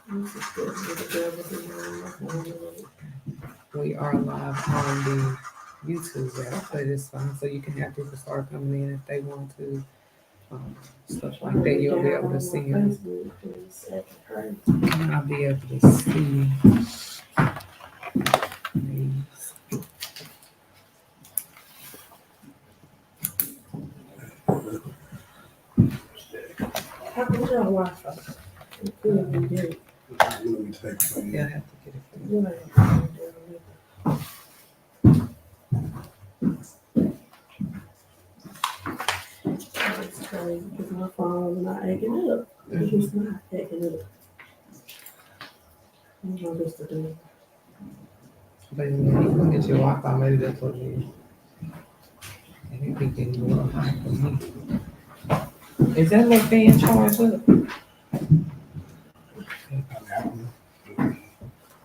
We are live on the YouTube app, but it's fine. So you can have people start coming in if they want to. Stuff like that. You'll be able to see them. I'll be able to see these. How come you don't watch us? It could be good. Yeah, I have to get it for you. You ain't gonna do it. It's crazy because my phone's not acting up. It's not acting up. I'm gonna just do it. But yeah, you can get your Wi-Fi. Maybe that's what it is. And it be getting a little hot for me. Is that little fan charged up?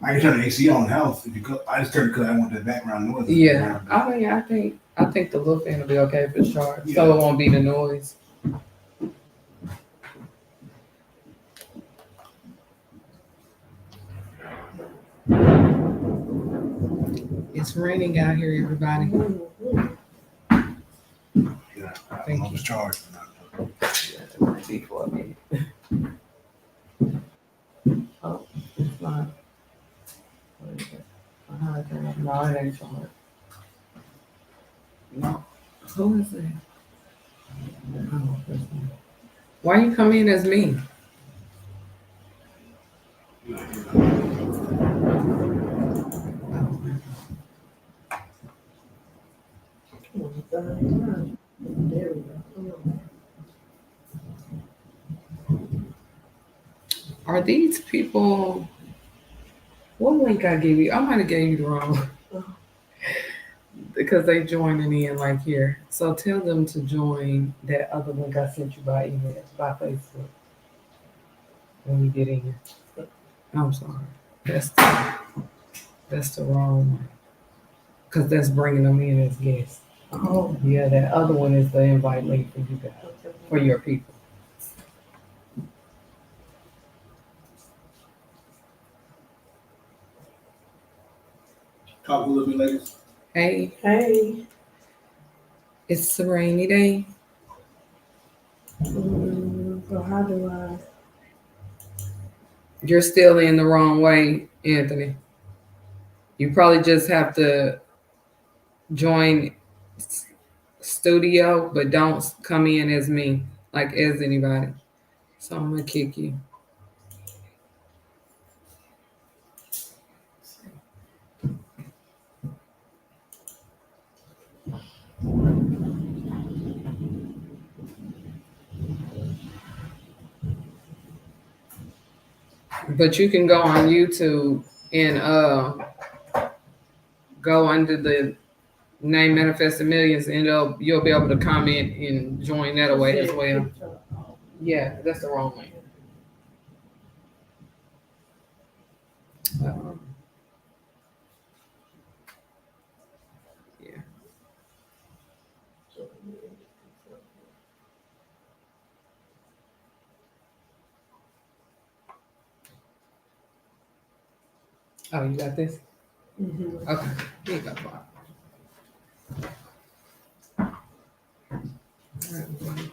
I can turn the AC on in the house if you could. I just turned it because I want the background noise. Yeah, I mean, I think the little fan will be okay if it's charged, so it won't be the noise. It's raining out here, everybody. Yeah, Thank I you. was charged. Yeah, it might be for a minute. Oh, it's not. What is it? No, it ain't charged. No. Who is that? Oh, that's me. Why you come in as me? There we go. Are these people? What link I gave you? I might have gave you the wrong. Because they joining in like here. So tell them to join that other link I sent you by email, by Facebook. When you get in. I'm sorry. That's the wrong one. Because that's bringing them in as guests. Oh, Yeah, that other one is the invite link for you guys, for your people. Talk a little bit, ladies. Hey, hey. it's a rainy day. So how do I? You're still in the wrong way, Anthony. You probably just have to join studio, but don't come in as me, like as anybody. So I'm gonna kick you. But you can go on YouTube and go under the name Manifested Millions, and you'll be able to comment and join that away as well. Yeah, that's the wrong one. Yeah. Oh, you got this? Mm-hmm. Okay. Here you go, Bob. All right.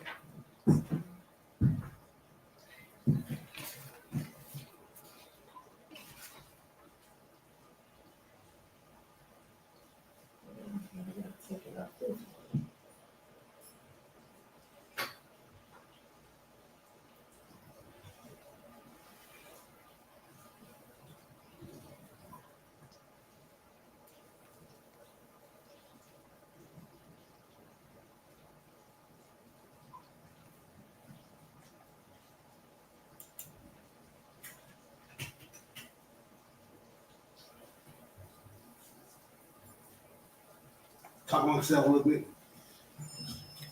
Talk about yourself a little bit.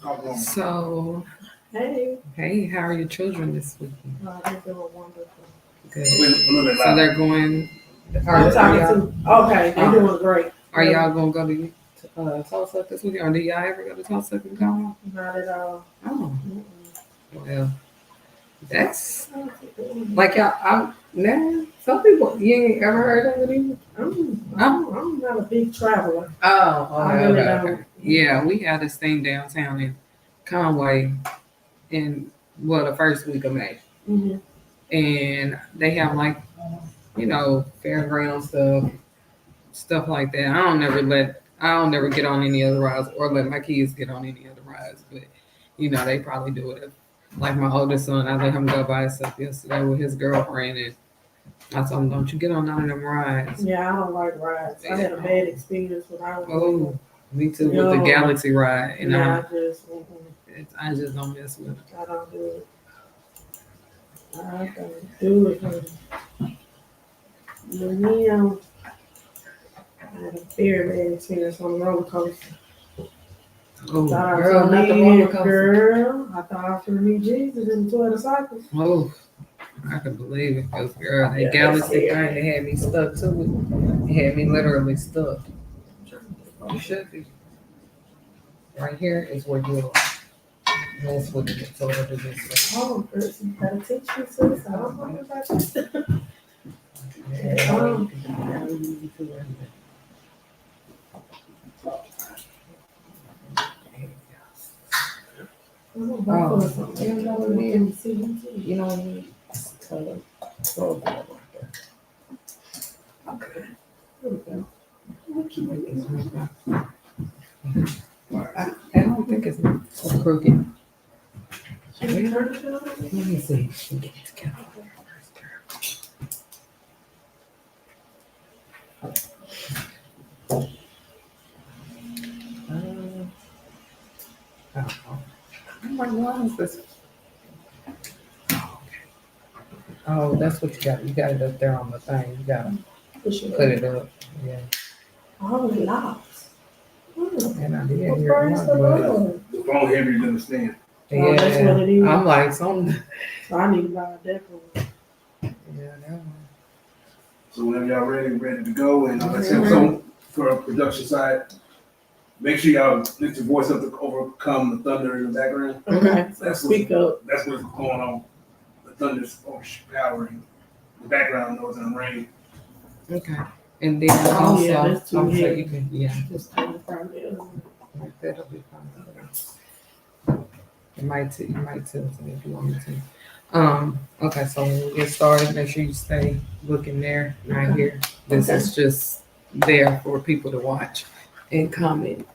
Talk about So, Hey. hey, how are your children this weekend? They're doing wonderful. Good. a little bit So loud. they're going. I'm talking to. Okay, they're doing great. Are y'all gonna go to Tulsa this weekend, or do y'all ever go to Tulsa and come? Not at all. Oh, Mm-mm. well, that's like Nah, some people you ain't ever heard of it either. I'm not a big traveler. Oh, I okay, really okay, don't. okay. Yeah, we had this thing downtown in Conway in the first week of May, Mm-hmm. and they have like fairground stuff like that. I don't never get on any other rides or let my kids get on any other rides, but they probably do it. Like my oldest son, I let him go by himself yesterday with his girlfriend, and I told him, "Don't you get on none of them rides." Yeah, I don't like rides. I had a bad experience when I was. Oh, me too with the Galaxy ride, and yeah, I just don't mess with it. I don't do it. I don't do it. Me, I had a very bad experience on the roller coaster. Oh, Thought girl, not the roller coaster. Girl, I thought I was going to meet Jesus in the tour of cycles. Oh, I can believe it. Because, girl, that Yeah, Galaxy thing, they had me stuck to it. It had me literally stuck. You should be. Right here is where you'll mess with it. So it'll do this. Oh, first you gotta teach me, sis. I don't know about this. Okay. There we go. I don't think it's so crooked. Should we turn it on? Let me see. Get it together. I'm like, why is this? Oh, that's what you got. You got it up there on the thing. You gotta put it up. Yeah. Oh, it locks. And I did Well, hear praise it. the But Lord. The phone heavier than the stand. Oh, that's what it is. I'm like, something. So I need to buy a different one. Yeah, that one. So whenever y'all ready to go, and like I said, so for a production side, make sure y'all lift your voice up to overcome the thunder in the background. Okay, so That's speak up. That's what's going on. The thunder's overpowering the background noise and the rain. Okay. And then Oh, yeah, also, that's too so heavy. you can, Just turn it from there. that'll be fine. You might tilt it if you want me to. Okay, so when we get started, make sure you stay looking there, right here. This is just there for people to watch and comment.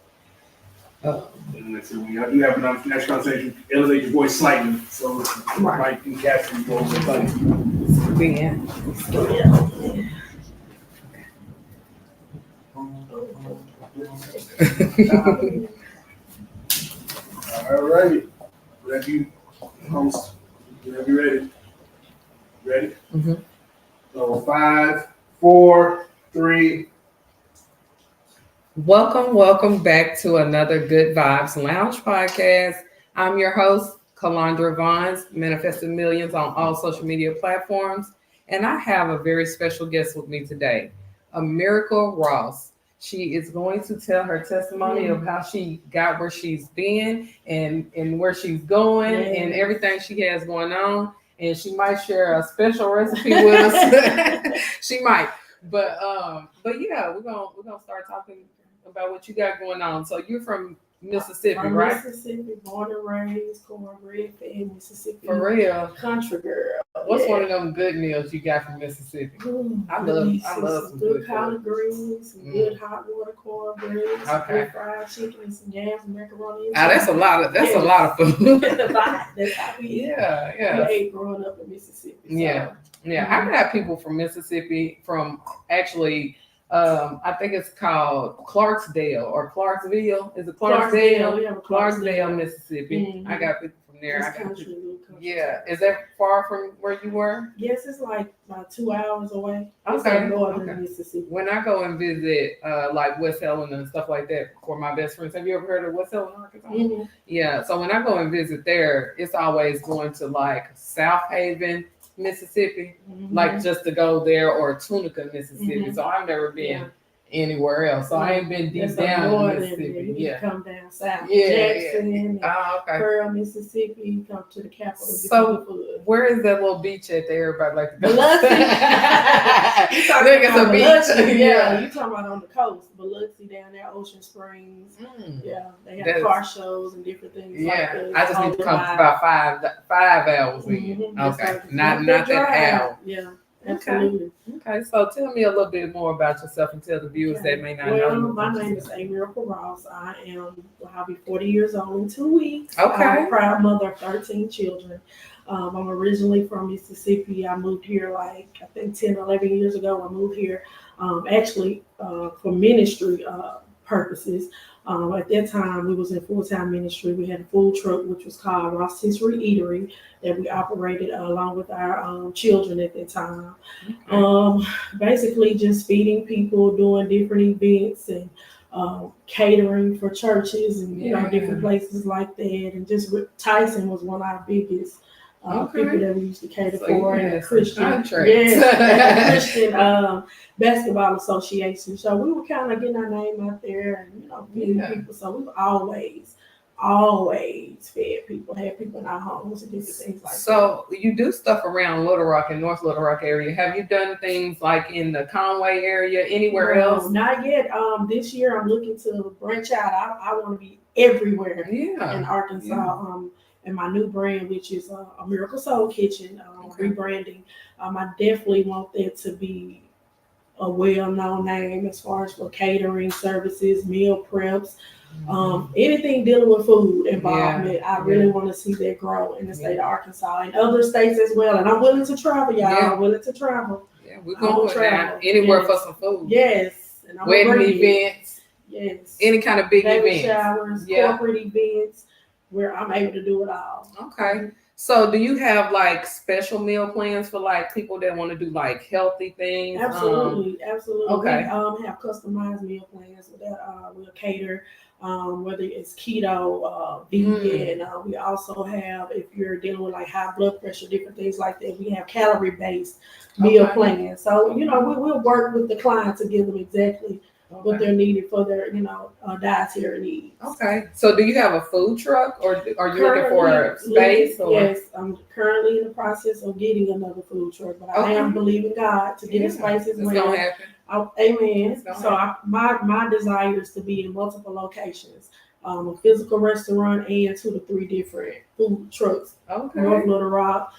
And like I said, when y'all do have an next conversation, elevate your voice slightly so Mike can capture you over the thunder. Yeah. All righty. Whenever you host, whenever you're ready. Ready? Mm-hmm. So 5, 4, 3. Welcome back to another Good Vibes Lounge podcast. I'm your host, Calandra Vaughns, Manifesting Millions on all social media platforms. And I have a very special guest with me today, Miracle Ross. She is going to tell her testimony of how she got where she's been and where she's going and everything she has going on. And she might share a special recipe with us. She might. But yeah, we're gonna start talking about what you got going on. So you're from Mississippi, right? Mississippi, born and raised, cornbread, fed Mississippi. For real. Country girl. What's one of them good meals you got from Mississippi? I love some good collard food. greens, some good hot water cornbread, some good fried chicken, and some yams and macaroni. That's a lot of food. That's how we Yeah. We ate growing up in Mississippi. So. Yeah. I got people from Mississippi from actually I think it's called Clarksdale or Clarksville. Is it Clarksdale? Clarksdale, Mississippi. Mm-hmm. I got people from there. Country. Is that far from where you were? Yes, it's like about 2 hours away. Okay. Northern Mississippi. When I go and visit like West Helena and stuff like that for my best friends, have you ever heard of West Helena, Arkansas? Mm-hmm. Yeah. So when I go and visit there, it's always going to like South Haven, Mississippi, like just to go there, or Tunica, Mississippi. So I've never been anywhere else. So I ain't been deep That's down in northern, Mississippi. You need to come down south. Yeah, Jackson, and Oh, okay. Pearl, Mississippi. You come to the capital. So where is that little beach at that everybody like to go? Biloxi. Look at the beach. Yeah, you talking about on the coast. Biloxi down there, Ocean Springs. Yeah, they have car shows and different things like that. I just need to come about 5 hours in. Okay, not that hour. Yeah, absolutely. Okay, so tell me a little bit more about yourself and tell the viewers that may not know you. My name is A. Miracle Ross. I'll be 40 years old in 2 weeks. Okay. I'm a proud mother of 13 children. I'm originally from Mississippi. I moved here I think 10 or 11 years ago. I moved here for ministry purposes. At that time, we was in full-time ministry. We had a food truck, which was called Rotisserie Eatery, that we operated along with our children at that time. Basically just feeding people, doing different events and catering for churches and different places like that. And just Tyson was one of our biggest people that we used to cater for, and a Christian, Christian basketball association. So we were kind of getting our name out there and feeding people. So we were always fed people, had people in our homes and different things like that. So you do stuff around Little Rock and North Little Rock area. Have you done things like in the Conway area, anywhere else? Not yet. This year I'm looking to branch out. I want to be everywhere in Arkansas. And my new brand, which is a Miracle Soul Kitchen, rebranding. I definitely want that to be a well-known name as far as for catering services, meal preps, anything dealing with food involvement. I really want to see that grow in the state of Arkansas and other states as well. And I'm willing to travel, y'all. I'm willing to travel. Yeah, we're going to travel anywhere for some food. Yes. And wedding events. Yes. Any kind of big baby events. Showers, corporate events, where I'm able to do it all. Okay. So do you have like special meal plans for like people that want to do like healthy things? Absolutely. Okay. We have customized meal plans that we'll cater, whether it's keto, vegan. We also have, if you're dealing with like high blood pressure, different things like that, we have calorie-based meal plans. So, we'll work with the client to give them exactly what they're needed for their, dietary needs. Okay. So do you have a food truck or are you looking for a space? Yes, I'm currently in the process of getting another food truck, but I am believing God to get a space as well. It's going to happen. Amen. So my desire is to be in multiple locations, a physical restaurant and 2 to 3 different food trucks. Okay. North Little Rock,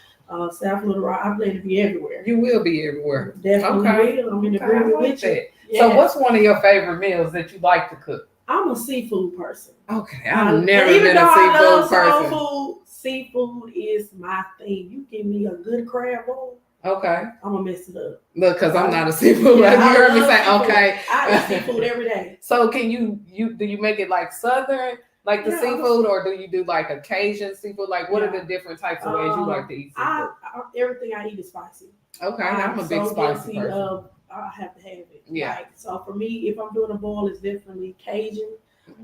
South Little Rock. I plan to be everywhere. You will be everywhere. Definitely will. I'm in agreement with you. So what's one of your favorite meals that you like to cook? I'm a seafood person. Okay, I've never been a seafood person. Seafood is my thing. You give me a good crab bowl. Okay. I'm gonna mess it up. Look, because I'm not a seafood. You heard me say, okay. I eat seafood every day. So can do you make it like Southern, like the seafood, or do you do like a Cajun seafood? Like what are the different types of ways you like to eat seafood? Everything I eat is spicy. Okay, I'm a big spicy person. I have to have it. Yeah. So for me, if I'm doing a boil, it's definitely Cajun.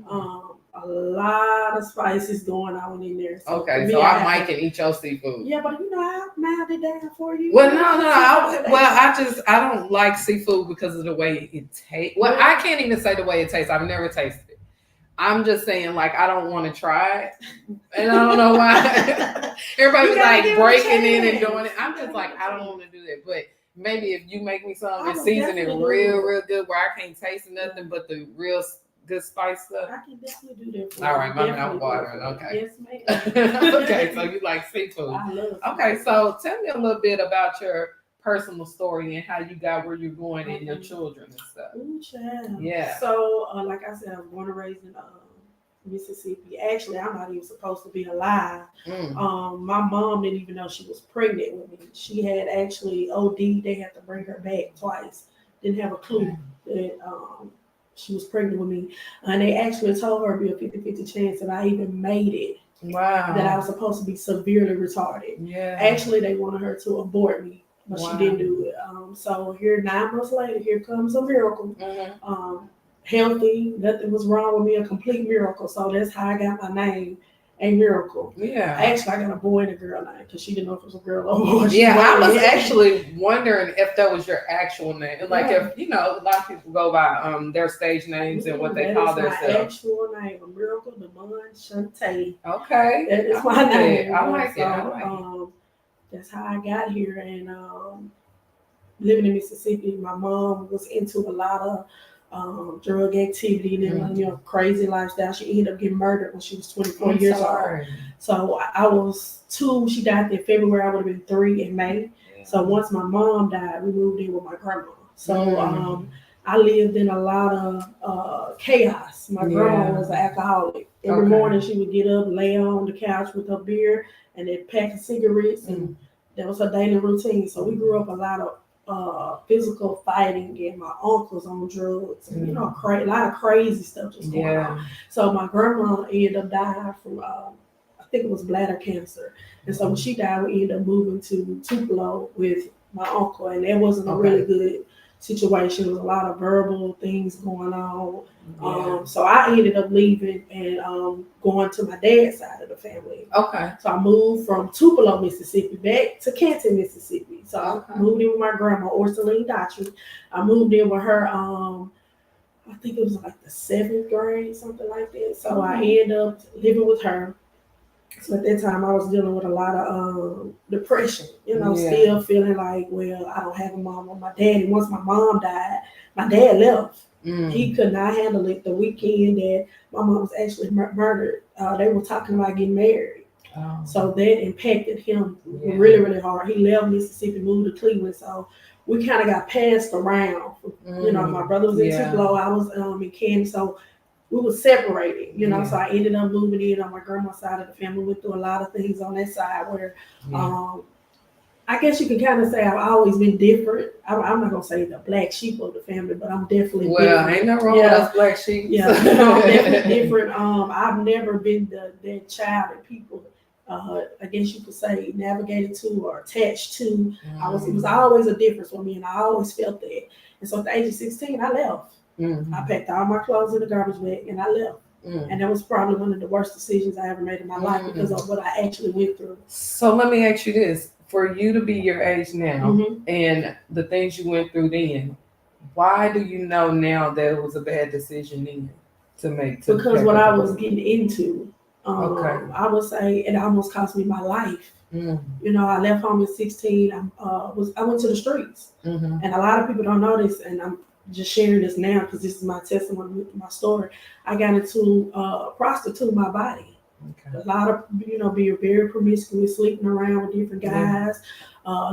A lot of spices going on in there. So so I might can eat your seafood. Yeah, but I mild it down for you. Well, I don't like seafood because of the way it tastes. Well, I can't even say the way it tastes. I've never tasted it. I'm just saying, like, I don't want to try it, and I don't know why. Everybody's like breaking in and doing it. I'm just like, I don't want to do that, but. Maybe if you make me something and season it real good where I can't taste nothing but the real good spice stuff. I can definitely do that for all right, my mouth watering. Okay. Yes, ma'am. Okay, so you like seafood. I love it. Okay, so tell me a little bit about your personal story and how you got where you're going and your children and stuff. Ooh, child. Yeah. So, like I said, I was born and raised in Mississippi. Actually, I'm not even supposed to be alive. My mom didn't even know she was pregnant with me. She had actually OD. They had to bring her back twice. Didn't have a clue that she was pregnant with me. And they actually told her it'd be a 50-50 chance that I even made it. Wow. That I was supposed to be severely retarded. Yeah. Actually, they wanted her to abort me, but she didn't do it. So here, 9 months later, here comes a miracle. Healthy, nothing was wrong with me, a complete miracle. So that's how I got my name A Miracle. Yeah. Actually, I got a boy and a girl name because she didn't know if it was a girl or a boy. Yeah, I was actually wondering if that was your actual name. Like Yeah. if, you know, a lot of people go by their stage names and what they call That is my themselves. actual name, A Miracle Demond Shantae. Okay. That is I my like name. it. I like So, it. I like it. that's how I got here. And living in Mississippi, my mom was into a lot of drug activity and you know, crazy lifestyle. She ended up getting murdered when she was 24 years old. So I was 2. She died in February. I would have been 3 in May. Yeah. So once my mom died, we moved in with my grandma. So I lived in a lot of chaos. My grandma was an alcoholic. Every morning she would get up, lay on the couch with her beer and then pack of cigarettes, and that was her daily routine. So we grew up a lot of physical fighting, and my uncles on drugs, and you know, a lot of crazy stuff just going on. So my grandma ended up dying from I think it was bladder cancer. And so when she died, we ended up moving to Tupelo with my uncle, and that wasn't a really good situation. There was a lot of verbal things going on. So I ended up leaving and going to my dad's side of the family. So I moved from Tupelo, Mississippi, back to Canton, Mississippi. So I moved in with my grandma, Orsaline Daughtry. I moved in with her, I think it was like the 7th grade, something like that. So I ended up living with her. So at that time, I was dealing with a lot of depression, you know, still feeling like, well, I don't have a mom or my daddy. Once my mom died, my dad left. He could not handle it. The weekend that my mom was actually murdered, they were talking about getting married. So that impacted him really, really hard. He left Mississippi, moved to Cleveland. So we kind of got passed around. You know, my brother was in Tupelo, I was in Canton. So we were separated, you know, so I ended up moving in on my grandma's side of the family. Went through a lot of things on that side where I guess you can kind of say I've always been different. I'm not going to say the black sheep of the family, but I'm definitely different. Ain't no wrong with us black sheep. Yeah, I'm definitely different. I've never been that child that people, I guess you could say, navigated to or attached to. It was always a difference for me, and I always felt that. And so at the age of 16, I left. I packed all my clothes in the garbage bag and I left. And that was probably one of the worst decisions I ever made in my life because of what I actually went through. So let me ask you this. For you to be your age now and the things you went through then, why do you know now that it was a bad decision then to make? Because what I was getting into, I would say it almost cost me my life. You know, I left home at 16. I went to the streets. And a lot of people don't know this, and I'm just sharing this now because this is my testimony, my story. I got into prostitute my body. A lot of, you know, being very promiscuous, sleeping around with different guys,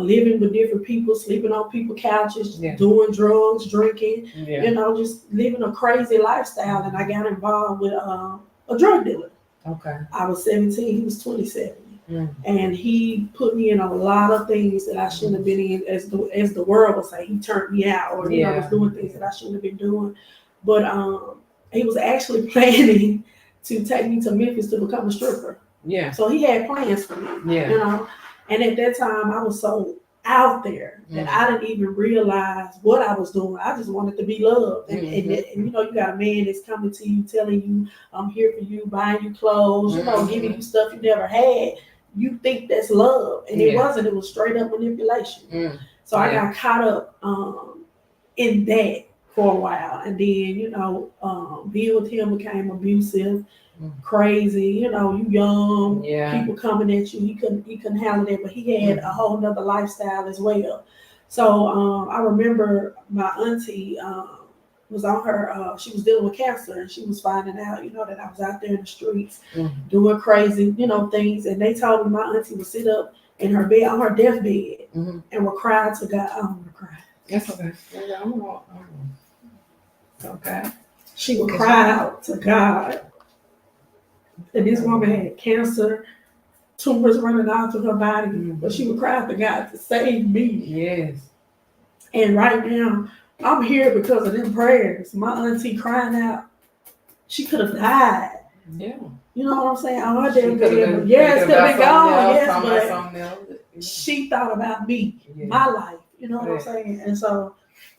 living with different people, sleeping on people's couches, doing drugs, drinking, you know, just living a crazy lifestyle. And I got involved with a drug dealer. I was 17, he was 27. And he put me in a lot of things that I shouldn't have been in, as the world would say. He turned me out, or you know, was doing things that I shouldn't have been doing. But he was actually planning to take me to Memphis to become a stripper. So he had plans for me. You know, and at that time I was so out there that I didn't even realize what I was doing. I just wanted to be loved. And you know, you got a man that's coming to you, telling you, I'm here for you, buying you clothes, you know, giving you stuff you never had. You think that's love, and it wasn't. It was straight up manipulation. So I got caught up in that for a while, and then you know, being with him became abusive, crazy. You know, you young, people coming at you. He couldn't handle that, but he had a whole nother lifestyle as well. So I remember my auntie was on her, she was dealing with cancer, and she was finding out, you know, that I was out there in the streets doing crazy, you know, things. And they told me my auntie would sit up in her bed, on her deathbed, and would cry to God. I don't want to cry. That's okay. Okay. She would cry out to God. And this woman had cancer, tumors running out of her body, but she would cry out to God to save me. And right now, I'm here because of them prayers. My auntie crying out. She could have died. You know what I'm saying? On her deathbed. Yes, could have been gone. Yes, but she thought about me, my life. You know what I'm saying? And so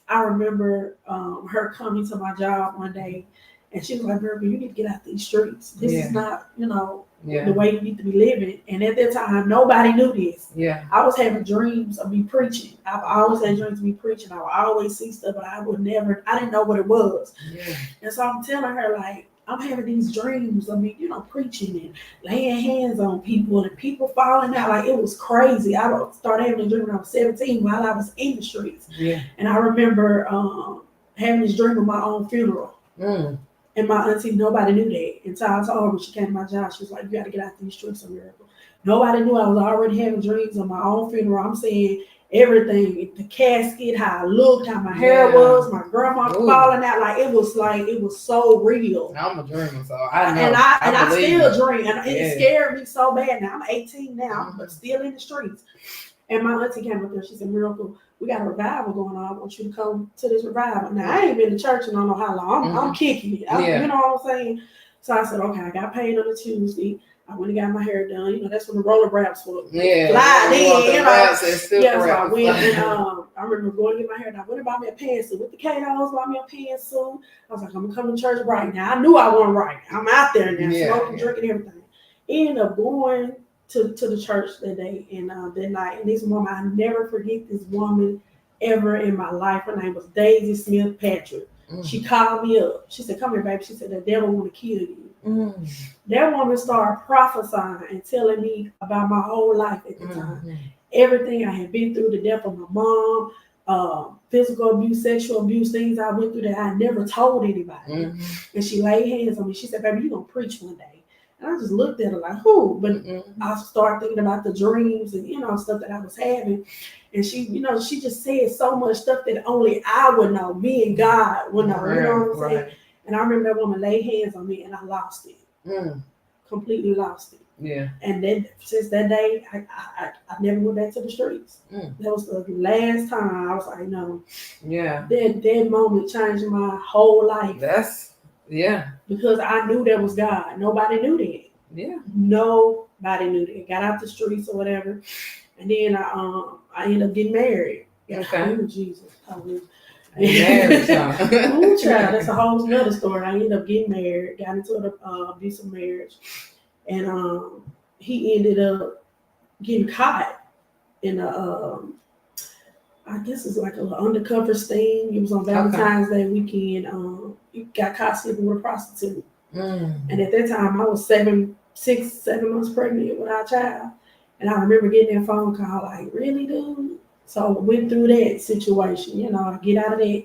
I remember her coming to my job one day, And she was like, "Baby, you need to get out these streets. This Yeah. is not, the Yeah. way you need to be living." And at that time, nobody knew this. Yeah. I was having dreams of me preaching. I've always had dreams of me preaching. I would always see stuff, but I didn't know what it was. Yeah. And so I'm telling her, like, I'm having these dreams of me, preaching and laying hands on people and people falling out. Like, it was crazy. I started having a dream when I was 17 while I was in the streets. Yeah. And I remember having this dream of my own funeral. Mm. And my auntie, nobody knew that. Until I told her when she came to my job, she was like, "You got to get out these streets, a miracle." Nobody knew I was already having dreams of my own funeral. I'm saying everything, the casket, how I looked, how my hair was, my grandma falling out. Like, it was so real. I'm a dreamer, so I know. And I still dream. And Yeah. it scared me so bad. Now I'm 18 now, but still in the streets. And my auntie came up there. She said, "Miracle, we got a revival going on. I want you to come to this revival." Now, I ain't been to church in I don't know how long. I'm kicking it. You know what I'm saying? So I said, "Okay, I got paid on a Tuesday. I went and got my hair done. That's when the roller wraps were fly in. So I went and I remember going to get my hair done. I went and bought me a pantsuit with the Katos, bought me a pantsuit. I was like, I'm going to come to church right now. I knew I wasn't right. I'm out there now, smoking, drinking, everything. Ended up going to the church that day and that night. And this woman, I never forget this woman ever in my life. Her name was Daisy Smith Patrick. She called me up. She said, "Come here, baby." She said, "The devil want to kill you." That woman started prophesying and telling me about my whole life at the time. Everything I had been through, the death of my mom, physical abuse, sexual abuse, things I went through that I never told anybody. And she laid hands on me. She said, "Baby, you're going to preach one day." And I just looked at her like, who? But I started thinking about the dreams and, stuff that I was having. And she, she just said so much stuff that only I would know, me and God would know. You know what I'm saying? And I remember that woman laid hands on me and I lost it. Completely lost it. Yeah. And then since that day, I never went back to the streets. That was the last time I was like, no. Yeah. That moment changed my whole life. Because I knew that was God. Nobody knew that. Yeah. Nobody knew that. Got out the streets or whatever. And then I ended up getting married. Okay. Oh, Jesus. Married, oh, child, that's a whole nother story. I ended up getting married, got into an abusive marriage, and he ended up getting caught in I guess it's like an undercover sting. It was on Valentine's Day weekend. He got caught sleeping with a prostitute, and at that time I was 7 months pregnant with our child, and I remember getting that phone call like, "Really, dude?" So I went through that situation, I get out of that.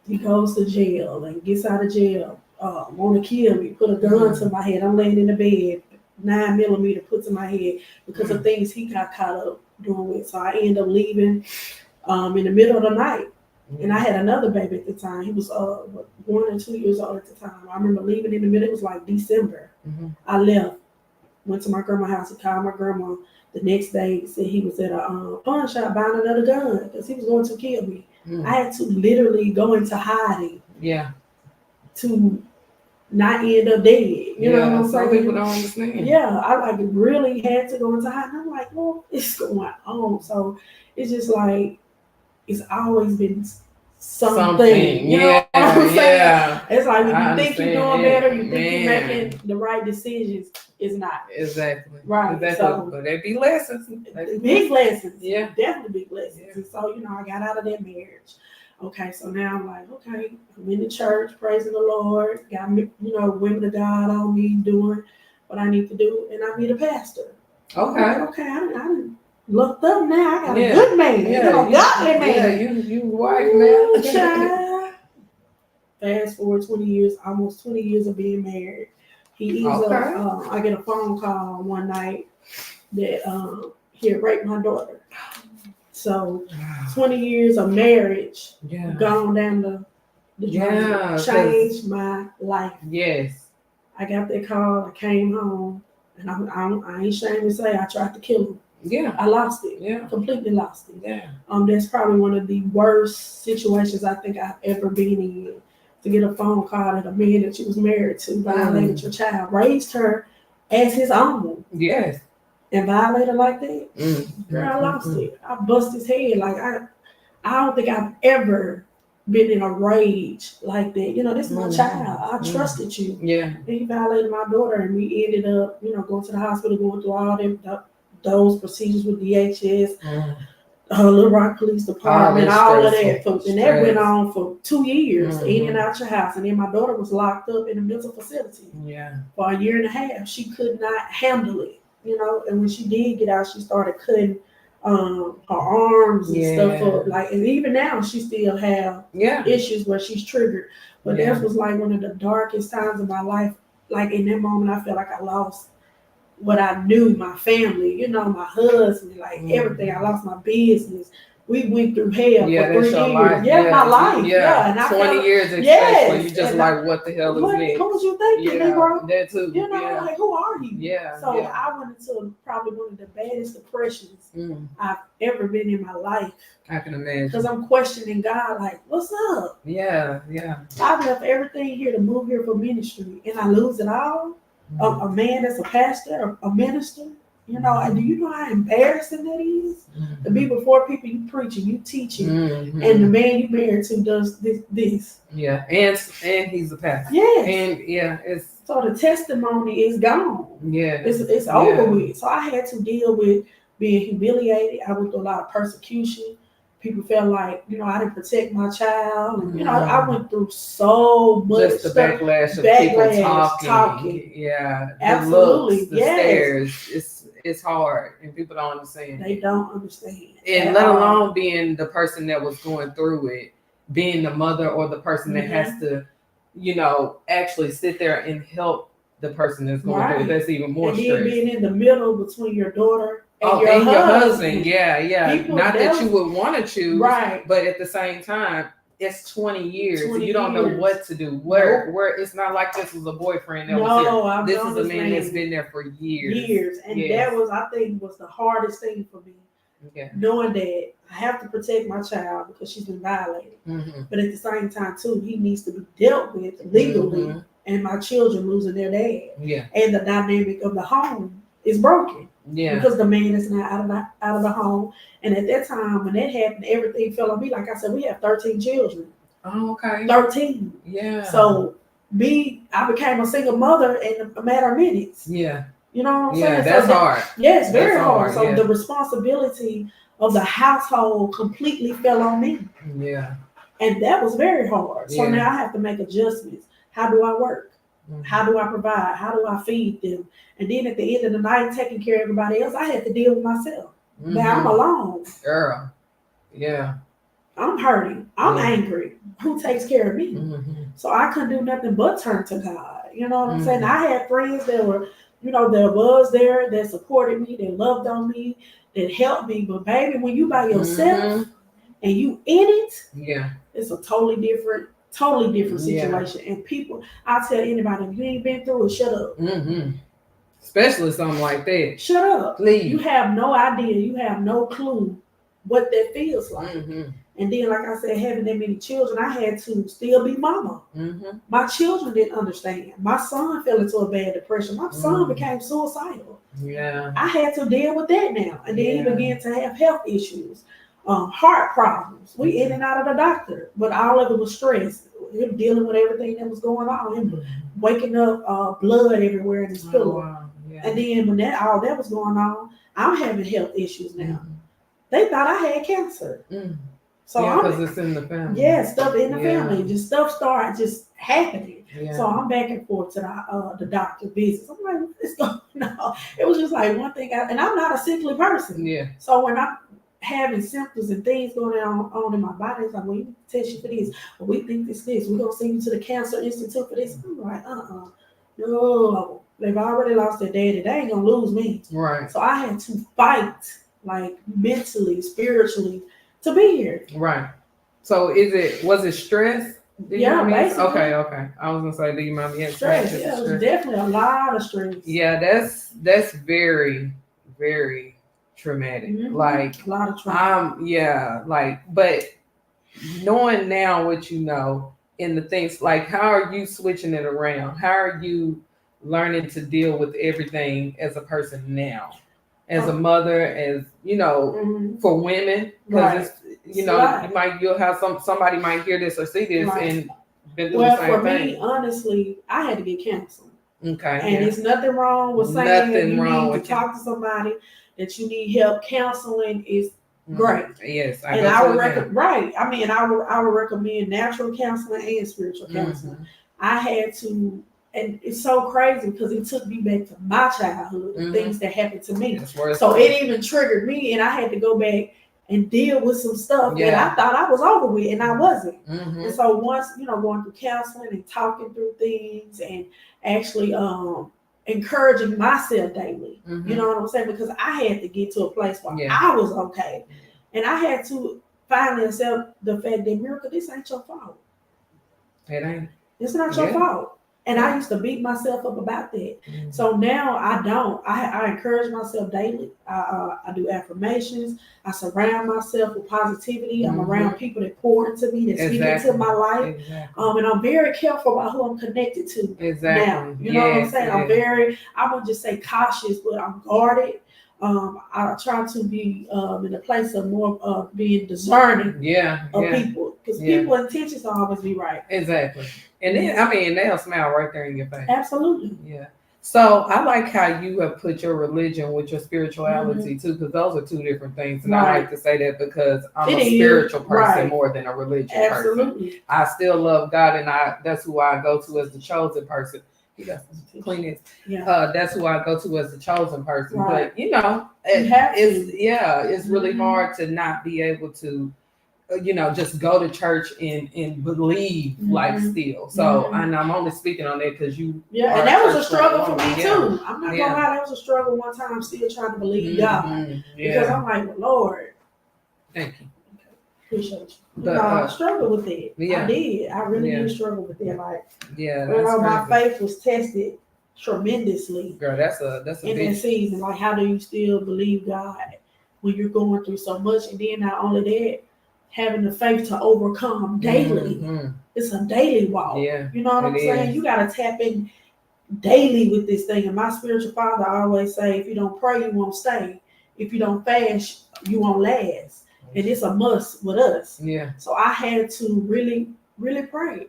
He goes to jail and gets out of jail, want to kill me, put a gun to my head. I'm laying in the bed, 9mm put to my head because of things he got caught up doing with. So I ended up leaving in the middle of the night. And I had another baby at the time. He was 1 or 2 years old at the time. I remember leaving in the middle. It was like December. I left, went to my grandma's house and called my grandma. The next day, said he was at a pawn shop buying another gun because he was going to kill me. I had to literally go into hiding. Yeah. To not end up dead. You know what I'm saying? Some people don't understand. Yeah, I really had to go into hiding. I'm like, well, it's going on. So it's just like it's always been something. You know what I'm saying? It's like when you think you're doing better, you think you're making the right decisions. It's not. Exactly. Right. Exactly. So, but they be lessons. Big lessons. Yeah. Definitely big lessons. Yeah. And so, I got out of that marriage. Okay, so now I'm like, okay, I'm in the church, praising the Lord, got women of God on me doing what I need to do, and I meet a pastor. Okay, I done looked up now. I got a good man. Godly man. Yeah, you wife now. Child. Fast forward 20 years, almost 20 years of being married. He ends up, I get a phone call one night that he had raped my daughter. So 20 years of marriage, gone down the drain, changed my life. Yes. I got that call, I came home, and I ain't ashamed to say I tried to kill him. Yeah. I lost it. Yeah. Completely lost it. Yeah. That's probably one of the worst situations I think I've ever been in. To get a phone call that a man that you was married to violated your child, raised her as his own. Yes. And violated like that. Girl, I lost it. I bust his head. Like I don't think I've ever been in a rage like that. You know, this is my Mhm. child. I Mhm. trusted you. Yeah. He violated my daughter, and we ended up, going to the hospital, going through all those procedures with DHS, Mhm. Little Rock Police Department, this all of that. stressful. And that went Stress. on for 2 years, in and Mhm. out your house. And then my daughter was locked up in a mental facility Yeah. for a year and a half. She could not handle it, and when she did get out, she started cutting her arms and stuff up. Like, and even now, she still have Yeah. issues where she's triggered. But Yeah. that was like one of the darkest times of my life. Like in that moment, I felt like I lost what I knew, my family, my husband, like everything. I lost my business. We went through hell Yeah, for that's 3 your years. life. Yeah, my life. Yeah, and I 20 felt, years especially. yes, You just and like, what the hell is what next? was you thinking, Yeah, Negro? that too. Yeah. Like, who are you? Yeah. So Yeah. I went into probably one of the baddest depressions Mm, I've ever been in my life I can because imagine. I'm questioning God, like, what's up? Yeah. Yeah. I've left everything here to move here for ministry, and I lose it all. Mm, A man that's a pastor, a minister, and do you know how embarrassing that is? To be before people, you preaching, you teaching, mhm. and the man you married to does this. Yeah, and he's a pastor. Yes. And yeah, it's So the testimony is gone. yeah. It's over with. So I had to deal with being humiliated. I went through a lot of persecution. People felt like, I didn't protect my child. And, I went through so much Just the stuff. backlash of Backlash, people talking. Yeah. Absolutely. The looks, the Yes. stares. It's hard and people don't understand. They don't understand. And let alone being the person that was going through it, being the mother or the person that has to, actually sit there and help the person that's going through it. That's even more stress. And then being in the middle between your daughter and your husband. Yeah. People, not that you would want to choose, right? But at the same time, it's 20 years. 20 you don't years. know what to do. Where it's not like this was a boyfriend that was here. This is a man that's been there for years. And that was, I think, was the hardest thing for me. Yeah. Knowing that I have to protect my child because she's been violated. Mm-hmm. But at the same time, too, he needs to be dealt with legally. Mm-hmm. And my children losing their dad. Yeah. And the dynamic of the home is broken. Yeah. Because the man is not out of the home. And at that time, when that happened, everything fell on me. Like I said, we have 13 children. Oh, okay. 13. Yeah. So I became a single mother in a matter of minutes. Yeah. You know what I'm saying? Yeah, that's hard. Yes, very hard. So yeah. the responsibility of the household completely fell on me. Yeah. And that was very hard. So Yeah. now I have to make adjustments. How do I work? Mm-hmm. How do I provide? How do I feed them? And then at the end of the night, taking care of everybody else, I had to deal with myself. Mm-hmm. Now I'm alone. Girl. Yeah. I'm hurting. I'm angry. Who takes care of me? Mm-hmm. So I couldn't do nothing but turn to God. You know what I'm saying? I had friends that were, that was there, that supported me, that loved on me, that helped me. But baby, when you by yourself and you in it, it's a totally different situation. And people, I tell anybody, if you ain't been through it, shut up. Mm-hmm. Especially something like that. Shut up. Please. You have no idea. You have no clue what that feels like. Mm-hmm. And then, like I said, having that many children, I had to still be mama. Mm-hmm. My children didn't understand. My son fell into a bad depression. My son became suicidal. Yeah. I had to deal with that now. And then he began to have health issues, heart problems. We in and out of the doctor, but all of it was stress. Him dealing with everything that was going on. Him waking up blood everywhere in his pillow. Wow. Yeah. And then when all that was going on, I'm having health issues now. They thought I had cancer. So because it's in the family. Yeah, stuff in the family. Just stuff started just happening. Yeah. So I'm back and forth to the doctor visits. I'm like, what's going on? It was just like one thing, and I'm not a sickly person. Yeah. So when I'm having symptoms and things going on in my body, it's like, well, we need to test you for this. Or we think this. We're going to send you to the Cancer Institute for this. I'm like, no. They've already lost their daddy. They ain't going to lose me. Right. So I had to fight, like mentally, spiritually, to be here. Right. So was it stress? Yeah, basically. Okay. I was gonna say, do you mind me stress? Yeah, it was definitely a lot of stress. Yeah, that's very, very traumatic. Mm-hmm. Like a lot of trauma. But knowing now what you know and the things, like, how are you switching it around? How are you learning to deal with everything as a person now? As a mother, as for women, because you know, you'll have somebody might hear this or see this and been doing the same for thing. me, honestly, I had to get counseling. Okay. And it's nothing wrong with saying that you need to talk to somebody, that you need help. Counseling is great. Yes, I would recommend. Right. I mean, I would recommend natural counseling and spiritual counseling. I had to, and it's so crazy because it took me back to my childhood, the things that happened to me. So it even triggered me, and I had to go back and deal with some stuff that I thought I was over with, and I wasn't. And so once, going through counseling and talking through things and actually encouraging myself daily, you know what I'm saying? Because I had to get to a place where I was okay. And I had to finally accept the fact that, Miracle, this ain't your fault. It ain't. It's not your fault. And I used to beat myself up about that. So now I don't. I encourage myself daily. I do affirmations. I surround myself with positivity. I'm around people that pour into me, that speak into my life. And I'm very careful about who I'm connected to now. You know what I'm saying? I would just say cautious, but I'm guarded. I try to be in a place of more being discerning of people, because people's intentions will always be right. Exactly. And then, they'll smile right there in your face. Absolutely. Yeah. So I like how you have put your religion with your spirituality too, because those are two different things. And I like to say that because I'm a spiritual person more than a religious person. I still love God, and that's who I go to as the chosen person. He got some cleanest. That's who I go to as the chosen person. But it's really hard to not be able to just go to church and believe still. So and I'm only speaking on that because you and that was a struggle for me too. I'm not gonna lie, that was a struggle one time. I'm still trying to believe God because I'm like, well, Lord, thank you. Appreciate you. I struggled with it. I did. I really did struggle with it. My faith was tested tremendously. Girl, that's a in that season. Like, how do you still believe God when you're going through so much? And then not only that, having the faith to overcome daily. It's a daily walk. You know what I'm saying? You gotta tap in daily with this thing. And my spiritual father always say, if you don't pray, you won't stay. If you don't fast, you won't last. And it's a must with us. So I had to really, really pray.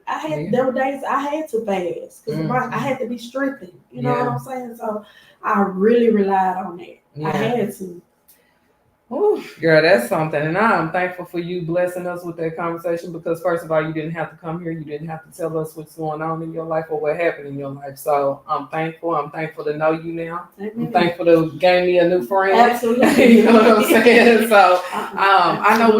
There were days I had to fast because I had to be strengthened. You know what I'm saying? So I really relied on that. I had to. Oh, girl, that's something. And I'm thankful for you blessing us with that conversation because, first of all, you didn't have to come here. You didn't have to tell us what's going on in your life or what happened in your life. So I'm thankful. I'm thankful to know you now. I'm thankful to gain me a new friend. Absolutely. You know what I'm saying? So I know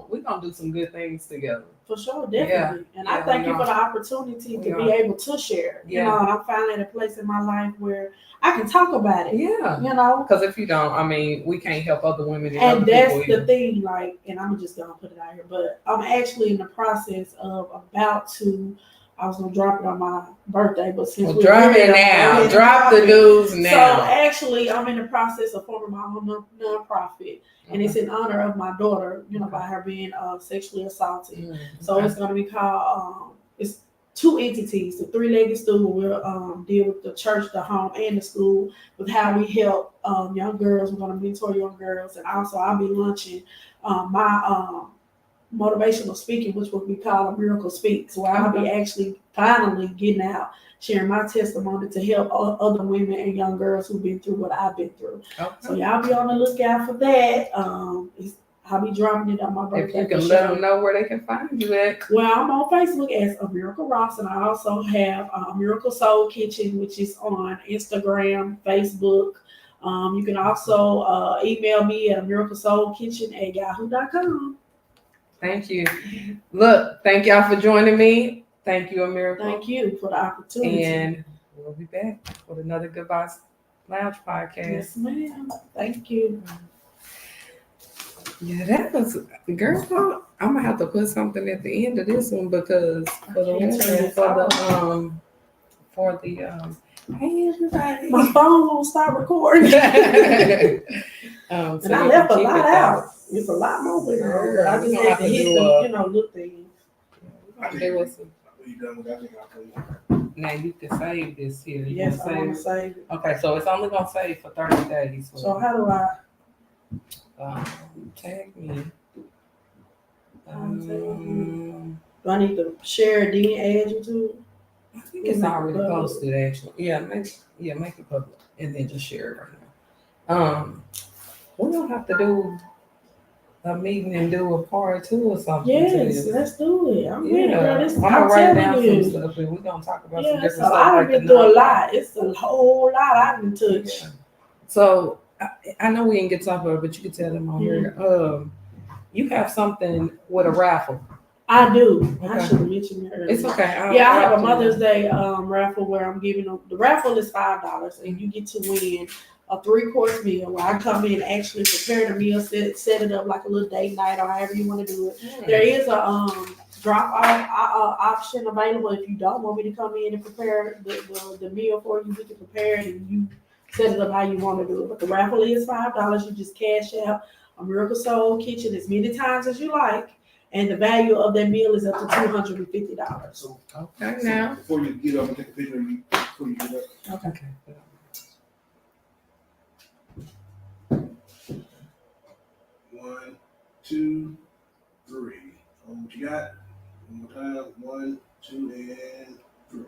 we're gonna do some good things together. For sure, definitely. And I thank you for the opportunity to be able to share. You know, and I'm finally at a place in my life where I can talk about it. You know, because if you don't, we can't help other women. And that's the thing, and I'm just gonna put it out here, but I'm actually in the process of I was gonna drop it on my birthday, but since we're drop it now, drop the news now. So actually, I'm in the process of forming my own nonprofit, and it's in honor of my daughter, by her being sexually assaulted. So it's gonna be called it's two entities, the three-legged stool. We'll deal with the church, the home, and the school with how we help young girls. We're going to mentor young girls. And also I'll be launching my motivational speaking, which will be called A Miracle Speaks, where I'll be actually finally getting out, sharing my testimony to help other women and young girls who've been through what I've been through. So y'all be on the lookout for that. I'll be dropping it on my birthday. If you can let them know where they can find you at. Well, I'm on Facebook as A Miracle Ross, and I also have a Miracle Soul Kitchen, which is on Instagram, Facebook. You can also email me at amiraclesoulkitchen@yahoo.com. Thank you. Look, thank y'all for joining me. Thank you, A Miracle. Thank you for the opportunity. And we'll be back with another Goodvibes Lounge podcast. Yes, ma'am. Thank you. Yeah, that was, girl. I'm gonna have to put something at the end of this one because hey everybody, my phone won't stop recording. And I left a lot out. It's a lot more there, but I just had to hit the look things. Now you can save this here. Yes, I want to save it. Okay, so it's only gonna save for 30 days. So how do I? Tag me. I'm saying? Do I need to share it, then add you to it? I think it's already posted actually. Yeah, make it public and then just share it right now. We don't have to do a meeting and do a part two or something. Yes, let's do it. I'm ready, girl. I'm gonna I'm write down telling some you. stuff and we're gonna talk about some Yeah, different so stuff. I've like been the through a non- lot. It's a whole lot I've been touched. Yeah. So I know we didn't get to talk about it, but you can tell them on here. You have something with a raffle. I do. I Okay. should have mentioned that earlier. It's okay. I have a Mother's Day raffle where I'm giving them. The raffle is $5, and you get to win a 3-course meal. Where I come in, actually prepare the meal, set it up like a little date night or however you want to do it. There is a drop off option available if you don't want me to come in and prepare the meal for you. We can prepare it and you set it up how you want to do it. But the raffle is $5. You just cash out a Miracle Soul Kitchen as many times as you like. And the value of that meal is up to $250. So, Okay, now. before you get up and take a picture, before you get up. Okay. 1, 2, 3. What you got? One more time. 1, 2, and 3.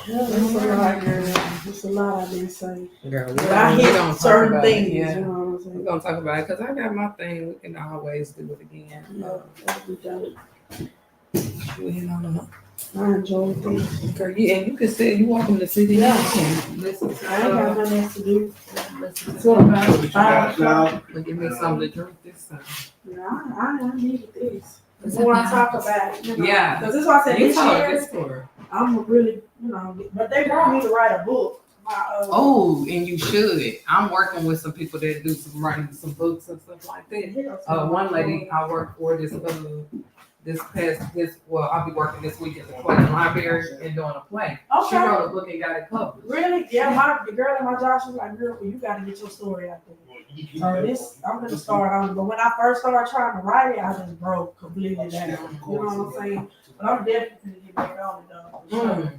Yeah, that's a lot, girl. That's a lot I've been saying. Girl, But I hit certain things. Yeah. You know what I'm We're saying? gonna talk about it because I got my thing. We can always do it again. Yeah, that'll be dope. You in on it. I enjoy things. Girl, and you can sit. You welcome to sit in. Yeah. And listen to I ain't got nothing else to do. listen to So, What you got now? But give me something to drink this time. I needed this. Before I talk about it, you know. Yeah. Because this is why I said You this told year, this story. I'm really, but they want me to write a book. Oh, and you should. I'm working with some people that do some writing some books and stuff like that. One lady I work for I'll be working this week at the Clay Library and doing a play. She Okay. wrote a book and got it published. Really? Yeah, the girl in my job, she's like, girl, well, you got to get your story out there. So I'm gonna start on it. But when I first started trying to write it, I just broke completely down. You know what I'm saying? But I'm definitely gonna get back on it though.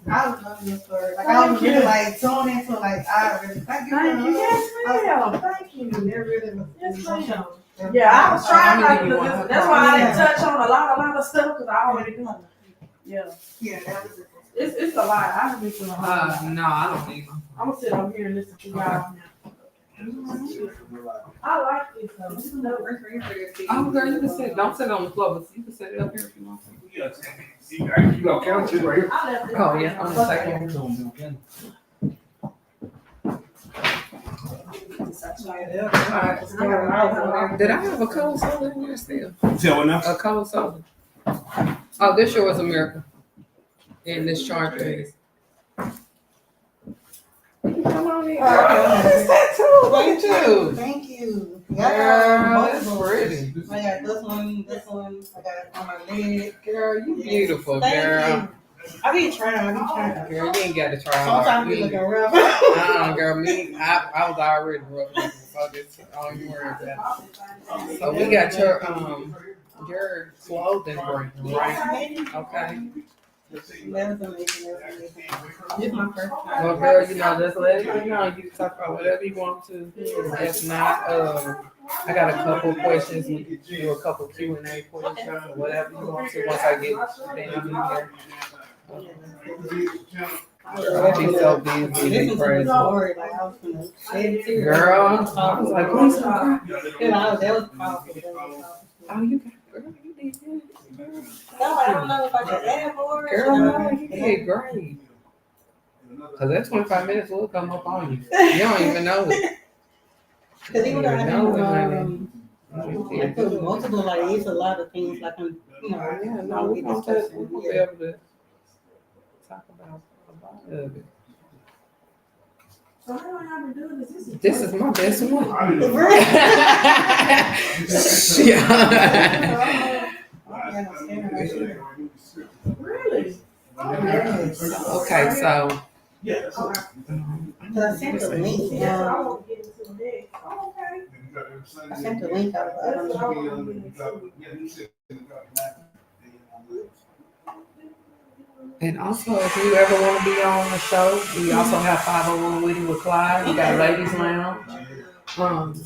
I was loving your story. Like I was really like tuned into like I really thank you. Thank you. Yes, ma'am. Thank you. It really was. Yes, ma'am. Yeah, I was trying not to. That's why I didn't touch on a lot of stuff because I already done it. Yeah. Yeah, that was it. It's a lot. I have been through a lot. No, I don't need them. I'm gonna sit up here and listen to y'all. I like this though. This is no Oh, girl, you can sit. Don't sit on the floor, but you can sit it up here if you want to. You got count it right here. I left it. Oh, yeah, I'm gonna take it. Did I have a cold soda in here still? Tell what now? A cold soda. Oh, this sure was a miracle. And this chart is. Come on in. It's that too. Look at you. Thank you. Girl, that's multiple. pretty. I got this one. I got it on my leg. Girl, you beautiful, Thank girl. you. I be trying. Girl, you ain't got to try Sometimes hard. we looking rough. Girl, I was already rough before this. Don't you worry about it. So we got your clothing brand, right? Okay. That's amazing. This is my first time. Well, girl, just let it, you can talk about whatever you want to. If not, I got a couple of questions. We can do a couple Q&A questions, whatever you want to. Once I get down in here. I'll be so busy. This It's is a crazy. story. Like I was gonna say it too. Girl, I was like, please don't cry. That was powerful. Oh, you got, girl, you did good. No, I don't know if I should add more. Girl, no, you did great. Cause that 25 minutes will come up on you. You don't even know it. Because even though I You I put multiple, like, it's a lot of things, like, I'm, Yeah, no, we're gonna be able to talk about a lot of it. So how long y'all been doing this? This is my best one. Really? Okay, so. I sent the link. Yes, I won't get into the next. Oh, okay. I sent the link out. I don't know. And also, if you ever want to be on the show, we also have 501 Witty with Clyde. We got Ladies Lounge.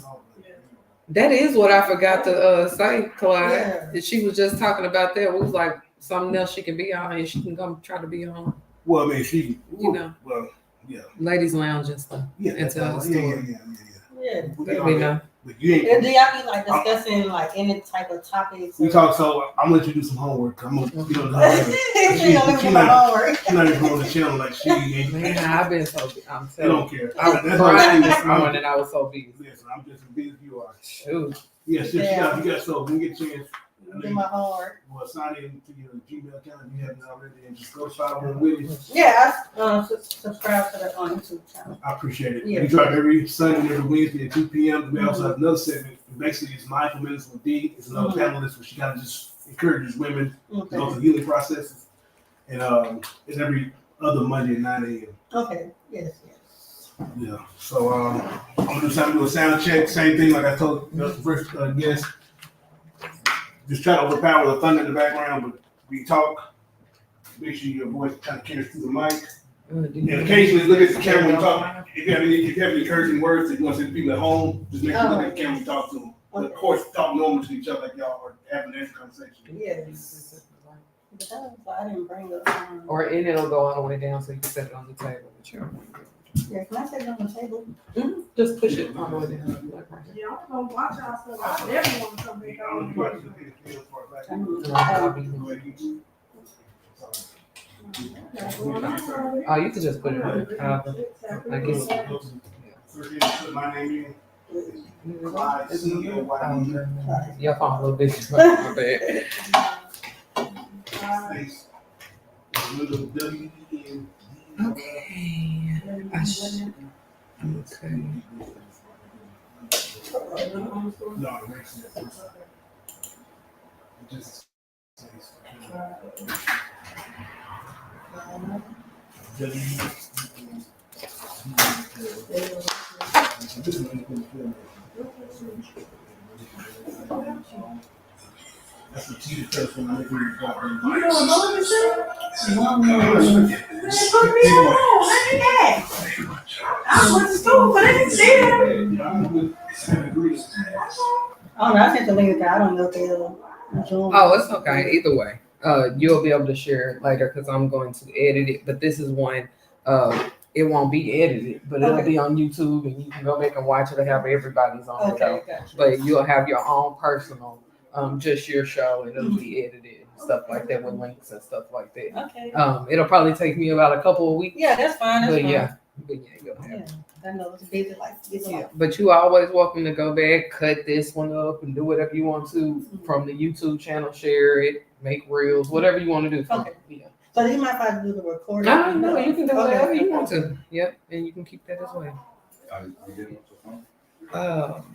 That is what I forgot to say, Clyde. Yeah. That she was just talking about that. It was like something else she can be on, and she can come try to be on, Well, I mean, she, you know, well, yeah, ladies' lounge and stuff. yeah, And that's tell the fine. Yeah, story. Yeah. We Let get me on know. that. But you And ain't. do y'all be like discussing like any type of topics? We talk. So I'm gonna let you do some homework. I'm gonna, you know, She don't she do my homework. she's not even on the channel like she ain't. Man, I've been so. I'm They telling don't care. I was That's crying why this morning. I was so busy. Listen, I'm just as busy as you are. Shoot. Yes, Yeah. you got so when you get a chance. Do my homework. Well, sign in to your Gmail account if you haven't already, and just go follow them with you. Yeah, I subscribe to the on YouTube channel. I appreciate it. Yeah. We drop every Sunday and every Wednesday at 2 p.m. We also have another segment. Basically, it's Mindful Minutes with D. It's another panelist where she kind of just encourages women to go through healing processes. And it's every other Monday at 9 a.m. Okay. Yes. Yeah. So I'm gonna do a sound check. Same thing like I told the first guest. Just try to overpower the thunder in the background, but we talk. Make sure your voice kind of carries through the mic. And occasionally look at the camera when you talk. If you have any encouraging words that you want to say to people at home, just make sure you look at the camera and talk to them. But of course, talk normal to each other like y'all are having an conversation. Yes. I didn't bring the. And it'll go all the way down so you can set it on the table. Yeah, can I set it on the table? Just push it all the way down. Like right Yeah, I'm gonna watch y'all stuff. I never want to come back Oh, you could just put it on the cover. I guess. My name Your phone a little bit. My bad. Okay. Okay. No, it makes sense. Just that's the tea first when I make it. You don't know what to say? I went to school, but I didn't see that. Oh, no, I sent the link. I don't know if they'll join. Oh, it's okay. Either way, you'll be able to share it later because I'm going to edit it. But this is one. It won't be edited, but it'll be on YouTube, and you can go back and watch it. It'll have everybody's on it. Okay, gotcha. But you'll have your own personal, just your show, and it'll be edited and stuff like that with links and stuff like that. Okay. It'll probably take me about a couple of weeks. Yeah, that's fine. That's But fine. you'll have it. I know it's busy like Yeah, but you always welcome to go back, cut this one up, and do whatever you want to from the YouTube channel. Share it, make reels, whatever you want to do. Okay. Yeah. So you might have to do the recording. No, you can do whatever you want to. Yep, and you can keep that as well.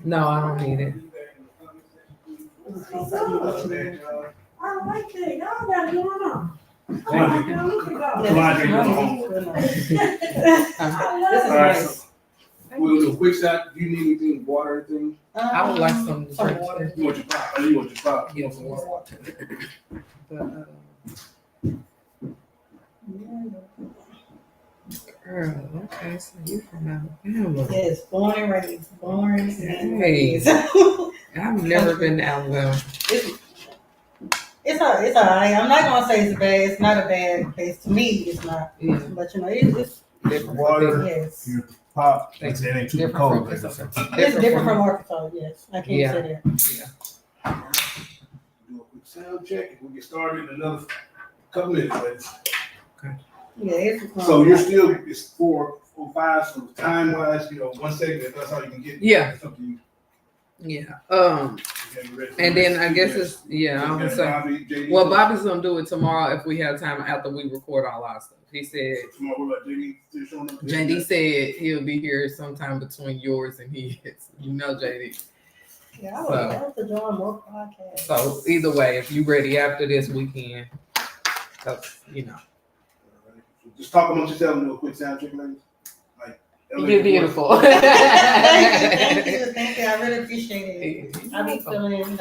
No, I don't need it. I like that. Y'all got it going on. All right, so we'll do a quick shot. Do you need anything, water or anything? I would like some some water. You want your pop? Oh, you want your pop? Yeah, some water. But, girl, okay, so you from Alabama. Yes, born and raised. Born and Hey. raised. I've never been to Alabama. It's all right. I'm not gonna say it's bad. It's not a bad place to me. It's not. Yeah, But you know, it's different. Water. yes. Your pop. Like it ain't too Different cold. from- It's different from Arkansas. Yes, I can't Yeah. say that. Do a quick sound check and we'll get started in another couple minutes, ladies. Yeah, it's. So you're still, it's 4:05, so time wise, one segment, that's how you can get. Yeah. It's up to you. Yeah. You gotta be ready for And the then next I two guess guests. it's I would say. Bobby, JD. Well, Bobby's gonna do it tomorrow if we have time after we record all our stuff. He said Tomorrow, what about JD still showing up? JD said he'll be here sometime between yours and his. JD. Yeah, I would love to join more podcasts. So either way, if you ready after this weekend, 'cause, Just talk amongst yourself and do a quick sound check, ladies. Like, you're beautiful. Thank you. I really appreciate it. I be feeling,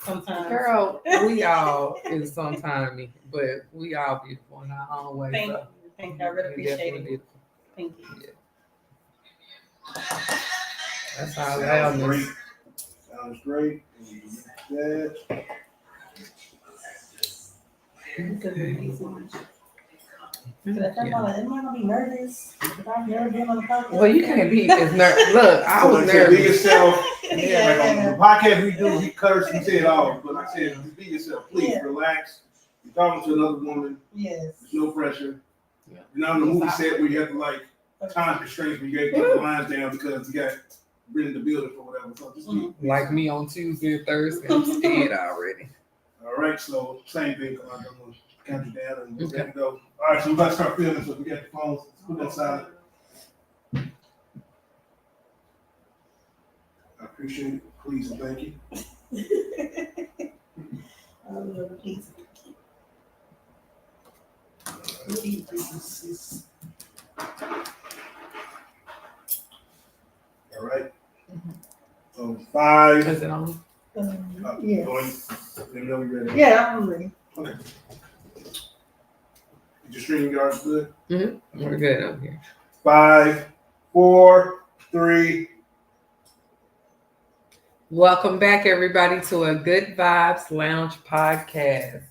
sometimes. Girl, we all is sometime, but we all beautiful in our own way. Thank so you. Thank you. I really we appreciate definitely it. beautiful. Thank you. That's our Sounds loudness. great. Sounds great. That. Yeah. Am I gonna be nervous? Because I've never been on a podcast. Well, you can't be as nervous. Look, I So was like I said, be nervous. yourself. Yeah, Like on yeah. the podcast we do, we curse and say it all. But like I said, just be yourself. Please Yeah. relax. You're talking to another woman. Yes. There's no pressure. Yeah. You're not on the movie set where you have to like time constraints where you got to get the lines down because you got been in the building for whatever. So just be Like me on Tuesday and Thursday. I'm scared already. all right. So same thing. I'm gonna count you down and we're Okay. ready to go. All right. So we're about to start filming. So we got the phones. Let's put that silent. I appreciate it. Please and thank you. I love the pizza. All right. So 5. Is it on? Yes. Let me know when you're ready. Yeah, I'm ready. Okay. Your streaming yard's good. We're good up here. 5, 4, 3. Welcome back, everybody, to a Good Vibes Lounge podcast.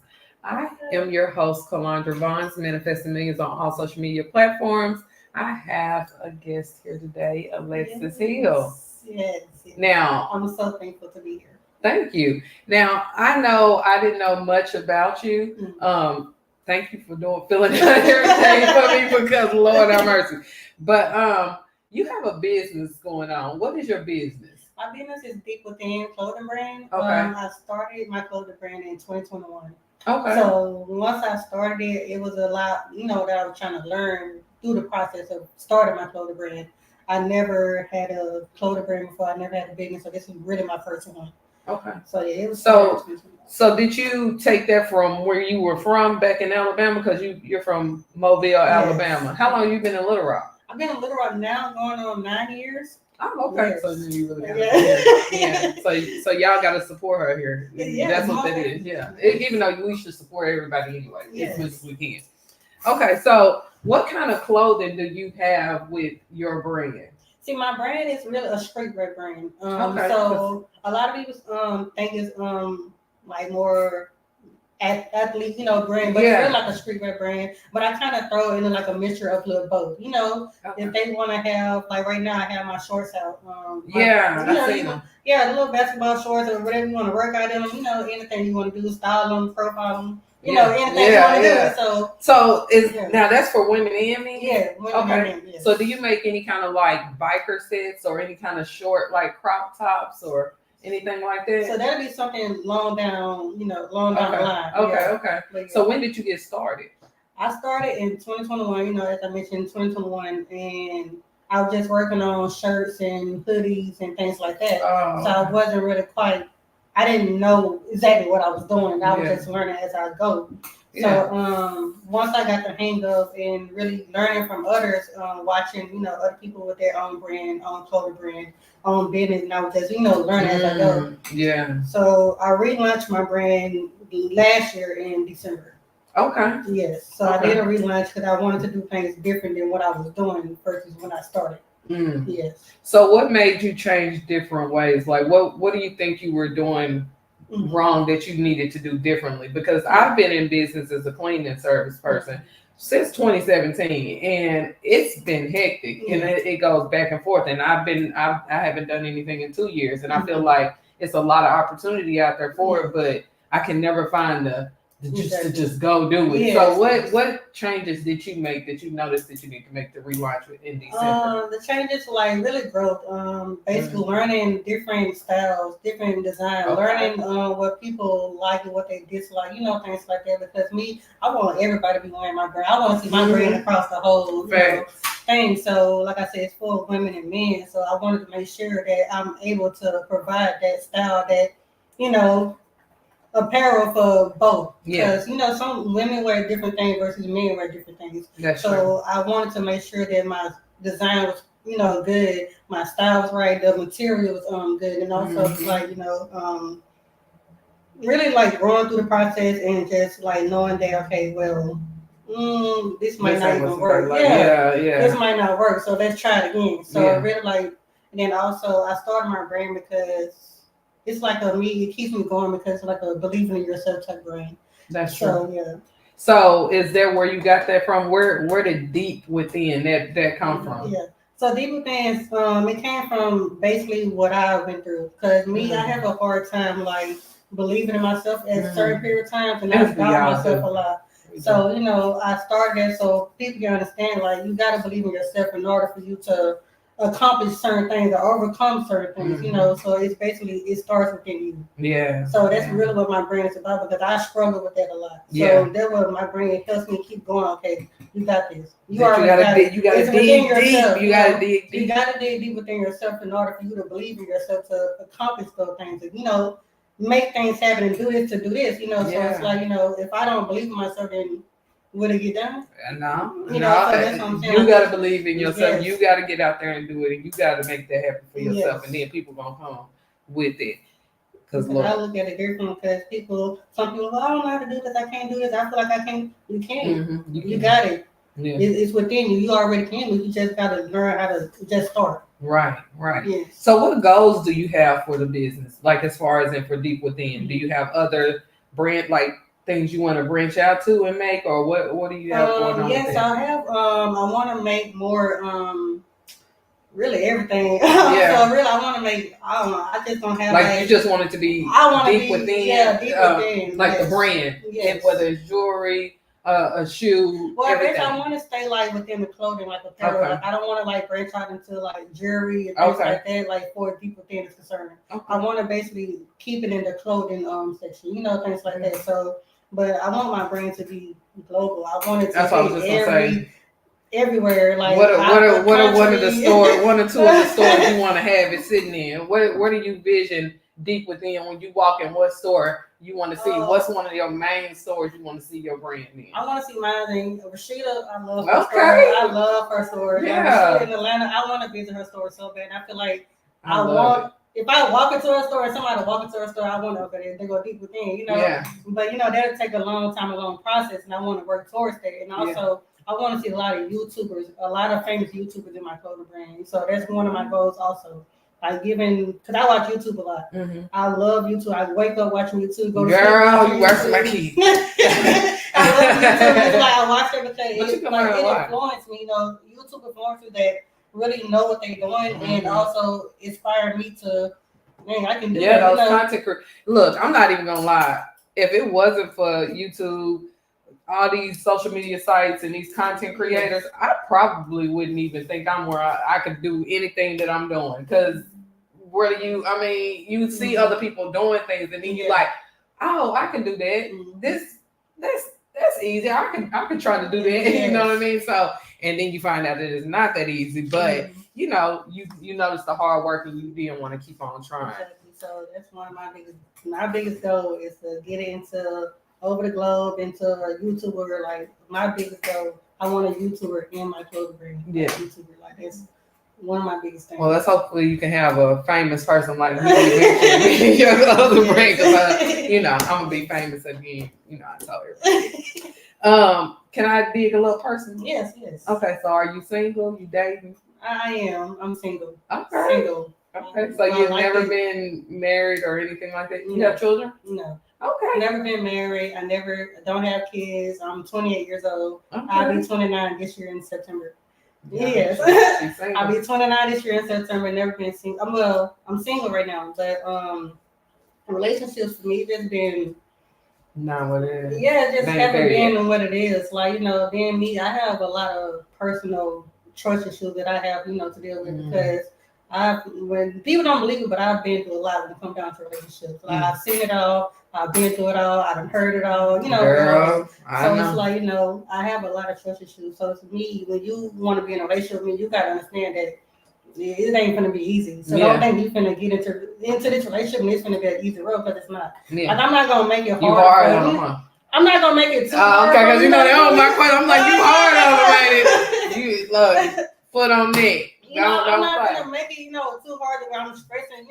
I am your host, Calandra Bonds, manifesting millions on all social media platforms. I have a guest here today, Alexis Hill. Yes. Now, I'm so thankful to be here. thank you. Now, I know I didn't know much about you. Thank you for filling out everything for me because Lord have mercy. But you have a business going on. What is your business? My business is Deep Within Clothing Brand. Okay. I started my clothing brand in 2021. Okay. So once I started it, it was a lot, that I was trying to learn through the process of starting my clothing brand. I never had a clothing brand before. I never had a business, so this was really my first one. Okay. So yeah, it was. So did you take that from where you were from back in Alabama? Because you're from Mobile, Alabama. How long you been in Little Rock? I've been in Little Rock now going on 9 years. Oh, okay. Yes. So then you really got Yeah. So y'all got to support her here. Yeah, That's what that is. Yeah. Even though we should support everybody anyway, Yes. as much as we can. Okay. So what kind of clothing do you have with your brand? See, my brand is really a streetwear brand. Okay. So a lot of people think it's like more athlete, brand, but Yeah. it's really like a streetwear brand. But I kind of throw it in like a mixture of little both. If they want to have, like right now, I have my shorts out. I seen them. Yeah, the little basketball shorts or whatever you want to work out in them. Anything you want to do, style them, profile them. Anything you want to do. So now that's for women and men? Yeah. Women Okay. and men, yes. So do you make any kind of like biker sets or any kind of short like crop tops or anything like that? So that'll be something long down the line. Okay. But yeah. So when did you get started? I started in 2021, as I mentioned, 2021, and I was just working on shirts and hoodies and things like that. So I wasn't really I didn't know exactly what I was doing. I was just learning as I go. So once I got the hang of and really learning from others, watching, other people with their own brand, own clothing brand, own business, and I was just, learning as I go. Yeah. So I relaunched my brand last year in December. Okay. Yes. So I did a relaunch because I wanted to do things different than what I was doing versus when I started. Yes. So what made you change different ways? Like what do you think you were doing wrong that you needed to do differently? Because I've been in business as a cleaning service person since 2017 and it's been hectic and it goes back and forth. And I haven't done anything in 2 years and I feel like it's a lot of opportunity out there for it, but I can never find to just go do it. Yes. So what changes did you make that you noticed that you need to make the relaunch in December? The changes were like really growth. Basically learning different styles, different designs, learning what people like and what they dislike, things like that. Because I want everybody to be wearing my brand. I want to see my brand across the whole thing. So like I said, it's for women and men. So I wanted to make sure that I'm able to provide that style that, apparel for both. Because, some women wear different things versus men wear different things. That's so true. I wanted to make sure that my design was, good. My style was right. The material was good. And also really like going through the process and just like knowing that, okay, well, this might not even work. This This might not work. So let's try it again. So I really And then also I started my brand because it's like it keeps me going because it's like a believing in yourself type brand. That's true. So yeah. So is there where you got that from? Where did deep within that come from? Yeah. So deep within, it came from basically what I went through. Cause me, I have a hard time like believing in myself at certain period of times, and I Yes, we doubt all myself do. a lot. So I started that so people can understand like you gotta believe in yourself in order for you to accomplish certain things or overcome certain things. So it's basically it starts within you. Yeah. So that's really what my brand is about because I struggle with that a lot. So Yeah. that's what my brand helps me keep going. Okay, you got this. You gotta dig deep. You gotta dig deep. You gotta dig deep within yourself in order for you to believe in yourself to accomplish those things. And, make things happen and do this to do this. So it's like, if I don't believe in myself, then will it get done? No. So that's what I'm saying. You gotta believe in yourself. Yes. You gotta get out there and do it, and you gotta make that happen for yourself, Yes. and then people gonna come with it. Because I look at it different because some people, I don't know how to do this, I can't do this, I feel like I can't. You can. You got it. Yeah. It's within you. You already can. You just got to learn how to just start. Right. Yes. So what goals do you have for the business? Like as far as in for deep within, do you have other brand like things you want to branch out to and make, or what do you have going on? Yes, I have. I want to make more. Really everything. Yeah. So really, I want to make. I don't know. I just don't have like you just want it to be deep within. Yeah, deep within. Like the brand, and whether it's jewelry, a shoe. Well, I want to stay like within the clothing, like apparel. Okay. Like, I don't want to like branch out into like jewelry and things like that. Like for deep within is concerned. Okay. I want to basically keep it in the clothing section. Things like that. So, but I want my brand to be global. I want it to be everywhere. Like what are one of the stores, one or two of the stores you want to have it sitting in? What do you vision deep within when you walk in? What store you want to see? What's one of your main stores you want to see your brand in? I want to see mine in Rashida. I love her store. I love her store. Yeah. In Atlanta, I want to visit her store so bad. I feel like if I walk into a store and somebody walk into a store, I want to go there. They go deep within, Yeah. But that'll take a long time, a long process, and I want to work towards that. And also, I want to see a lot of YouTubers, a lot of famous YouTubers in my clothing brand. So that's one of my goals also. Like because I watch YouTube a lot. Mm-hmm. I love YouTube. I wake up watching YouTube. Go to Girl, sleep, you work for my kids. I love YouTube. It's like I watch it because it influenced me. YouTube influencers that really know what they're doing and also inspire me to. Man, I can do that. Those content creators. Look, I'm not even gonna lie. If it wasn't for YouTube, all these social media sites and these content creators, I probably wouldn't even think I'm where I could do anything that I'm doing. Because you see other people doing things and then you're like, oh, I can do that. That's easy. I can try to do that. Yes. You know what I mean? So, and then you find out that it's not that easy, but you notice the hard work and you didn't want to keep on trying. Exactly. So that's one of my biggest goal is to get into over the globe into a YouTuber. Like my biggest goal, I want a YouTuber in my clothing brand. Yeah. YouTuber, like that's one of my biggest things. Well, let's hopefully you can have a famous person like me in your clothing brand because I'm gonna be famous again. I told everybody. Can I dig a little personal? Yes. Okay, so are you single? You dating? I am. I'm single. Okay. Single. Okay, so you've never been married or anything like that? You have children? No. Okay. Never been married. I don't have kids. I'm 28 years old. Okay. I'll be 29 this year in September. Yes. I'll be 29 this year in September. Never been single. I'm single right now, but relationships for me just been not what it is. Yeah, just haven't been what it is. Like, being me, I have a lot of personal trust issues that I have, to deal with because when people don't believe it, but I've been through a lot when it comes down to relationships. Like I've seen it all, I've been through it all, I've heard it all, Girl, it's like, I have a lot of trust issues. So to me, when you want to be in a relationship with me, you gotta understand that it ain't gonna be easy. So don't think you're gonna get into this relationship and it's gonna be an easy road because it's not. Yeah. Like I'm not gonna make it hard. You hard on them, huh? I'm not gonna make it too hard. Okay, because they don't my question. I'm like, you hard on them, lady. You look, foot on neck. I'm not gonna make it, too hard that I'm stressing,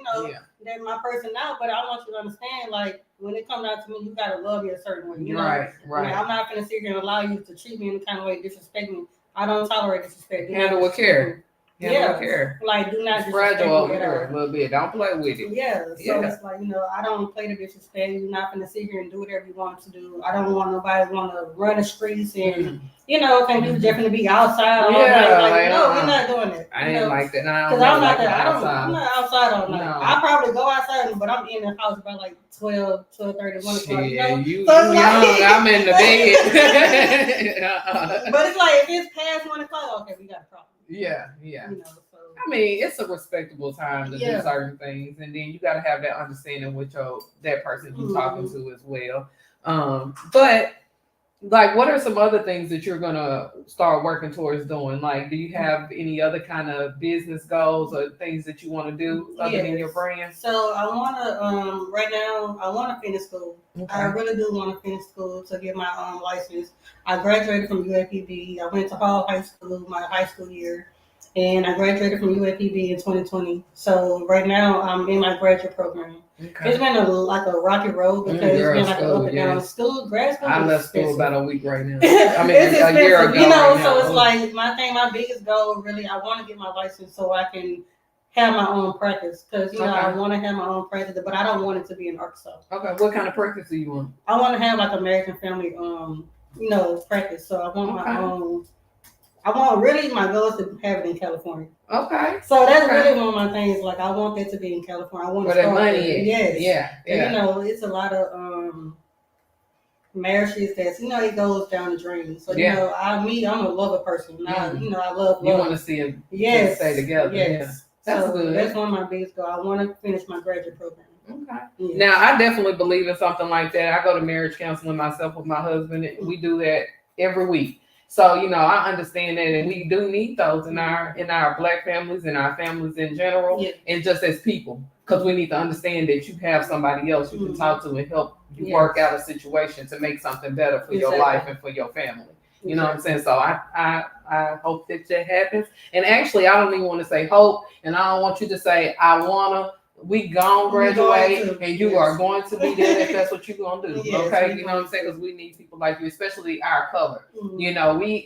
that my person now. But I want you to understand, like, when it comes down to me, you gotta love me a certain way. Right. I'm not gonna sit here and allow you to treat me in the kind of way disrespect me. I don't tolerate disrespect. Handle with care. Yeah, care. Like, do not It's disrespect fragile over me at there a all. little bit. Don't play with it. Yeah, so Yeah. it's like, I don't play the disrespect. You're not gonna sit here and do whatever you want to do. I don't want nobody want to run the streets and think you just gonna be outside all night. Like, no, we're not doing it. I ain't like that. Because I'm not that. I'm not outside all night. No. I probably go outside, but I'm in the house by like 12:30, 1 o'clock. Yeah, you So it's young. like- I'm in the bed. But it's like if it's past 1 o'clock, okay, we got a problem. Yeah. So. I mean, it's a respectable time to do Yeah. certain things, and then you got to have that understanding with that person you're talking to as well. But like, what are some other things that you're gonna start working towards doing? Like, do you have any other kind of business goals or things that you want to do other than your brand? So I want to right now I want to finish school. Okay. I really do want to finish school to get my license. I graduated from UAPB. I went to Hall High School my high school year. And I graduated from UAPB in 2020. So right now I'm in my graduate program. Okay. It's been a rocky road because it's been like an up and down. School, grad school. I left school about a week right now. I mean, it's a year ago. So it's like my biggest goal really, I want to get my license so I can have my own practice. Because, I want to have my own practice, but I don't want it to be in Arkansas. Okay. What kind of practice do you want? I want to have like American Family, practice. So I want my own. My goal is to have it in California. Okay. So that's really one of my things. Like, I want that to be in California. I want to where that start money there. is. Yes. Yeah. And, it's a lot of marriages that's, it goes down the drain. So, I'm a lover person. I love love. You want to see it stay together. Yes. Yeah. That's good. That's one of my biggest goals. I want to finish my graduate program. Okay. Yeah. Now, I definitely believe in something like that. I go to marriage counseling myself with my husband. We do that every week. So, I understand that, and we do need those in our Black families and our families in general, and just as people, because we need to understand that you have somebody else you can talk to and help you work out a situation to make something better for your life and for your family. You know what I'm saying? So I hope that happens. And actually, I don't even want to say hope, and I don't want you to say I wanna. We gonna graduate, and you are going to be there if that's what you're gonna do. Okay, you know what I'm saying? Because we need people like you, especially our color. We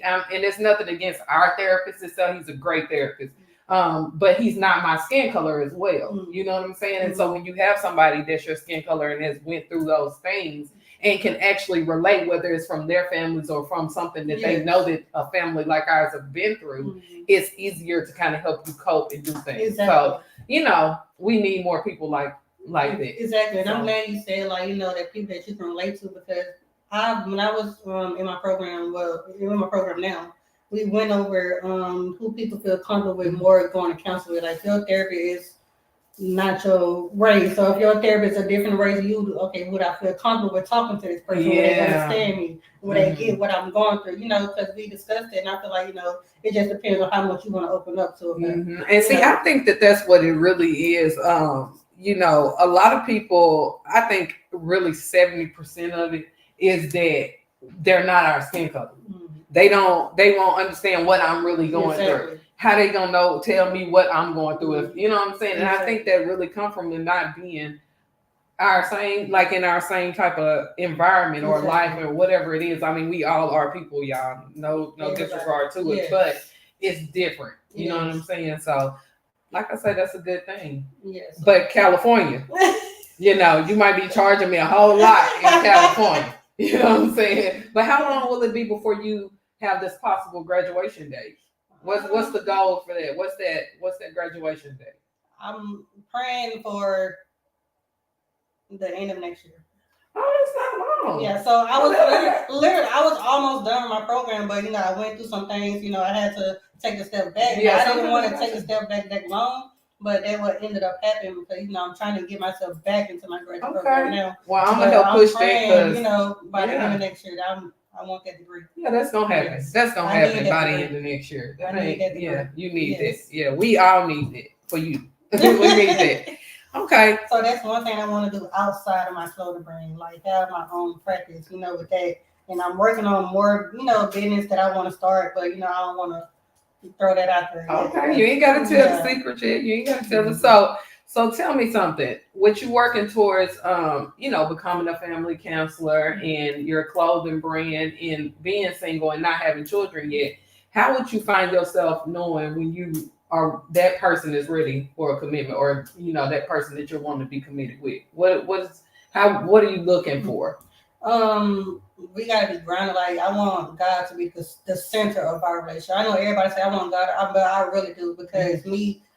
and it's nothing against our therapist itself. He's a great therapist, but he's not my skin color as well. You know what I'm saying? And so when you have somebody that's your skin color and has went through those things and can actually relate, whether it's from their families or from something that they know that a family like ours have been through, it's easier to kind of help you cope and do things. Exactly. So, we need more people like that. Exactly. And I'm glad you said, that people that you can relate to, because when I was in my program now, we went over who people feel comfortable with more going to counseling with. Like, your therapy is not your race. So if your therapist is a different race, would I feel comfortable with talking to this person? Would they understand me? Would they get what I'm going through? Because we discussed it, and I feel like, it just depends on how much you want to open up to it. And see, I think that's what it really is. A lot of people, I think really 70% of it is that they're not our skin color. They won't understand what I'm really going through. How they gonna tell me what I'm going through? If you know what I'm saying? And I think that really come from them not being our same, like in our same type of environment or life or whatever it is. I mean, we all are people, y'all. No disregard to it, but it's different. You know what I'm saying? So, like I said, that's a good thing. Yes. But California, you might be charging me a whole lot in California. You know what I'm saying? But how long will it be before you have this possible graduation date? What's the goal for that? What's that graduation date? I'm praying for the end of next year. Oh, it's not long. Yeah, so I was literally I was almost done with my program, but I went through some things. I had to take a step back. I didn't want to take a step back that long, but that what ended up happening because I'm trying to get myself back into my graduate program now. Well, I'm gonna help push that. By the end of next year, I want that degree. Yeah, that's gonna happen. Yes. That's gonna happen by the end of next year. You need this. Yeah, we all need it for you. We need that. Okay. So that's one thing I want to do outside of my clothing brand, like have my own practice, with that. And I'm working on more, business that I want to start, but I don't want to throw that out there. Okay, you ain't got to tell the secret yet. You ain't got to tell the So tell me something. What you working towards, becoming a family counselor and your clothing brand and being single and not having children yet. How would you find yourself knowing when you or that person is ready for a commitment, or that person that you're wanting to be committed with? What are you looking for? We gotta be grounded. Like I want God to be the center of our relationship. I know everybody say I want God, but I really do because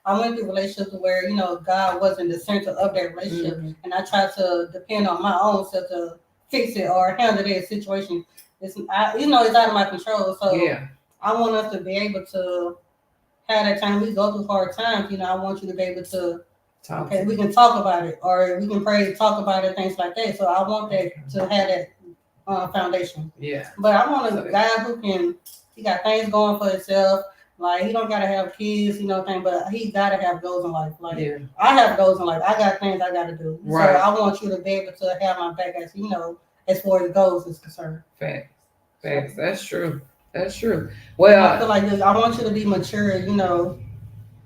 I went through relationships where God wasn't the center of that relationship, and I tried to depend on my own self to fix it or handle that situation. It's out of my control. So I want us to be able to have that time we go through hard times. I want you to be able to. Okay, we can talk about it, or we can pray, talk about it, things like that. So I want that to have that foundation. Yeah. But I want a guy who he got things going for himself. Like he don't gotta have kids, but he gotta have goals in life. Like I have goals in life. I got things I gotta do. Right. So I want you to be able to have my back as far as goals is concerned. Facts. That's true. Well, I feel like I want you to be mature,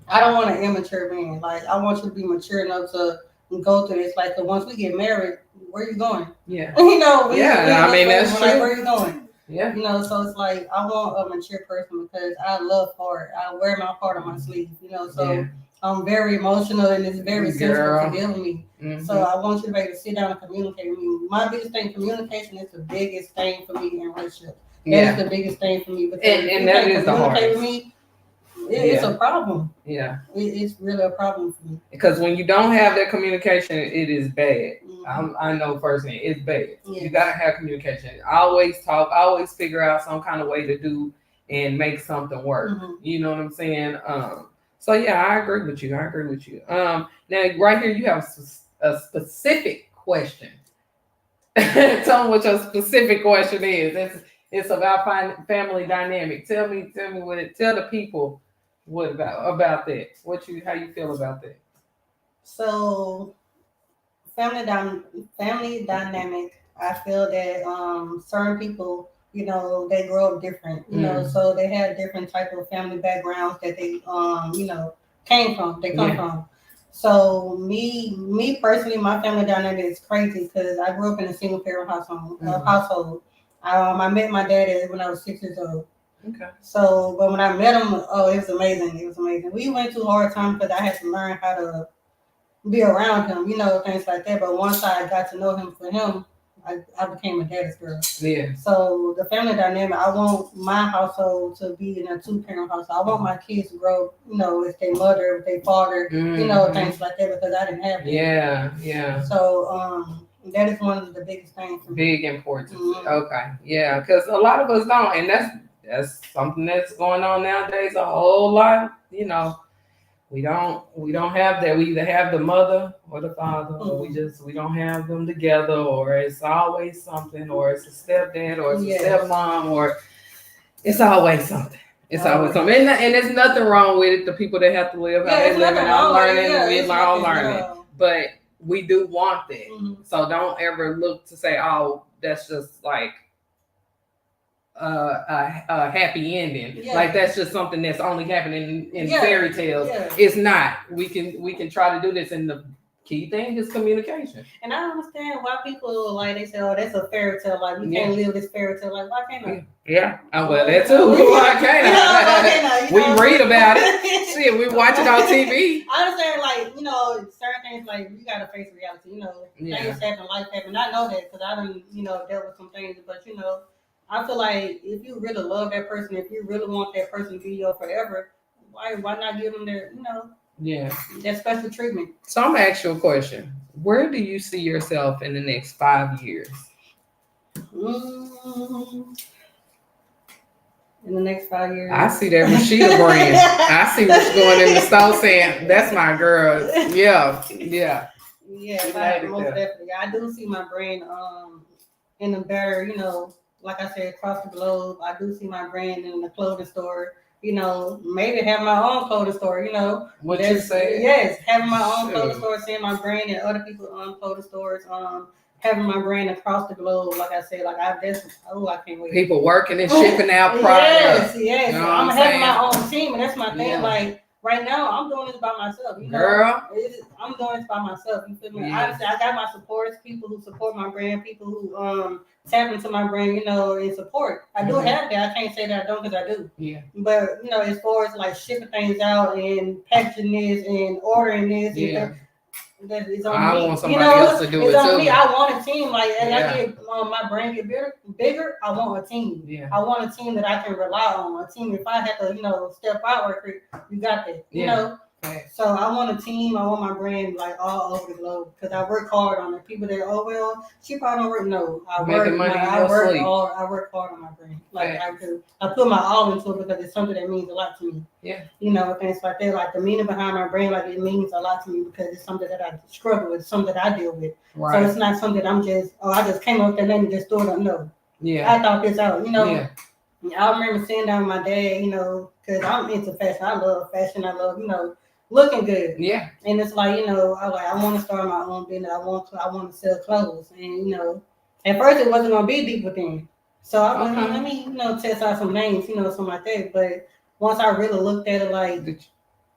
I don't want an immature man. Like I want you to be mature enough to go through this. Like once we get married, where are you going? Yeah. I mean that's true. Like, where are you going? Yeah. So it's like I want a mature person because I love heart. I wear my heart on my sleeve. So I'm very emotional and it's very sensitive to deal with me. So I want you to be able to sit down and communicate with me. My biggest thing, communication is the biggest thing for me in relationships. That's the biggest thing for me because and that is the hardest. With me, it's a problem. Yeah. It's really a problem for me. Because when you don't have that communication, it is bad. I know personally, it's bad. Yeah. You gotta have communication. Always talk. Always figure out some kind of way to do and make something work. You know what I'm saying? So yeah, I agree with you. Now right here, you have a specific question. Tell me what your specific question is. It's about family dynamic. Tell me what. Tell the people what about that. How you feel about that? So, family dynamic. I feel that certain people, they grow up different. So they have different type of family backgrounds that they came from. They come from. So me personally, my family dynamic is crazy because I grew up in a single parent household. I met my dad when I was 6 years old. Okay. So, but when I met him, it was amazing. We went through a hard time because I had to learn how to be around him, things like that. But once I got to know him for him, I became a daddy's girl. Yeah. So the family dynamic, I want my household to be in a 2-parent household. I want my kids to grow, with their mother, with their father, things like that because I didn't have that. Yeah. So that is one of the biggest things for me. Big importance. Okay. Yeah, because a lot of us don't, and that's something that's going on nowadays. A whole lot, we don't have that. We either have the mother or the father, or we don't have them together, or it's always something, or it's a stepdad, or it's a stepmom, or it's always something. Always something, and there's nothing wrong with it. The people that have to live how they live, and I'm learning, we're all learning, but we do want that. So don't ever look to say, oh, that's just like a happy ending. Like that's just something that's only happening in fairy tales. It's not. We can try to do this, and the key thing is communication. And I understand why people they say, oh, that's a fairy tale. Like you can't live this fairy tale. Like why can't I? Yeah, well that too. Why can't I? We read about it. Shit, we watch it on TV. I understand, certain things you gotta face reality. Things happen, life happen. I know that because I done dealt with some things, but I feel like if you really love that person, if you really want that person to be your forever, why not give them their that special treatment? So I'm gonna ask you a question. Where do you see yourself in the next 5 years? In the next 5 years, I see that Rashida brand. I see what's going in the store saying, "That's my girl." Yeah. Most definitely. I do see my brand in a better, like I said, across the globe. I do see my brand in the clothing store. Maybe have my own clothing store. What you say? Yes, having my own clothing store, seeing my brand in other people's clothing stores. Having my brand across the globe, like I said, I can't wait. People working and shipping out products. Yes. I'm having my own team, and that's my thing. right now I'm doing this by myself. You know, Girl. I'm doing this by myself. You feel me? Yeah. Obviously, I got my supporters, people who support my brand, people who tap into my brand, you know, and support. I do Mhm. have that. I can't say that I don't because I do. Yeah. But you know, as far as like shipping things out and packaging this and ordering this, Yeah. that is on I me. want You somebody know, else to do it's it on too. me. I want a team. Like as Yeah. I get my brand get bigger, I want a team. Yeah. I want a team that I can rely on. A team if I have to, you know, step out or you got that. You Yeah. know. Right. So I want a team. I want my brand like all over the globe because I work hard on it. People that she probably don't work. No, I Making work. money in I your work sleep. hard. I work hard on my brand. Like Right. I do. I put my all into it because it's something that means a lot to me. Yeah. You know, things like that. Like the meaning behind my brand, like it means a lot to me because it's something that I struggle with, something that I deal with. Right. So it's not something I'm just I just came up with that name and just threw it up. No, Yeah. I thought this out. You know. Yeah. I remember sitting down with my dad, you know, because I'm into fashion. I love fashion. I love, you know, looking good. Yeah. And it's like, you know, I want to start my own business. I want to sell clothes. And, you know, at first it wasn't going to be deep within. So I was like, let me, you know, test out some names, you know, something like that. But once I really looked at it, like, Did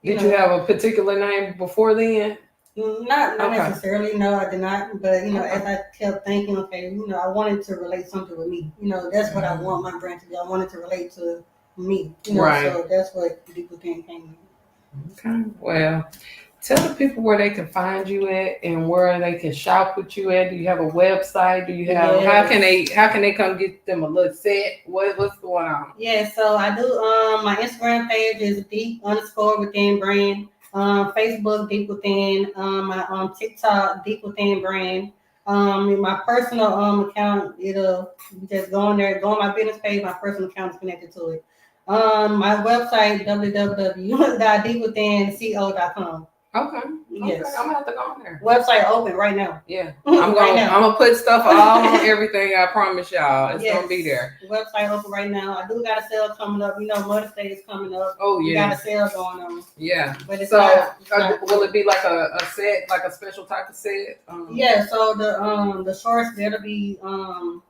you have a particular name before then? Not necessarily, no, I did not. But you know, as I kept thinking, okay, you know, I wanted to relate something with me. You know, that's what I want my brand to be. I wanted to relate to me. You know, Right. so that's what Deep Within came in. Okay. Well, tell the people where they can find you at and where they can shop with you at. Do you have a website? Do you have how can they come get them a little set? What's going on? Yeah, so I do my Instagram page is deep_within brand. Facebook Deep Within, my TikTok Deep Within brand. My personal account, it'll just go on there, go on my business page, my personal account is connected to it. My website www.deepwithinco.com. Okay. Yes. Okay. I'm gonna have to go on there. Website open right now. Yeah. I'm gonna put stuff all on everything, I promise y'all. It's gonna be there. The website open right now. I do got a sale coming up. You know, Mother's Day is coming up. Oh We yeah. got a sale going on. Yeah. But it's so not will it be like a set, like a special type of set? Yeah, so the shorts that'll be on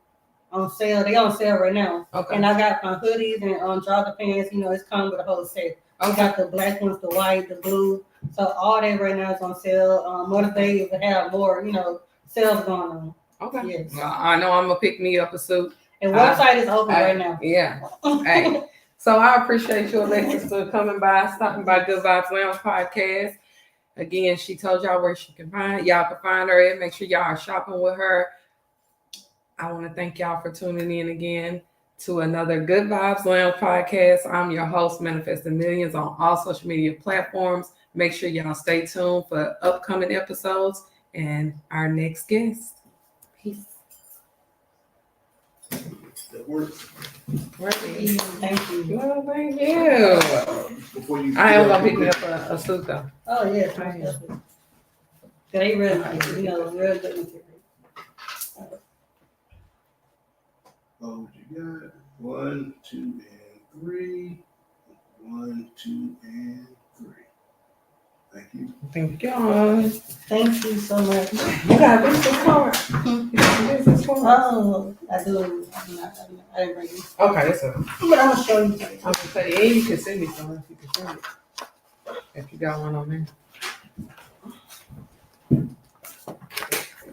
sale. They on sale right now. Okay. And I got my hoodies and jogger pants. You know, it's coming with a whole set. I got the black ones, the white, the blue. So all that right now is on sale. Mother's Day will have more, you know, sales going on. Okay. Yes. Well, I know I'm gonna pick me up a suit. And website is open right now. Yeah. Hey. So I appreciate you, Alexis, for stopping by Goodvibes Lounge Podcast. Again, she told y'all where she can find y'all can find her and make sure y'all are shopping with her. I want to thank y'all for tuning in again to another Goodvibes Lounge Podcast. I'm your host, Manifesting Millions, on all social media platforms. Make sure y'all stay tuned for upcoming episodes and our next guest. Peace. That works. Thank you. Well, thank you. Before you, I am gonna pick me up a suit though. Oh yes, definitely. They really, you know, real good material. Oh, what you got? 1, 2, and 3. 1, 2, and 3. Thank you. Thank you. Thank you so much. You got a business card? You got a business card? Oh, I do. I didn't bring it. Okay, that's it. But I'm gonna show you. I'm gonna tell you, and you can send me some if you can send it. If you got one on there.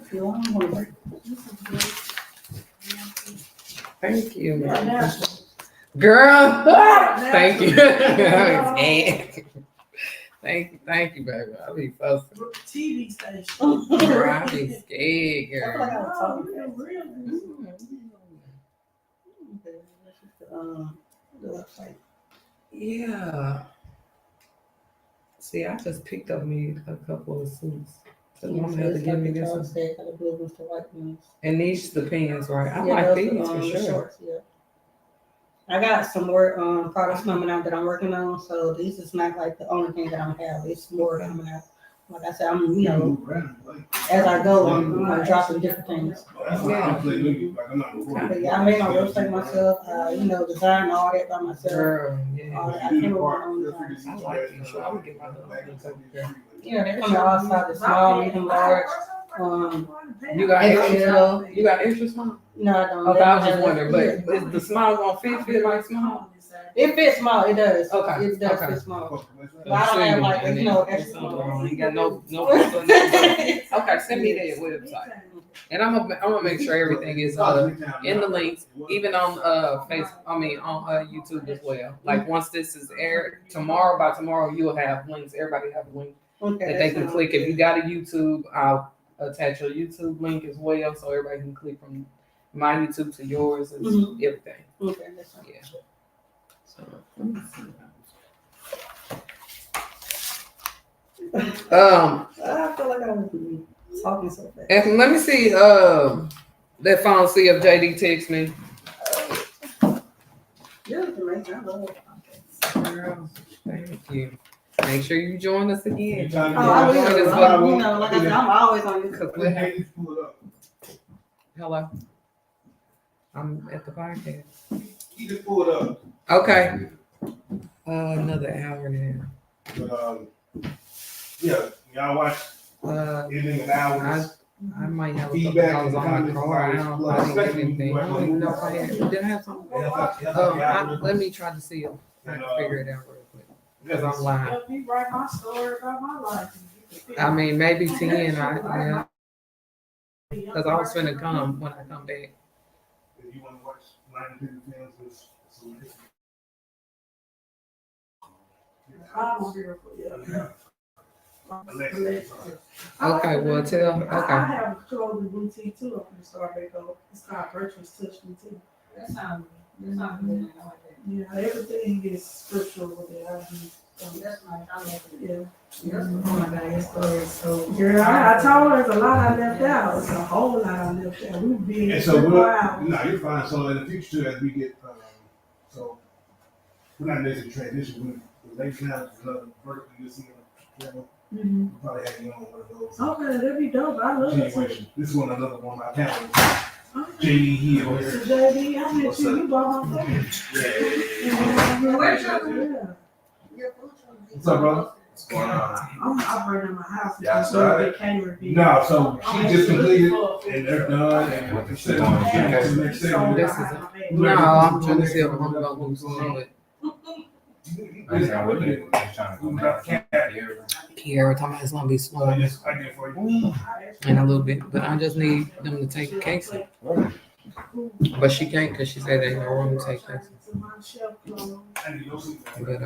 If you want one. Thank you, girl. Thank you. Thank you, baby. I'll be so TV station. girl. I'll be scared, girl. The website. Yeah. See, I just picked up me a couple of suits. So I'm gonna have to give me this one. And these the pants, right? I like these for sure. Shorts, yeah. I got some more products coming out that I'm working on, so these is not like the only thing that I'm gonna have. It's more coming out. Like I said, I'm as I go, I'm dropping different things. But yeah, I made my website myself. Design all that by myself. Girl, yeah. I came up with my own design. I like these. So I would get my little ones over there. Yeah, they come in all sizes, small, medium, large. You got extra? You got extra small? No, I don't. Okay, I was just wondering, but is the small gonna fit like small? It fits small. It does. Okay, It does okay. fit small. Okay, But I don't have like And you know then- extra small. Ain't got no okay, send me that website. And I'm gonna make sure everything is in the links, even on Facebook. I mean on YouTube as well. Like once this is aired tomorrow, by tomorrow you'll have links. Everybody have a link Okay, that they can that's click. If you got a YouTube, I'll attach your YouTube link as well, so everybody can click from my YouTube to yours and everything. okay, that's fine. Yeah. So let me see. I feel like I'm talking so fast. And let me see that phone, see if JD texts me. You're amazing. I love it. Girl, thank you. Make sure you join us again. Oh, I will. Join us You know, like I said, I'm always on YouTube. Cause we have, hello. I'm at the podcast. You just pull it up. Okay. Another hour now. But, yeah, y'all watch anything in hours. I might have a couple Feedback dollars and on my comments car. I didn't get anything. I don't even know if I had. Did I have something? Let me try to see if I can figure it out real quick. Because I'm lying. Help me write my story about my life. I mean, maybe 10. Yeah. Because I was finna come when I come back. If you want to watch 90 films, I'm here for you. Okay, well, tell. I Okay. have a clothing boutique too. I'm gonna start back up. It's called Virtuous Touch Boutique. That sounds good. Yeah, everything is scriptural with it. That's nice. I love it. Yeah. Oh my God, your story is so. Girl, I told her there's a lot I left out. It's a whole lot I left out. We've been And so wow. you're fine. So in the future too, as we get, so we're not necessarily transition. We're later now is another vertical you see on the Mm-hmm. we'll probably have you on one of those. Okay, that'd be dope. I love it. Continuation. This is another one of my talents. Okay. JD here. So JD, I met you. You bought my phone. Where's Yeah. What's up, brother? What's going on? I'm operating my house. Yeah, I It's saw gonna it. be catering fee. No, so she just completed and they're done and what they said on the next So, segment. This is No, I'm trying to see if I'm gonna do some of it. I said, I'm really just trying to go now. Kiara talking about it's gonna be So slow I just, I get for you. in a little bit, but I just need them to take Casey. But she can't because she said there's no room to take Casey. I need your seat. But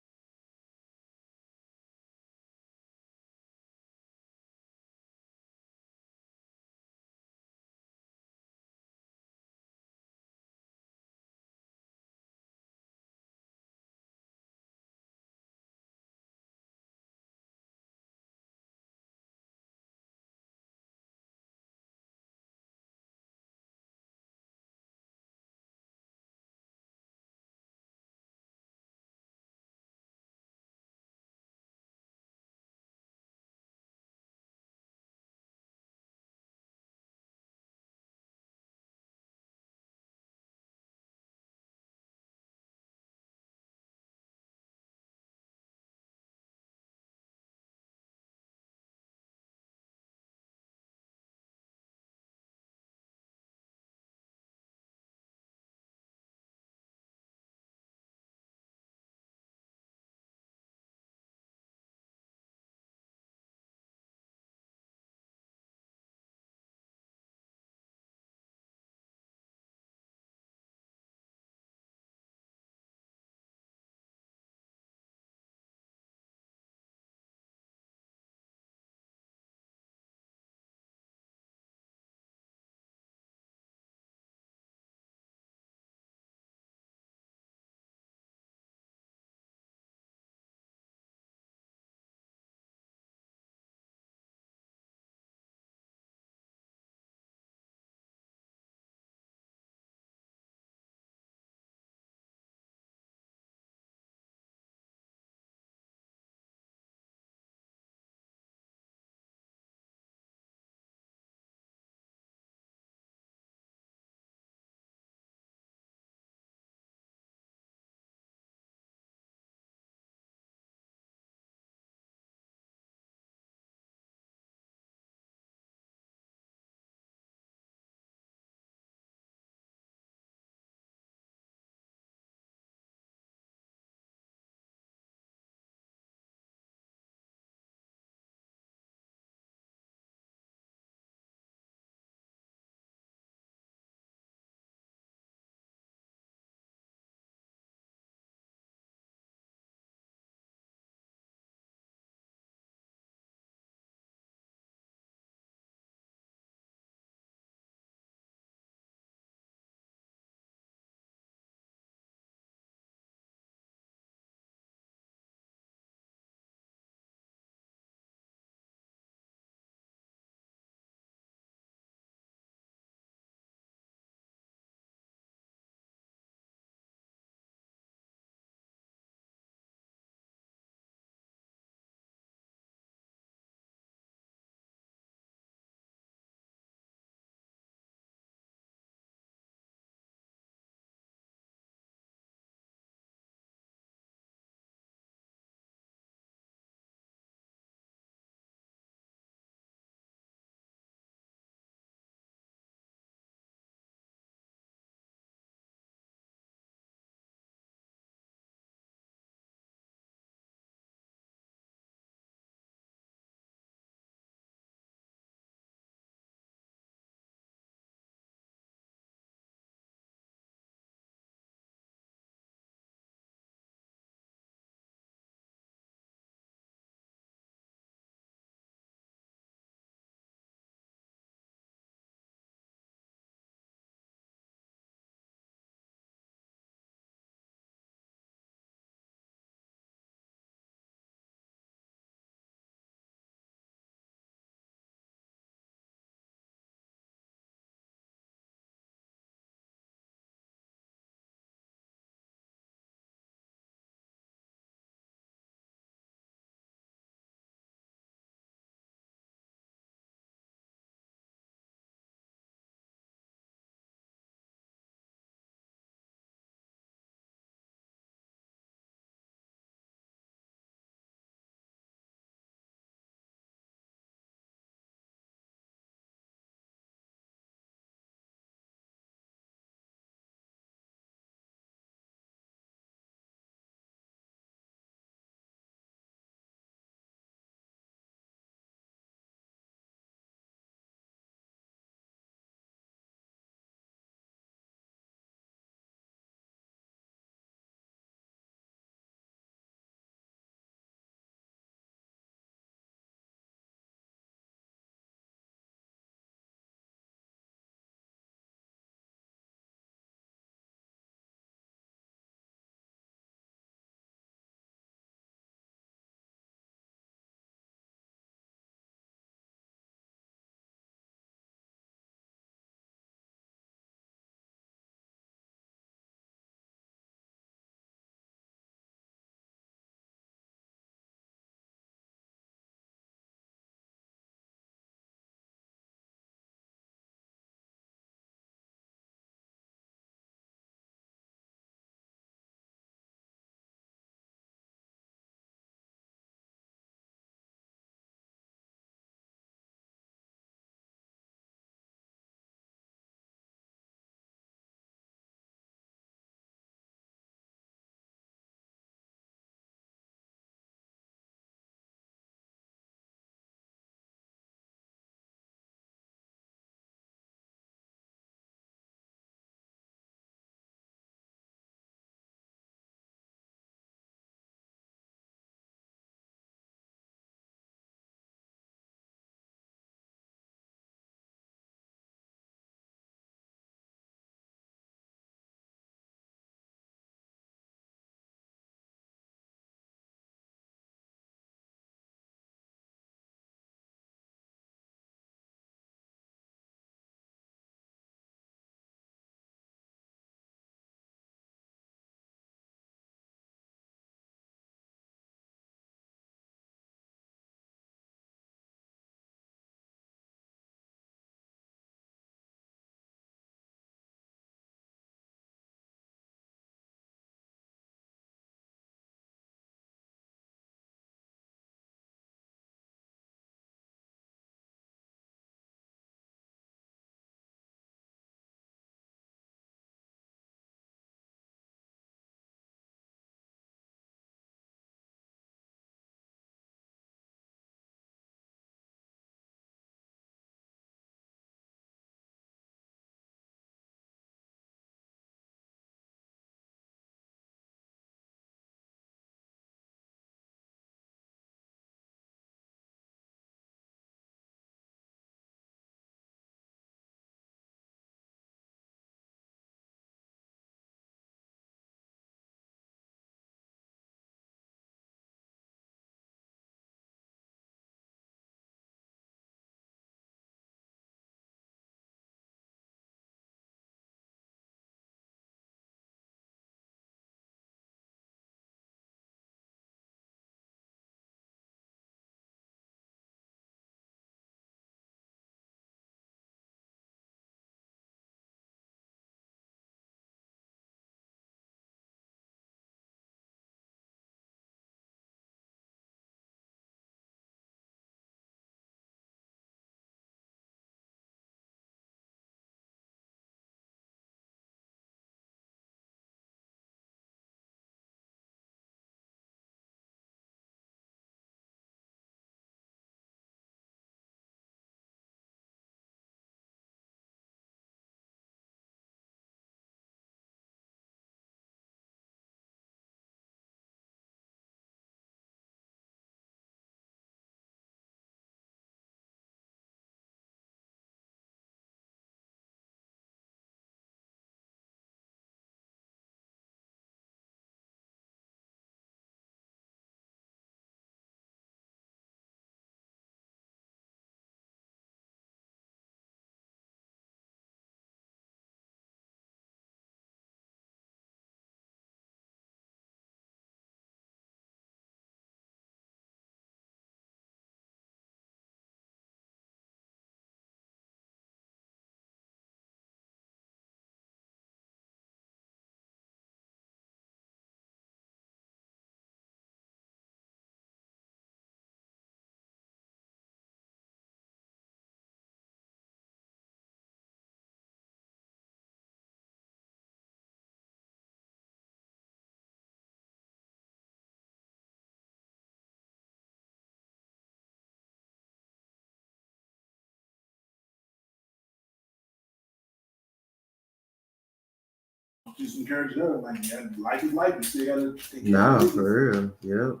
just encouraging her, like, yeah, life is life. You still gotta take care Nah, of business. for real.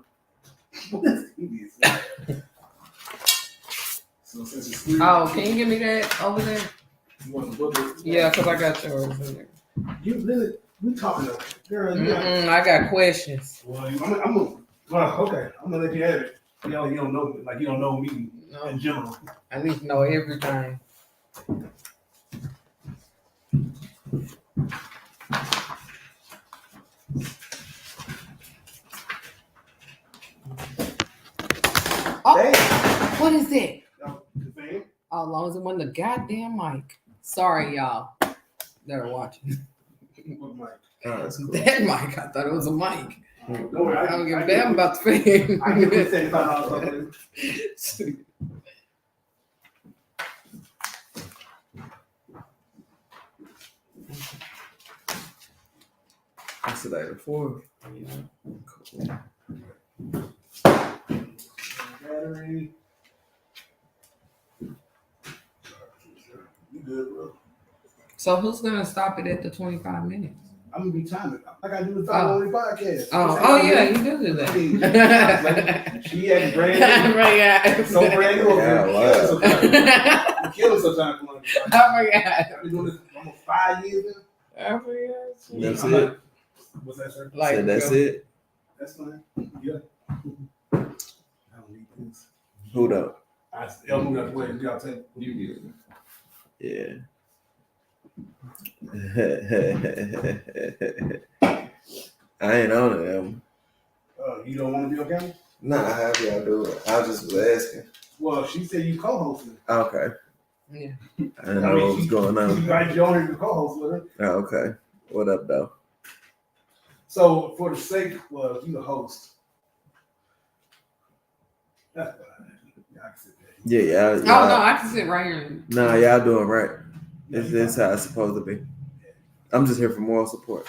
Yep. He did. So since it's 3, Oh, can you give me that over there? you want to book it? Yeah, because I got yours in there. You really, we talking to girl. You got, I got questions. well, I'm gonna, well, okay, I'm gonna let you have it. You know, you don't know, like you don't know me No, in general. I need to know everything. Oh, Damn. what is that? The fan? Oh, as long as it wasn't the goddamn mic. Sorry, y'all that are watching. What mic? Oh, that's cool. That mic, I thought it was a mic. Don't worry, I don't give a damn about the fan. I can put $75 That's it, like four. Cool. battery. You good, bro? So who's gonna stop it at the 25 minutes? I'm gonna be timing. Like I do the Family Podcast. Oh yeah, you do that. She had brand Right, so brand new. Yeah, wow. I'm killing sometimes. Oh my god. I've been doing this almost 5 years now. Oh my god. That's I'm it. like, what's that, sir? Like, So that's it. That's fine. Yeah. I don't need this. Hold up. Y'all move out the way. Y'all take. You good. Yeah. I ain't on it. You don't want to be on camera? Nah, I have y'all do it. I just was asking. Well, she said you co-hosted. Okay. Yeah. I didn't know what was going She on. invited you on here to co-host with her. Oh, okay. What up, though? So, for the sake, well, you the host. That's fine. Yeah, I can sit there. Yeah, Oh y'all. no, I can sit right here. Nah, y'all doing right. This how it's supposed to be. I'm just here for moral support.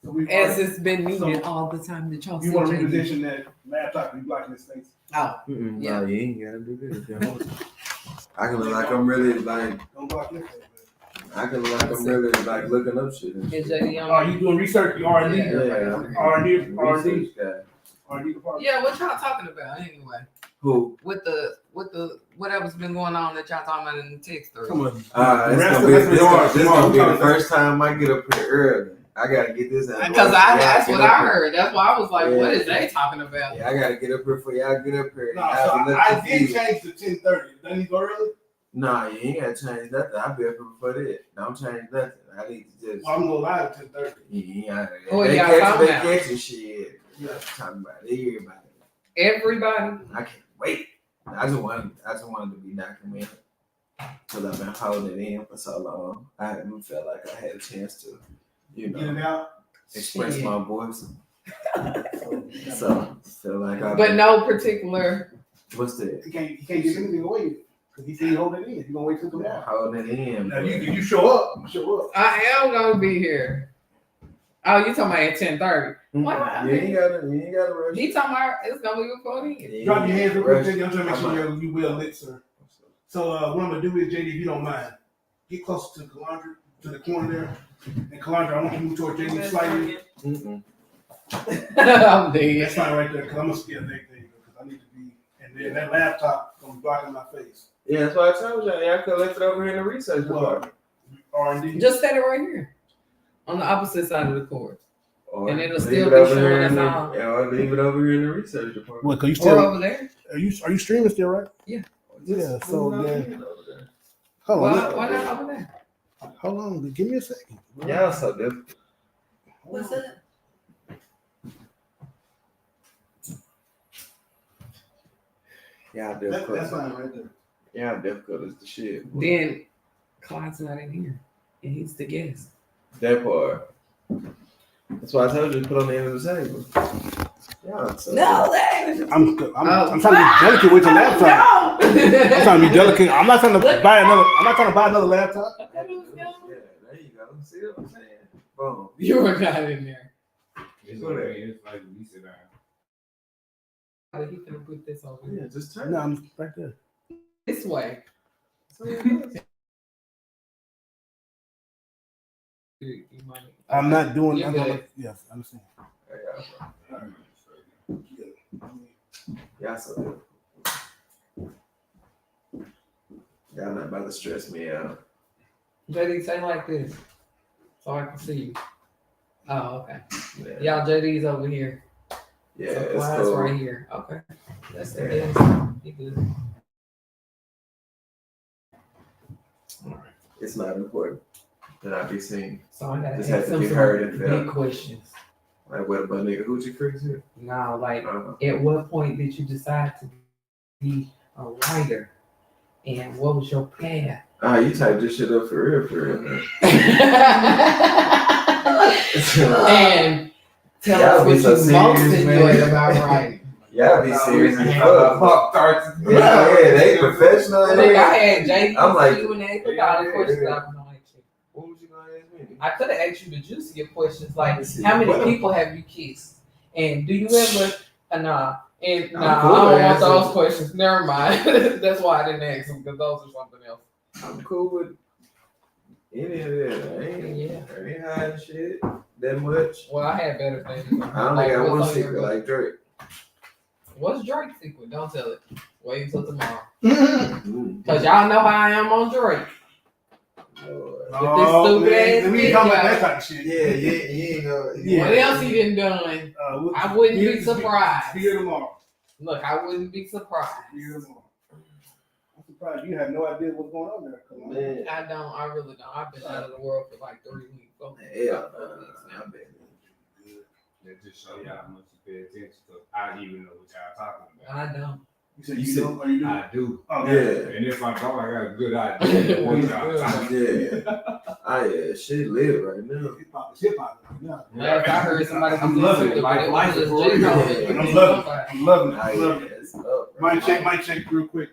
So we, As it's been needed So, all the time that y'all you see want to JD. reposition that laptop and you blocking his face? Oh, Yeah. No, you ain't gotta do this. Yo. I can look like I'm really like. Don't block your face. I can look like I'm really like looking up shit. And is shit. JD on? Are you doing research? You R&D? Yeah. R&D? Research guy. R&D department? Yeah, what y'all talking about anyway? Who? With the whatever's been going on that y'all talking about in the text or Come on. This Rest gonna of be, this this yours. gonna, this Tomorrow, gonna be tomorrow. the first time I get up here early. I gotta get this out. because that's what I heard. That's why I was like, Yeah. what is they talking about? Yeah, I gotta get up here for y'all get up here. No, Y'all so be I looking did for you. change to 10:30. Doesn't he go early? Nah, you ain't gotta change nothing. I'll be up here before that. Don't change nothing. I need to just. Well, I'm going live at 10:30. Yeah, What they y'all catch talking they about? catching shit. Yeah. Talking about everybody. Everybody. I can't wait. I just wanted to be documented because I've been holding it in for so long. I haven't felt like I had a chance to, Get it out. express Shit. my voice. So feel like I. But no particular. What's that? He can't give anything away because he said he holding it in. He's going to wait till tomorrow. Holding it in. Now, you show up. Show up. I am gonna be here. Oh, you talking about at 10:30? Why? You ain't gotta rush. He talking about it's gonna be before then. You Drop your hands real quick. rush. JD. I'm trying to make I'm sure you well lit, sir. So what I'm going to do is, JD, if you don't mind, get closer to Calandra, to the corner there. And Calandra, I want you to move toward JD slightly. Mm-mm. I'm dead. That's fine right there, because I'm going to scare that thing, because I need to be, and then that laptop going to be blocking my face. Yeah, that's why I told y'all. Y'all could left it over here in the research department. R&D. Just set it right here on the opposite side of the court, Or and it'll leave still it be over showing here us in the- all. Yeah, or leave it over here in the research department. What, because Or over there. are you streaming still, right? Yeah. Yeah, so Leave it then, over there. hold Why, on, why not over there? hold on, give me a second. Y'all so difficult. What's that? Y'all That's difficult. fine right there. Y'all difficult as the shit. Then Clyde's not in here, and he's the guest. That part. That's why I told you to put on the end of the table. Y'all so that. I'm trying to be delicate with your laptop. No. I'm trying to be delicate. I'm not trying to buy another laptop. Yeah, there you go. See what I'm saying? Boom. You were not in there. It's okay. It's like we sit down. But he finna put this over here. Yeah, just turn No, it. I'm right there. This way. So, You might. I'm not doing. You I'm good. not, yes, I understand. Y'all so good. Y'all not about to stress me out. JD, say like this, so I can see you. Oh, okay. Yeah, Y'all, JD's over here. yeah, So it's Clyde's cool. right here. Okay. That's the Yeah. best. You good. All right. It's not important that I be seen. So I gotta Just ask have to him be some heard and big felt. questions. Like, what about nigga hoochie creeks here? Now, like, at what point did you decide to be a writer? And what was your path? You typed this shit up for real, man. And tell Y'all us be what so you most serious, enjoyed man. about writing. Y'all be serious as fuck. Pop-Tarts. Yeah, they professional. I think I had JD I'm like, you and asked all the questions I was gonna ask you. what was you gonna ask me? I could have asked you the juicier questions like Let's see. how many What? people have you kissed? And do you ever nah. And I'm nah, cool I don't with want those answering. questions. Never mind. That's why I didn't ask them, because those are something else. I'm cool with any of that. I ain't hiding shit that much. Well, I had better things. I only got one secret like Drake. What's Drake's secret? Don't tell it. Wait until tomorrow. Mm. Cause y'all know how I am on Drake. Lord. Oh, stupid ass man, we ain't talking about that type of shit. You ain't know. Yeah. What else he done done? I wouldn't be surprised. Be here tomorrow. Look, I wouldn't be surprised. Be here tomorrow. I'm surprised you have no idea what's going on there. Come on. Man, I don't. I really don't. I've been out of the world for like 3 weeks. hell no. I bet. That just show y'all how much you pay attention to. I even know what y'all talking about. I don't. You said You you said- don't, or you do? I do. Oh, Yeah. And if I don't, I got a good idea. What y'all talking about. Yeah, shit lit right now. Hip hop right now. Last I heard somebody I'm was loving doing it. something, Life but it is was for just real. J-Lo. I'm loving it. I'm loving it. Ah, I'm yeah, loving it. it's up. Right Mic check real quick.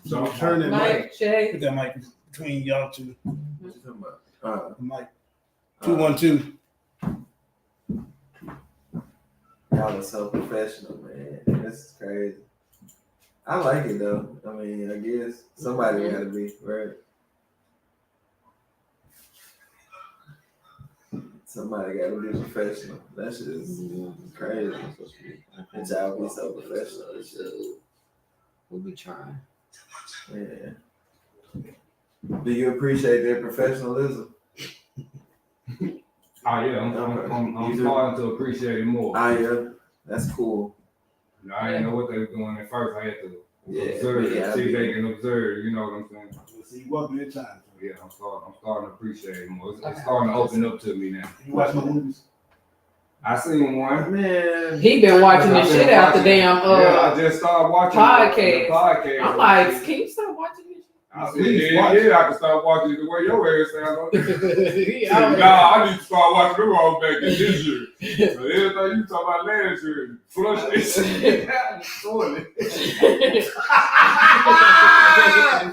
So turn that mic. Mike, Shay. Put that mic between y'all two. What you talking about? The mic. 212. Y'all are so professional, man. This is crazy. I like it though. I mean, I guess somebody gotta be, right? Somebody gotta be professional. That shit is crazy. And y'all be so professional and shit. We'll be trying. Yeah. Do you appreciate their professionalism? Oh yeah, I'm starting to appreciate it more. Yeah. That's cool. You know, I didn't know what they were doing at first. I had to Yeah, yeah, see if they can observe. You know what I'm saying? We'll see you welcome anytime. Yeah, I'm starting to appreciate it more. It's starting to open up to me now. You watch my movies? I seen one. Man. He been watching the shit out the damn I just started watching podcast. the podcast. I'm like, can you stop watching this? I said, yeah, I can start watching the way your ass sounds. Yeah, Nah, I need to start watching them all back in this year. So everything you talk about last year, flush this shit down the toilet.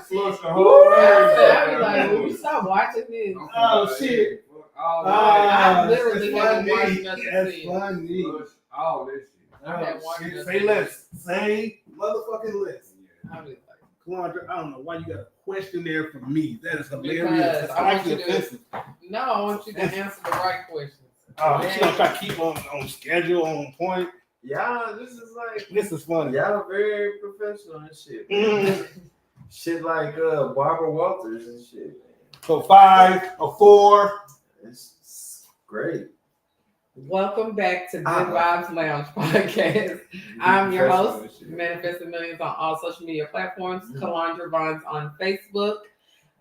Flush the whole I was like, will you stop watching this? Oh, shit. I literally haven't watched nothing That's since. funny. Flush all this shit. I haven't Oh, watched shit. nothing Say since. less. Say motherfucking less. I was like, Calandra, I don't know why you got a question there for me. That is hilarious. Because That's I want actually you to- offensive. no, I want you to answer the right questions. Oh, she don't try to keep on schedule, on point. Y'all, this is like, This is funny. y'all very professional and shit. Mm. Shit like Barbara Walters and shit, man. So 5 or 4. It's great. Welcome back to Good Vibes Lounge podcast. I'm your host, Manifesting Millions on all social media platforms, Calandra Vines on Facebook.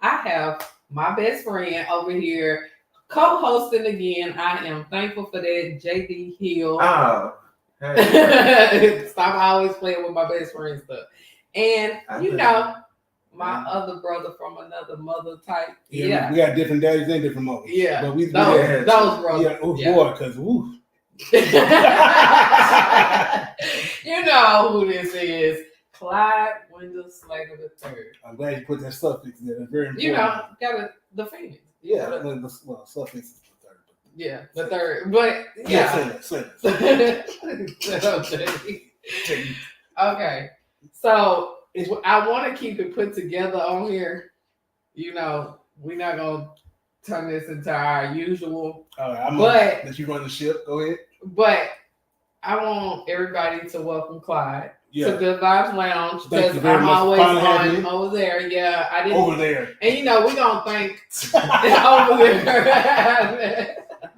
I have my best friend over here co-hosting again. I am thankful for that, JD Hill. Oh, hey. Stop always playing with my best friend stuff. And you know, my other brother from another mother type. Yeah. We got different daddies and different mothers. Yeah. But we Those brothers. Yeah, oh Yeah. boy, because woo. You know who this is. Clyde Wendell Slater III. I'm glad you put that suffix there. That's very important. You know, gotta defend it. Yeah, well, suffix is the third. Yeah, the third. But yeah. Say that. Okay. So I want to keep it put together on here. You know, we're not gonna turn this into our usual. I'm But- gonna let you run the ship. Go ahead. But I want everybody to welcome Clyde Yeah. to Good Vibes Lounge Thank because you very I'm much. always Finally having on you. over there. Yeah, I didn't. Over there. And you know, we gonna thank over there.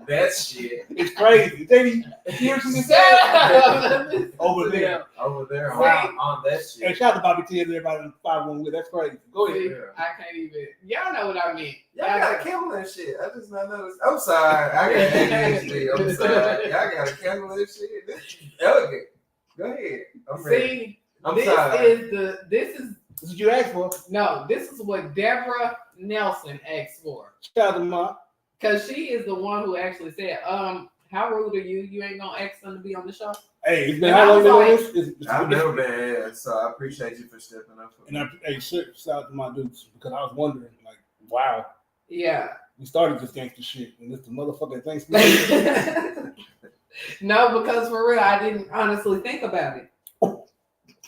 That shit It's crazy. Baby, if you actually said over there. over there See? on that Hey, shit. shout out to Bobby T and everybody in 5-1 with. That's crazy. Go ahead. See, I can't even. Y'all know what I mean. Y'all got a camel and shit. I just not noticed. I'm sorry. I got ADHD. I'm sorry. Y'all got a camel and shit. This is elegant. Go ahead. I'm ready. See, I'm this sorry. is This is what you asked for. no. This is what Deborah Nelson asked for. Shout out to Ma. Cause she is the one who actually said, how rude are you? You ain't gonna ask them to be on the show. Hey, it's been And how I long was you doing like- this? It's I've never been here, so I appreciate you for stepping up for me. And hey, shit, shout out to my dudes because I was wondering, like, wow, Yeah. we started this gangster shit, and it's the motherfucking Thanksgiving. No, because for real, I didn't honestly think about it. I'm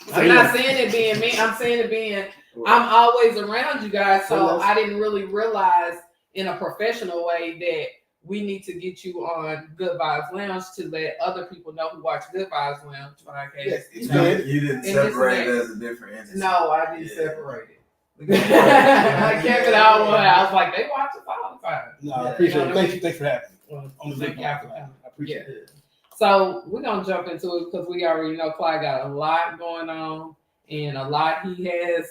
Say not less. saying it being me. I'm saying it being I'm always around you guys, so Say less. I didn't really realize in a professional way that we need to get you on Good Vibes Lounge to let other people know who watch Good Vibes Lounge podcast. Yes, you it's know. good. You didn't And this separate and it that. as a different entity. No, I didn't Yeah. separate it. Look at that. I kept it all one. I was like, they watch it all the time. No, I Yeah. appreciate You it. know what I Thanks for having me. Well, On the thank big y'all for one. coming. I appreciate it. So we're gonna jump into it because we already know Clyde got a lot going on and a lot he has,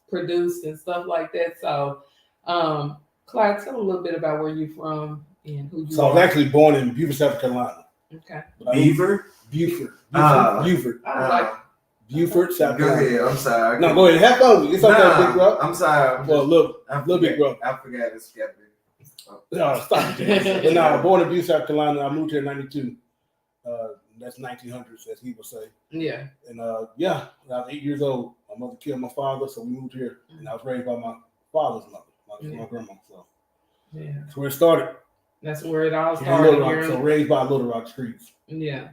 produced and stuff like that. So, Clyde, tell a little bit about where you're from and who you So I was are. actually born in Beaufort, South Carolina. Okay. But I moved- Beaver? Beaufort. Ah. Beaufort. I like. Beaufort, South Go Carolina. ahead. I'm sorry. No, go ahead. Have fun with it. It's okay, Nah, big bro. I'm sorry. Well, look, I little big bro. I forgot it's skeptic. No, stop it. But no, I was born in Beaufort, South Carolina. I moved here in '92. That's 1900s, as he would say. Yeah. And yeah, when I was 8 years old, my mother killed my father, so we moved here. And I was raised by my father's mother, my grandma. So Yeah. that's where it started. That's where it all Here in started. Little Rock, Here in- so raised by Little Rock streets. Yeah.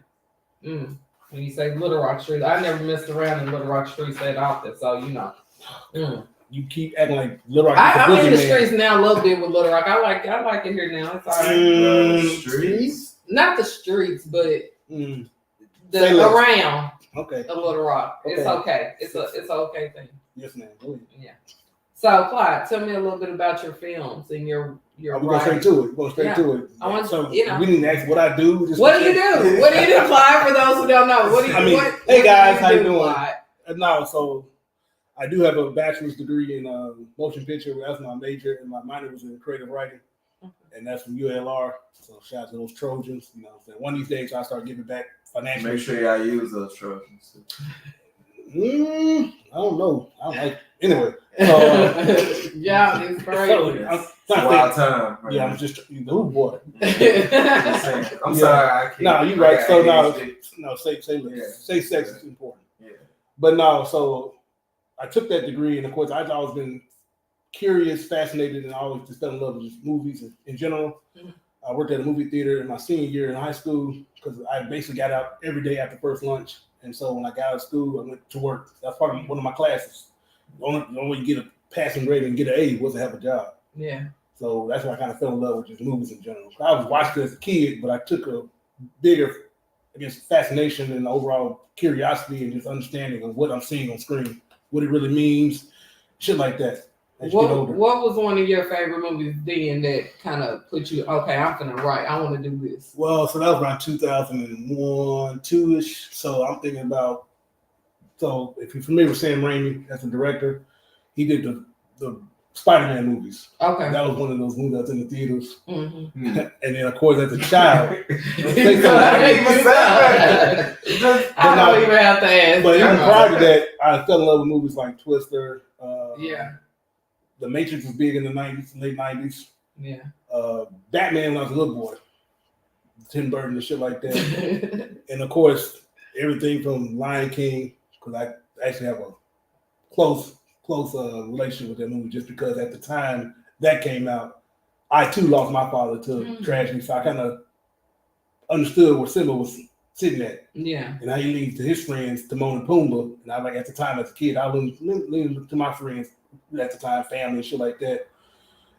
When you say Little Rock Street, I never missed around in Little Rock Streets that often, so you know. You keep acting like Little Rock is I'm the in the boogeyman. streets now a little bit with Little Rock. I like it here now. It's all right. Streets? Not the streets, but Mm, the Say less. around okay. of Little Rock. It's Okay. okay. It's an okay thing. Yes, ma'am. Go ahead. Yeah. So Clyde, tell me a little bit about your films and your We're going straight writing. to it. We're going straight Yeah. to it. I want- so you know. we didn't ask what I do. Just What do you do? What do you do, Clyde? For those who don't know, what do you? I mean, what, hey, what guys, do how you doing? Clyde? No, so I do have a bachelor's degree in motion picture. That's my major, and my minor was in creative writing, and that's from ULR. So shout out to those Trojans. You know, what I'm saying? One of these days I'll start giving back financially. Make sure y'all use those Trojans. I don't know. I don't like it. Anyway. Yeah, it's So, crazy. I'm It's a trying to wild think. time. Right Yeah, now. I'm just oh boy. Just saying. I'm Yeah. sorry. I can't. No, you I right. got So no, ADHD. no, say Yeah. say sex is important. Yeah. But no, so I took that degree, and of course, I've always been curious, fascinated, and always just fell in love with just movies in general. Mhm. I worked at a movie theater in my senior year in high school because I basically got out every day after first lunch. And so when I got out of school, I went to work. That's part of one of my classes. The only way you get a passing grade and get an A was to have a job. Yeah. So that's why I kind of fell in love with just movies in general. I was watching it as a kid, but I took a bigger, I guess, fascination and overall curiosity and just understanding of what I'm seeing on screen, what it really means, shit like that. As you get older. What was one of your favorite movies then that kind of put you, okay, I'm gonna write, I want to do this? Well, so that was around 2001, 2-ish. So I'm thinking about, so if you're familiar with Sam Raimi as a director, he did the Spider-Man movies. Okay. That was one of those movies that was in the theaters. Mm-hmm. And then, of course, as a child, I don't even have to ask. but even prior to that, I fell in love with movies like Twister. Yeah. The Matrix was big in the 90s, late 90s. Yeah. Batman when I was a little boy. Tim Burton and shit like that. And of course, everything from Lion King, because I actually have a close relationship with that movie just because at the time that came out, I too lost my father to tragedy. So I kind of understood where Simba was sitting at Yeah. and how he leads to his friends, Timon and Pumbaa. And I like at the time as a kid, I leaned to my friends at the time, family and shit like that.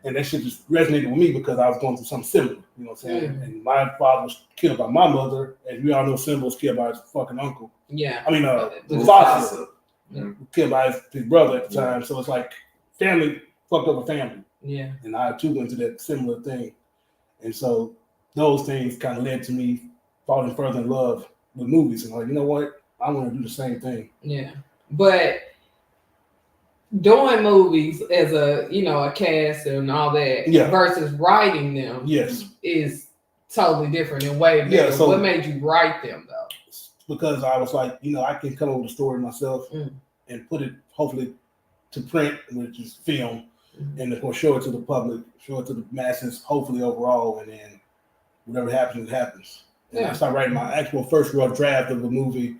And that shit just resonated with me because I was going through something similar. You know what I'm saying? Mm. And my father was killed by my mother, and we all know Simba was killed by his fucking uncle. Yeah. I mean, The his father Yeah. was killed by his brother at the time. So it's like family fucked up a family. Yeah. And I too went through that similar thing. And so those things kind of led to me falling further in love with movies. And like, you know what? I want to do the same thing. Yeah. But doing movies as a cast and all that Yeah. versus writing them Yes. is totally different and way better. Yeah, so- what made you write them though? Because I was like, I can come up with a story myself and put it hopefully to print, which is film, and of course show it to the public, show it to the masses, hopefully overall, and then whatever happens, it happens. And I started writing my actual first rough draft of a movie.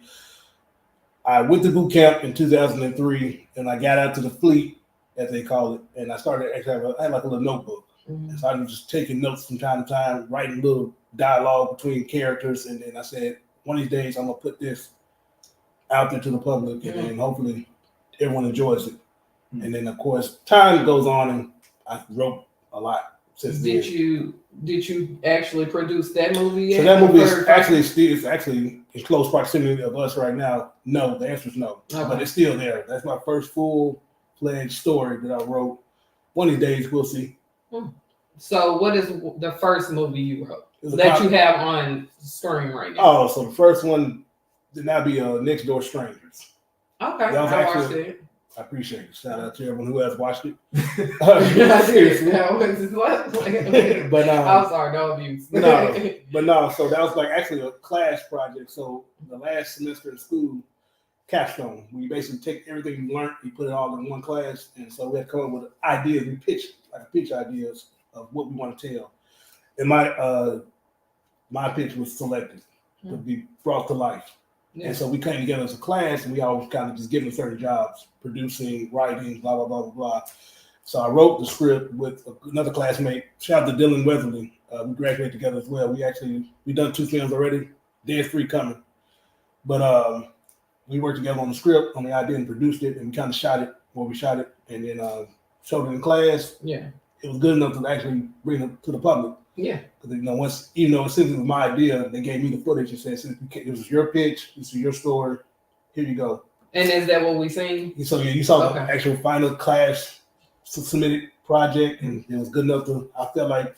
I went to boot camp in 2003, and I got out to the fleet, as they call it, and I started actually I had like a little notebook. And so I was just taking notes from time to time, writing little dialogue between characters, and then I said, one of these days I'm gonna put this out there to the public, and then hopefully everyone enjoys it. And then of course time goes on, and I wrote a lot since then. Did you actually produce that movie yet? So that movie is actually in close proximity of us right now. No, the answer is no, but it's still there. That's my first full-fledged story that I wrote. One of these days we'll see. So what is the first movie you wrote that you have on screen right now? Oh, so the first one did not be Next Door Strangers. Okay, That was I actually- watched it. I appreciate it. Shout out to everyone who has watched it. Seriously. But I'm sorry, no abuse. no. So that was like actually a class project. So the last semester in school, capstone, we basically take everything we learned, we put it all in one class, and so we had to come up with ideas. We pitch ideas of what we want to tell. And my pitch was selected to be brought to life. Yeah. And so we came together as a class, and we always kind of just given certain jobs, producing, writing, blah, blah, blah, blah, blah. So I wrote the script with another classmate. Shout out to Dylan Weatherly. We graduated together as well. We done 2 films already. There's 3 coming. But we worked together on the script, on the idea, and produced it, and we kind of shot it where we shot it, and then showed it in class. Yeah. It was good enough to actually bring it to the public. Yeah. Because since it was my idea, they gave me the footage and said, since it was your pitch, this is your story, here you go. And is that what we seen? So you saw the actual final class submitted project, and it was good enough to. I felt like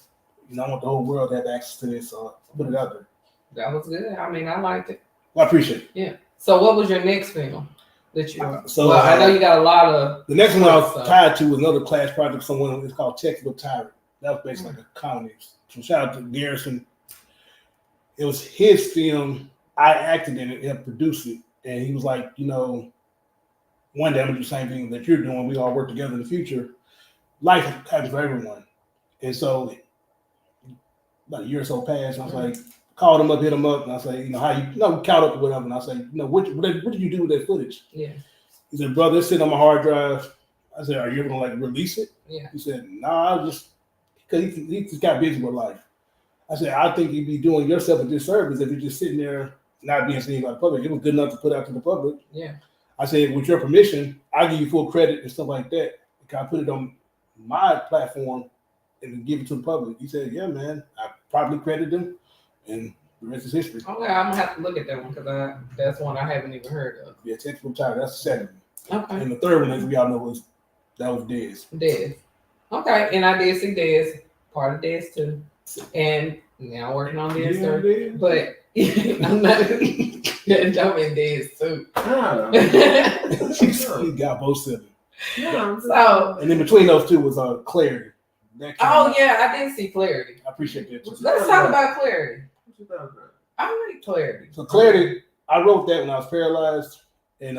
I want the whole world to have access to this, so I put it out there. That was good. I mean, I liked it. Well, I appreciate it. Yeah. So what was your next film that you? I know you got a lot of. The next one I was tied to was another class project. Someone it's called Textbook Tyrant. That was basically like a comedy. So shout out to Garrison. It was his film. I acted in it, helped produce it, and he was like, one day I'm gonna do the same thing that you're doing. We all work together in the future. Life happens for everyone, and so about a year or so passed. And I was like, called him up, hit him up, and I was like, how you, we caught up or whatever. And I was like, what did you do with that footage? Yeah. He said, brother, it's sitting on my hard drive. I said, are you ever gonna release it? Yeah. He said, nah, because he just got busy with life. I said, I think you'd be doing yourself a disservice if you're just sitting there not being seen by the public. It was good enough to put out to the public. Yeah. I said, with your permission, I'll give you full credit and stuff like that. Can I put it on my platform and give it to the public? He said, yeah, man. I probably credited him, and the rest is history. Okay, I'm gonna have to look at that one because that's one I haven't even heard of. Yeah, Textbook Tyrant. That's the second one. Okay. And the third one, as we all know, was Dez. Dez. Okay, and I did see Dez, part of Dez too, and now working on Dez too. But I'm not jumping Dez too. He got both of them. Yeah. So, And in between those two was Clarity. oh yeah, I did see Clarity. I appreciate that too. Let's talk about Clarity. I like Clarity. So Clarity, I wrote that when I was paralyzed and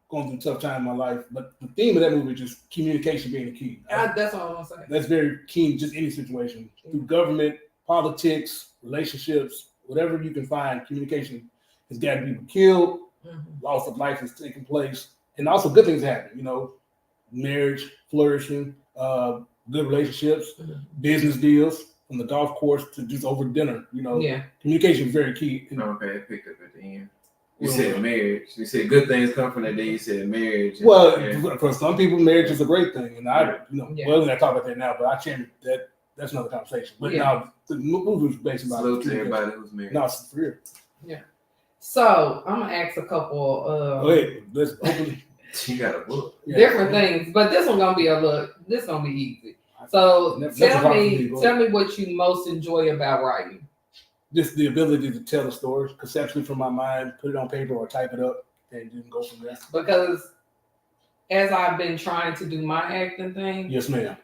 going through a tough time in my life. But the theme of that movie is just communication being the key. That's all I'm gonna say. That's very key in just any situation. Through government, politics, relationships, whatever you can find, communication has got people killed, loss of life has taken place, and also good things happen. Marriage, flourishing, good relationships, business deals, from the golf course to just over dinner. Yeah. Communication is very key. Okay, it picked up at the end. You said marriage. You said good things come from that. Then you said marriage. Well, for some people, marriage is a great thing, and I, Yeah. well, we're not talking about that now, but I changed that. That's another conversation. But Yeah. now the movie was based about salute to everybody who's married. No, it's for real. So I'm gonna ask a couple Go ahead. Let's open. You got a book. different things, but this one gonna be this gonna be easy. So That's tell hard for me to tell me what you most enjoy about writing. Just the ability to tell a story conceptually from my mind, put it on paper or type it up, and then go from there. Because as I've been trying to do my acting thing, Yes, ma'am.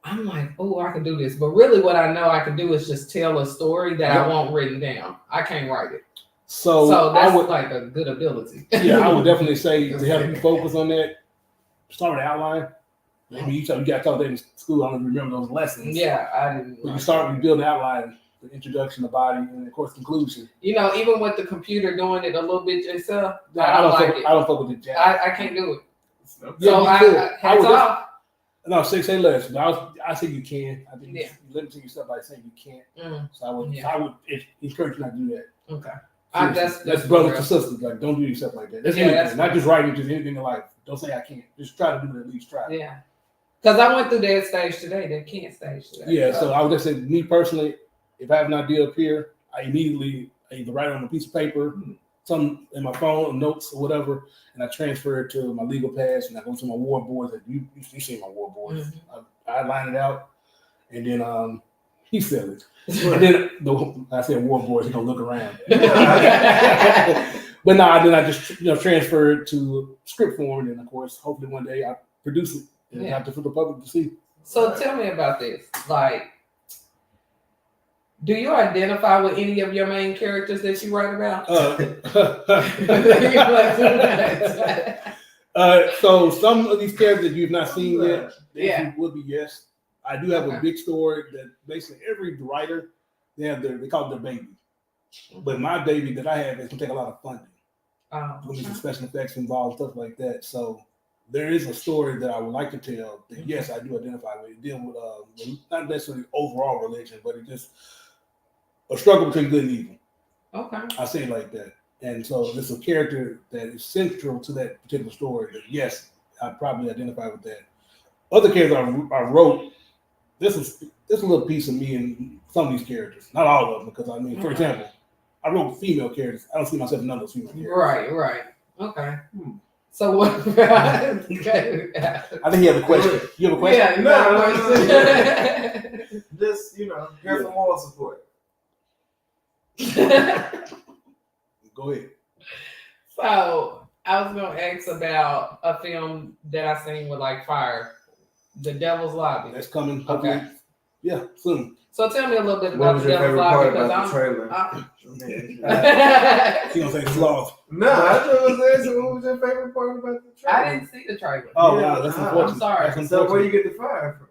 I'm like, oh, I can do this. But really what I know I can do is just tell a story that I want written down. I can't write it. So that's I would, like a good ability. yeah, I would definitely say to help you focus on that, start with the outline. Maybe you got to talk that in school. I don't remember those lessons. Yeah, I didn't. But you start with building the outline, the introduction, the body, and of course conclusion. You know, even with the computer doing it a little bit yourself, I don't like it. I don't fuck with the jazz. I can't do it. Yeah, So you could. hats off. No, say less. But I think you can. I think Yeah. you limit yourself by saying you can't. Mm, So I would encourage you not to do that. okay. That's brothers and sisters. Like, don't do yourself like that. That's anything. that's Not just writing, just anything in life. Don't say I can't. Just try to do it, at least try. Yeah. Because I went through that stage today, that can't stage today. Yeah, so I would just say, me personally, if I have an idea up here, I either write it on a piece of paper, some in my phone, notes or whatever, and I transfer it to my legal pads, and I go to my ward boards. Like you see my ward boards. I line it out, and then he sell it. And then I said ward boards, he gonna look around. But no, then I just transfer it to script form, and of course, hopefully one day I produce it and have to for the public to see. So tell me about this. Like, do you identify with any of your main characters that you write about? So some of these characters you've not seen yet, the Yeah. answer would be yes. I do have a big story that basically every writer, they call it their baby. But my baby that I have is gonna take a lot of funding. There's some special effects involved, stuff like that. So there is a story that I would like to tell that yes, I do identify with. It dealing with not necessarily overall religion, but it's just a struggle between good and evil. Okay. I say it like that. And so there's a character that is central to that particular story that yes, I probably identify with that. Other characters I wrote, this is a little piece of me in some of these characters. Not all of them, because I mean, for example, I wrote female characters. I don't see myself in none of those female characters. Right. Okay. So what? Okay. I think you have a question. You have a question? Yeah, you got a question. Just here for moral support. Go ahead. So I was gonna ask about a film that I seen with like fire, The Devil's Lobby. That's coming. Okay. Yeah, soon. So tell me a little bit What about was The your Devil's favorite Lobby part about the trailer? He gonna say sloth. No, I just was asking what was your favorite part about the trailer? I didn't see the trailer. Oh wow, that's unfortunate. I'm sorry. That's So where you unfortunate. get the fire from?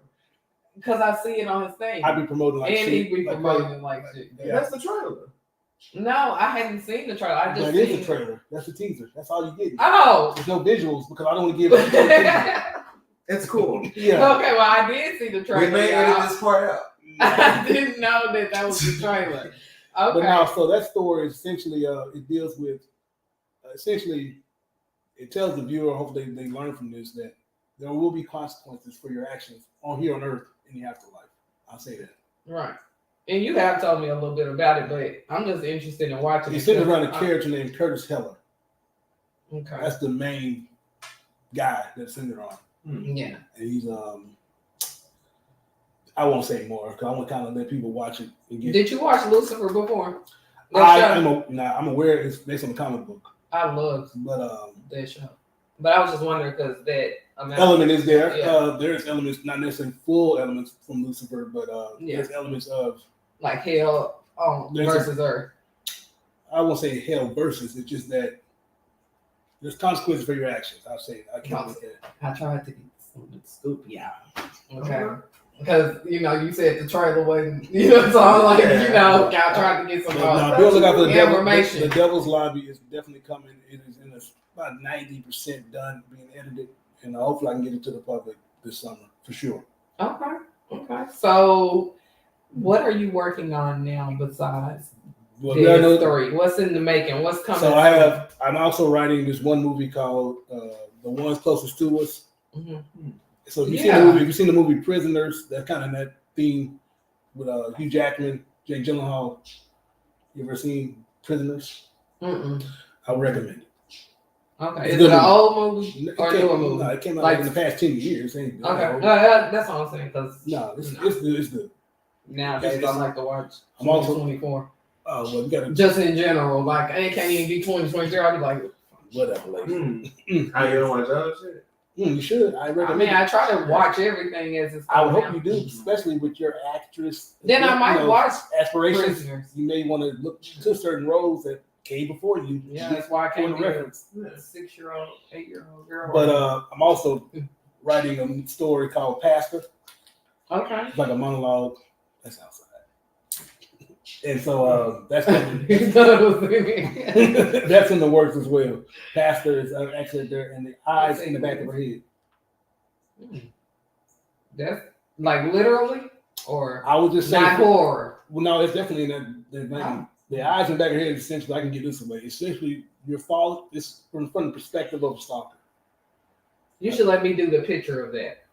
Because I see it on his thing. I be promoting like and shit. he be like promoting like shit. Yeah. That's the trailer. No, I hadn't seen the trailer. I just That is seen the trailer. That's the teaser. That's all you get. Oh. There's no visuals because I don't want to give. Okay, It's cool. Yeah. well, I did see the trailer. We may edit this part out. I didn't know that was the trailer. Okay. But now, so that story essentially, it deals with, essentially, it tells the viewer, hopefully they learn from this, that there will be consequences for your actions here on Earth in the afterlife. I'll say that. Right. And you have told me a little bit about it, but I'm just interested in watching It's it. centered around a character named Curtis Heller. Okay. That's the main guy that's centered on. Yeah. And he's, I won't say more because I want to kind of let people watch it. And get, Did you watch Lucifer before? I'm aware it's based on a comic book. I love But that show. But I was just wondering because that element is there. Yeah. There's elements, not necessarily full elements from Lucifer, but there's elements of like hell versus earth. I won't say hell versus. It's just that there's consequences for your actions. I'll say I can't look at it. I tried to get something stupid out. Okay. Because you said the trailer wasn't, so I'm like, I tried to get some Now, Bill, look out for the information. The Devil's Lobby is definitely coming. It is in about 90% done being edited, and hopefully I can get it to the public this summer for sure. Okay. So, what are you working on now besides Well, we already There's know. 3. What's in the making? What's coming? So I'm also writing this one movie called The Ones Closest to Us. Mm-hmm. So if you've seen the movie Prisoners, that's kind of that theme with Hugh Jackman, Jake Gyllenhaal. You ever seen Prisoners? Mm-mm. I would recommend it. Okay. It's Is it an movie. old movie or a newer movie? No, it came out Like- in the past 10 years. Ain't good. Okay. That's all I'm saying. Because No, it's good. It's good. nowadays I like to watch I'm also 24. well, you gotta Just in general, like I can't even be 2023. I'll be like, whatever. Like, How you don't watch other shit? you should. I I recommend. mean, I try to watch everything as it's. I would going hope you out. do, especially with your actress. Then I might watch aspirations. Prisoners. You may want to look to certain roles that came before you. Yeah, to that's why I get can't a be a reference. 6-year-old, 8-year-old girl. But I'm also writing a story called Pastor. Okay. It's like a monologue. That's outside. And so that's that's in the works as well. Pastor is actually there, and the eyes in the back of her head. That's like literally, or I would just say, not horror. well, no, it's definitely in that vein. The eyes in the back of her head. Essentially, I can get this away. Essentially, your fall is from the perspective of a stalker. You should let me do the picture of that.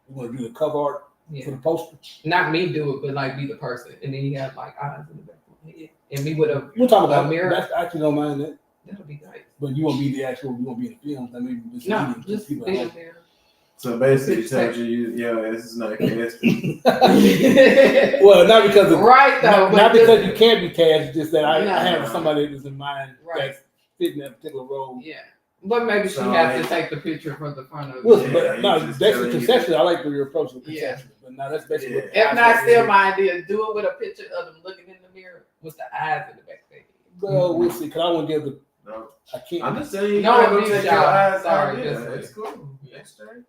You want to do the cover art for Yeah, the poster? not me do it, but like be the person, and then you have like eyes in the back of my head, and me with a We'll talk about a mirror. That's, I actually don't mind that. That'll be nice. But you won't be the actual. You won't be in the film. I mean, just No, meeting just people. being there. So basically, you told yo, this is not casted. Well, not because of Right though, not but because just- you can't be cast. Just that I No. have somebody that's in mind Right. that's fitting that particular role. Yeah, but maybe she So, has like- to take the picture from the front of Well, it. but Yeah, no, you just basically telling you conceptually, I like your approach to Yeah. conceptually. But no, that's basically. Yeah. what the If eyes not, are. still my idea. Do it with a picture of them looking in the mirror with the eyes in the back of their head. Well, we'll see. Because I want to give the. No, I can't. I'm just telling you. No, gotta go abuse take y'all. your eyes Sorry, out. just- Yeah, it's cool. That's straight.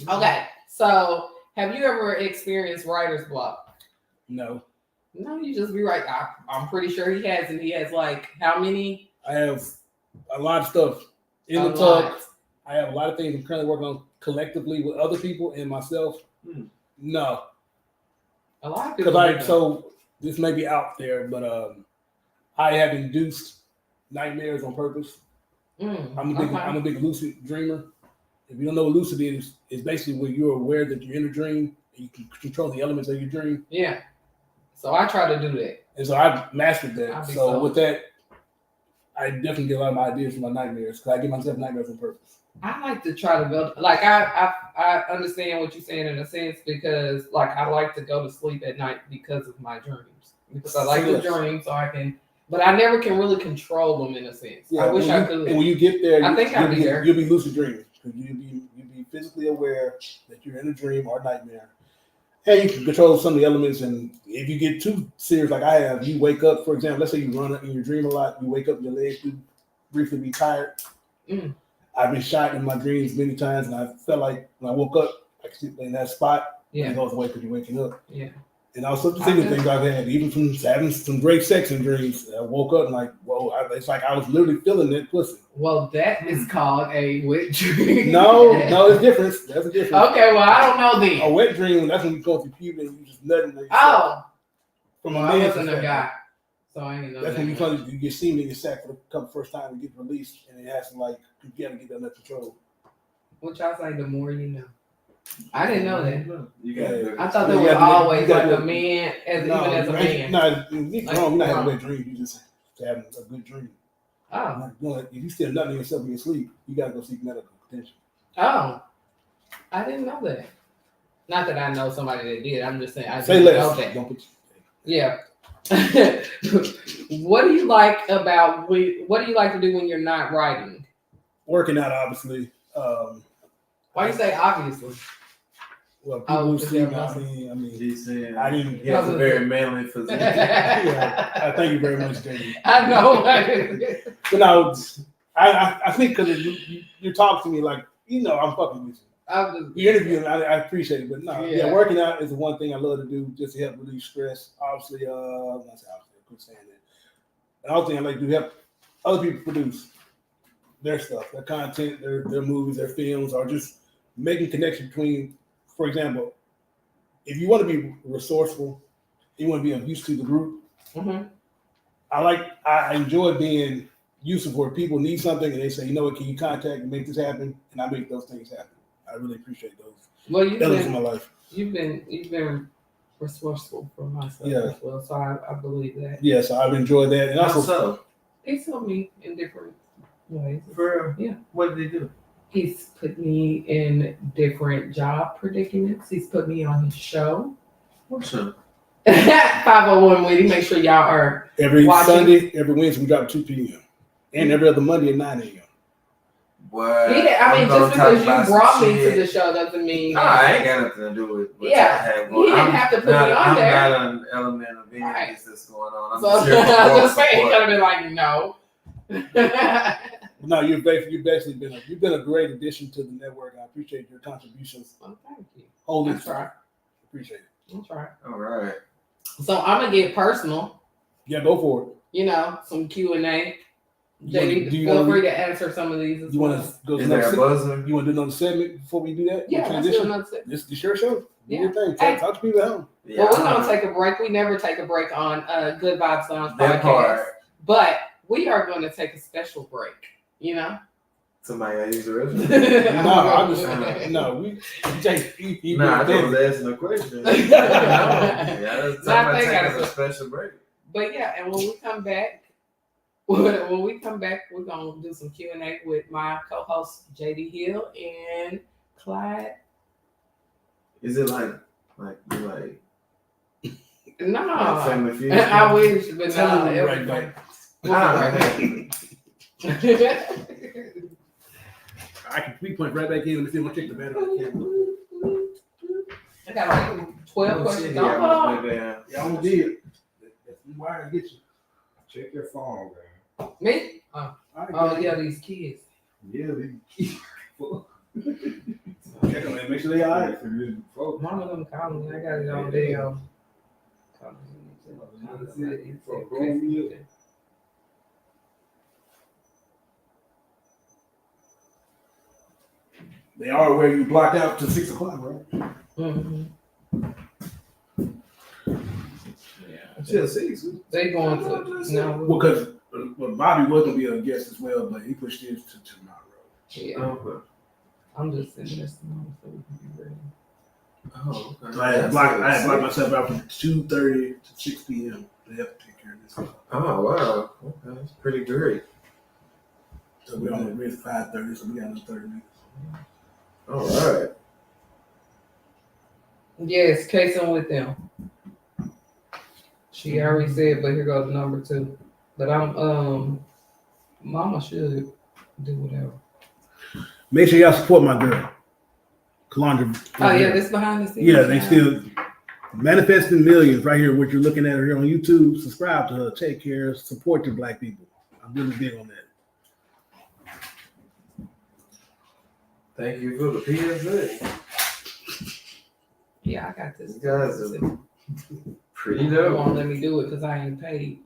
Okay, so have you ever experienced writer's block? No, No, you just be right. I'm pretty sure he has, and he has like how many? I have a lot of stuff in A the lot. talk. I have a lot of things I'm currently working on collectively with other people and myself. No, A lot of people. because do that. so this may be out there, but I have induced nightmares on purpose. I'm a big lucid dreamer. If you don't know what lucid is, it's basically when you're aware that you're in a dream and you can control the elements of your dream. Yeah. So I try to do that. And so I've mastered I'll that. be So so- with that, I definitely get a lot of my ideas from my nightmares because I give myself nightmares on purpose. I like to try to build. Like I understand what you're saying in a sense because like I like to go to sleep at night because of my dreams because I like to Yes. dream so I can. But I never can really control them in a sense. Yeah, I wish when I you- could. And when you get there, I think I'll be there. You'll be lucid dreaming because you'll be physically aware that you're in a dream or a nightmare, and you can control some of the elements. And if you get too serious, like I have, you wake up. For example, let's say you run in your dream a lot. You wake up, your legs do briefly be tired. Mm. I've been shot in my dreams many times, and I felt like when I woke up, I could sit in that spot. Yeah. It goes away because you're waking up. Yeah. And also the single things I've had, even from having some great sex in dreams. I woke up and like, whoa, it's like I was literally feeling that pussy. Well, that is called a wet dream. No, it's different. That's a difference. Okay, well I don't know then. A wet dream, that's when you go through puberty and you just nutting. Oh, From well, a I man's wasn't a perspective. guy, so I ain't know That's when that. you get semen in your sack for the first time and get released, and it has to like you gotta get that under control. What y'all say? The more you know. I didn't know that. You got to I thought You there was gotta- always you gotta like a do- man, even No, as a man. No, you're Like, wrong. You're not having a wrong. wet dream. You just having a good dream. Oh, You know, if you still nutting yourself in your sleep, you gotta go seek medical attention. oh, I didn't know that. Not that I know somebody that did. I'm just saying I Say didn't know less. that. Don't put. Yeah. What do you like about what do you like to do when you're not writing? Working out, obviously. Why you say obviously? Well, people Oh, who is see there me, a I mean, He's saying I didn't. he has a very manly physique. Yeah, thank you very much, Jamie. I know. But no, I think because you're talking to me like, I'm fucking with you. I'm just, You interviewing, I appreciate it, but no, Yeah. working out is the one thing I love to do just to help relieve stress. Obviously, I quit saying that. Another thing I like to do help other people produce their stuff, their content, their movies, their films, or just making connection between. For example, if you want to be resourceful, you want to be of use to the group. Mhm. I enjoy being useful where people need something and they say, you know what, can you contact and make this happen? And I make those things happen. I really appreciate those Well, you've elements in been my life. you've been resourceful for myself Yeah. as well, so I believe that. Yeah, so I've enjoyed that. And How also, so? He's helped me in different ways. For real? Yeah. What did he do? He's put me in different job predicaments. He's put me on his show. What show? 501 Witty. Make sure y'all are every watching. Sunday, every Wednesday, we drop at 2 p.m. And every other Monday at 9 a.m. What? Yeah, I mean, just because you brought me to the show doesn't mean. No, I ain't got nothing to do with what Yeah, y'all have he going. didn't have to put me on I'm there. not an element of any Right. of this that's going on. I'm So just here for I moral just saying, he support. could have been like, no. No, you've basically been a great addition to the network. I appreciate your contributions. Well, thank you. Holy That's right. appreciate it. That's right. All right. So I'm gonna get personal. Yeah, go for it. You know, some Q&A. You wanna- JD, do you feel wanna- free to answer some of these as You well. want to go to Is there a another buzzer? You want to do another segment before we do that? Yeah, let's do transition. another segment. This is your show. Do Yeah. your thing. Hey. Talk to people at home. Yeah, Well, we're gonna take a break. We never take a break on Good Vibes Lounge that podcast, part. but we are going to take a special break. You know. Somebody got to use the restroom. No, I just no. We Jay, he Nah, I been was busy. asking a question. Not Yeah, that's somebody they taking gotta- a special break. But yeah, and when we come back, we're gonna do some Q&A with my co-host JD Hill and Clyde. Is it like No, Family Feud? I wish, but Tell no. him right back. We point right back in and see if I check the battery. I got like 12 questions. Yeah, Oh, Yeah, I'm did. That's why I get you. Check your phone, man. me? All right, Oh yeah, these kids. Yeah, Check them and make sure they all right. One of them called me. I got it on video. They are where you blocked out to 6 o'clock, right? Mm-hmm. Still 6. They going to no. Well, because Bobby was gonna be a guest as well, but he pushed his to tomorrow. Yeah, Okay. I'm just sending this to them so we can be ready. Oh, okay. So I had blocked myself out from 2:30 to 6 p.m. They have to take care of this. Oh, wow. Okay. That's pretty great. So we're on the grid 5:30, so we got another 30 minutes. All right. Yes, casing with them. She already said, but here goes number 2. But I'm Mama should do whatever. Make sure y'all support my girl, Calandra. Oh yeah, this behind the scenes. Yeah, they still manifesting millions right here. What you're looking at here on YouTube. Subscribe to her. Take care. Support your black people. I'm really big on that. Thank you for the PSA. Yeah, I got this. You guys are pretty You dope. won't let me do it because I ain't paid.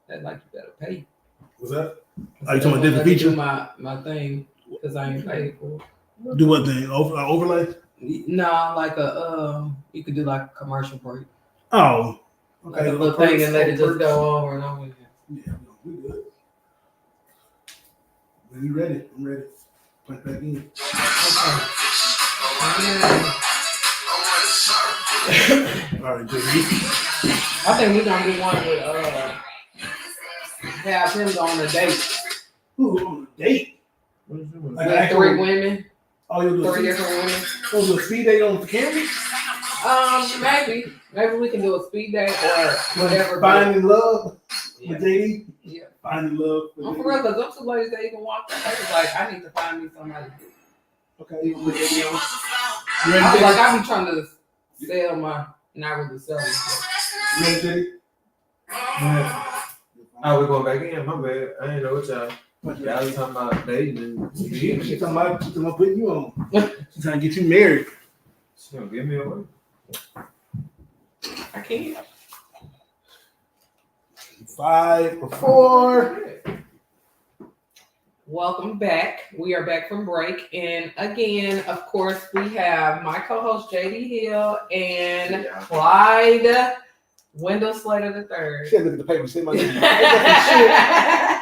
That's like you better pay. What's that? I Are you talking about said, "Don't different let me feature? do my thing because I ain't paid for it. Do what thing? Overlay? No, like you could do like a commercial break. Oh, Like a little thing and let it just go over and over again. Yeah, we good. When you ready, I'm ready. Punch back in. All right, JD. I think we're gonna do one with have him go on a date. Ooh, on a date. Like With an actual- 3 women, Oh, you'll do 3 a different women. you'll do a speed date on the camera? Maybe we can do a speed date or whatever. Finding love Yeah. with JD. Yeah. Finding love with I'm JD. for real, because those two ladies that even walked out, they was like, I need to find me somebody. Okay, you put JD on. You I was ready, like, JD? I be trying to sell not really selling. You ready, JD? Oh, we're going back in. My bad. I ain't know what y'all. Punch back Y'all in. was talking about dating and She's talking about putting you on. She's trying to get you married. She gonna give me away. I can't. 5 or 4. Welcome back. We are back from break. And again, of course, we have my co-host JD Hill and Yeah. Clyde Wendell Slater the third. She had to look at the paper. See my name.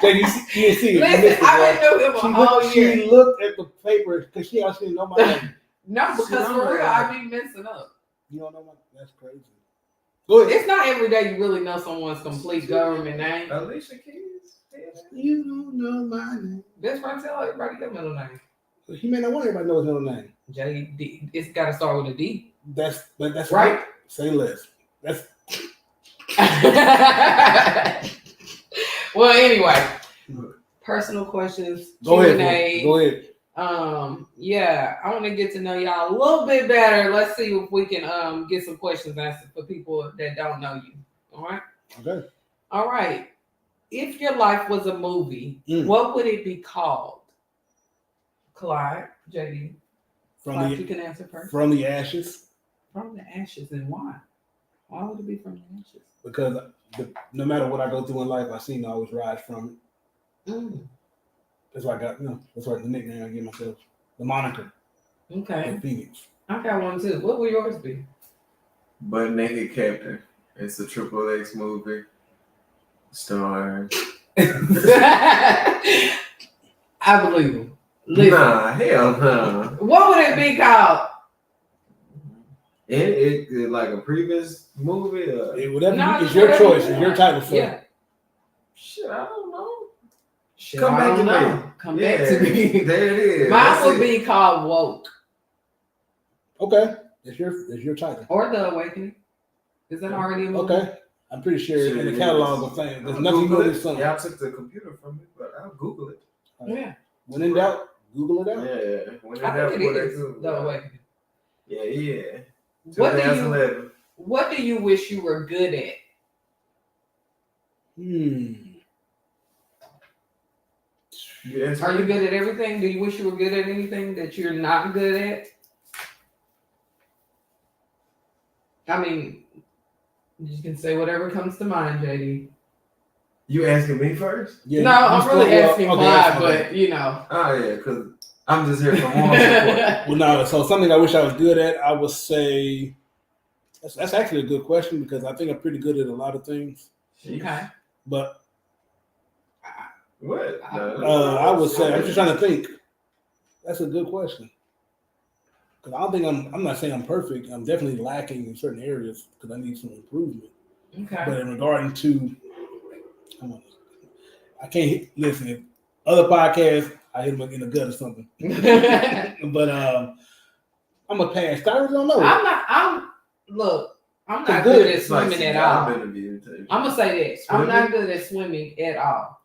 Jay, you didn't see it. Listen, I didn't know him a whole year. She looked at the paper because she actually didn't know my name. No, because for real, I be messing up. You don't know my name? That's crazy. Go ahead. It's not every day you really know someone's complete government name. Alicia Keys. You don't know my name. That's why I tell everybody their middle name. He may not want everybody to know his middle name. J.D. It's got to start with a D. That's Right? Say less. That's Well, anyway, personal questions. go Q&A. ahead. Go ahead. Yeah, I want to get to know y'all a little bit better. Let's see if we can get some questions answered for people that don't know you. All right. Okay. All right. If your life was a movie, what would it be called? Clyde, JD. Clyde, you can answer first. From the ashes. From the ashes, and why? Why would it be from the ashes? Because no matter what I go through in life, I seem to always rise from it. That's why I got, that's why the nickname I give myself, the moniker. Okay. The Phoenix. I got one too. What would yours be? Butt Naked Captain. It's a XXX movie. Starring. I believe him. Listen. Nah, hell no. What would it be called? It like a previous movie? Whatever. No, It's your whatever choice. you It's your want. title. So. Yeah. Shit, I don't know. Shit, Come I back don't to know. me. Come back to me. There it is. Mine That's would it. be called Woke Okay. It's your title. or The Awakening. Is that already a movie? Okay. I'm pretty sure Shit, in the it catalog is. of things, there's I'll nothing Google more than it. something. Y'all took the computer from me, but I'll Google it. Yeah. When in doubt, Google it out. Yeah. When I think it is Google The it. Awakening. Yeah. What do you 2011. What do you wish you were good at? Yes. Are you good at everything? Do you wish you were good at anything that you're not good at? I mean, you can say whatever comes to mind, JD. You asking me first? Yeah, No, I'm really asking Clyde, okay. but you know. Oh yeah, because I'm just here for moral support. Well, no. So something I wish I was good at, I would say that's actually a good question because I think I'm pretty good at a lot of things. Okay. But What? I would say I'm just trying to think. That's a good question because I don't think I'm not saying I'm perfect. I'm definitely lacking in certain areas because I need some improvement. Okay. But in regarding to, I can't listen. If other podcasts, I hit them in the gut or something. But I'm a pass. I really don't know. I'm not good. good at swimming at all. I'm gonna say that. I'm not good at swimming at all.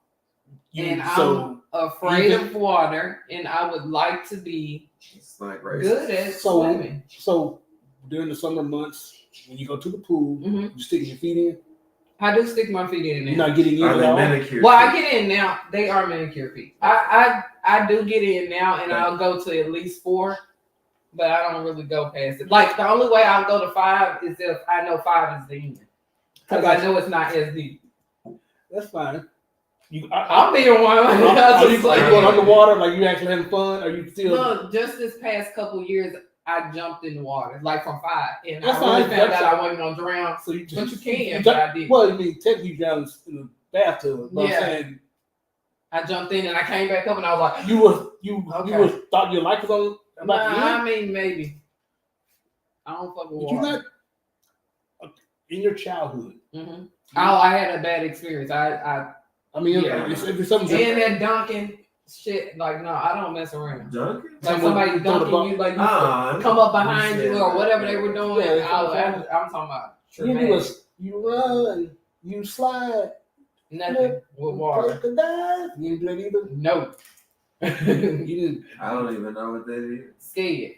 And I'm afraid of water, and I would like to be good at swimming. So during the summer months, when you go to the pool, you stick your feet in. I do stick my feet in there. You're not getting in Are at they all? manicured? Well, I get in now. They are manicure feet. I do get in now, and I'll go to at least 4, but I don't really go past it. Like the only way I'll go to 5 is if I know 5 is the end, because I know it's not as deep. That's fine. I'll be in one. Are you going underwater? Like you actually having fun? Are you still? Look, just this past couple years, I jumped in the water, like from 5, and That's I really fine. found out I wasn't gonna drown. So you But you can, but I did. Well, I mean, technically you drowned in the bathtub. But Yeah. I'm saying I jumped in and I came back up, and I was like, you thought your life was on about to nah, end? I mean maybe. I don't fuck with But you're water. not in your childhood. Mm-hmm. Oh, I had a bad experience. I mean, Yeah. if it's something And that dunking shit, like, no, I don't mess around. Dunking? Like Someone somebody throw the dunking you, like you Ah, come up behind yeah. you or whatever they were doing. Yeah, I'm talking about traumatic. you run, you slide, Nothing with water. take a dive. You didn't do that either. No. You didn't. I don't even know what that is. Scared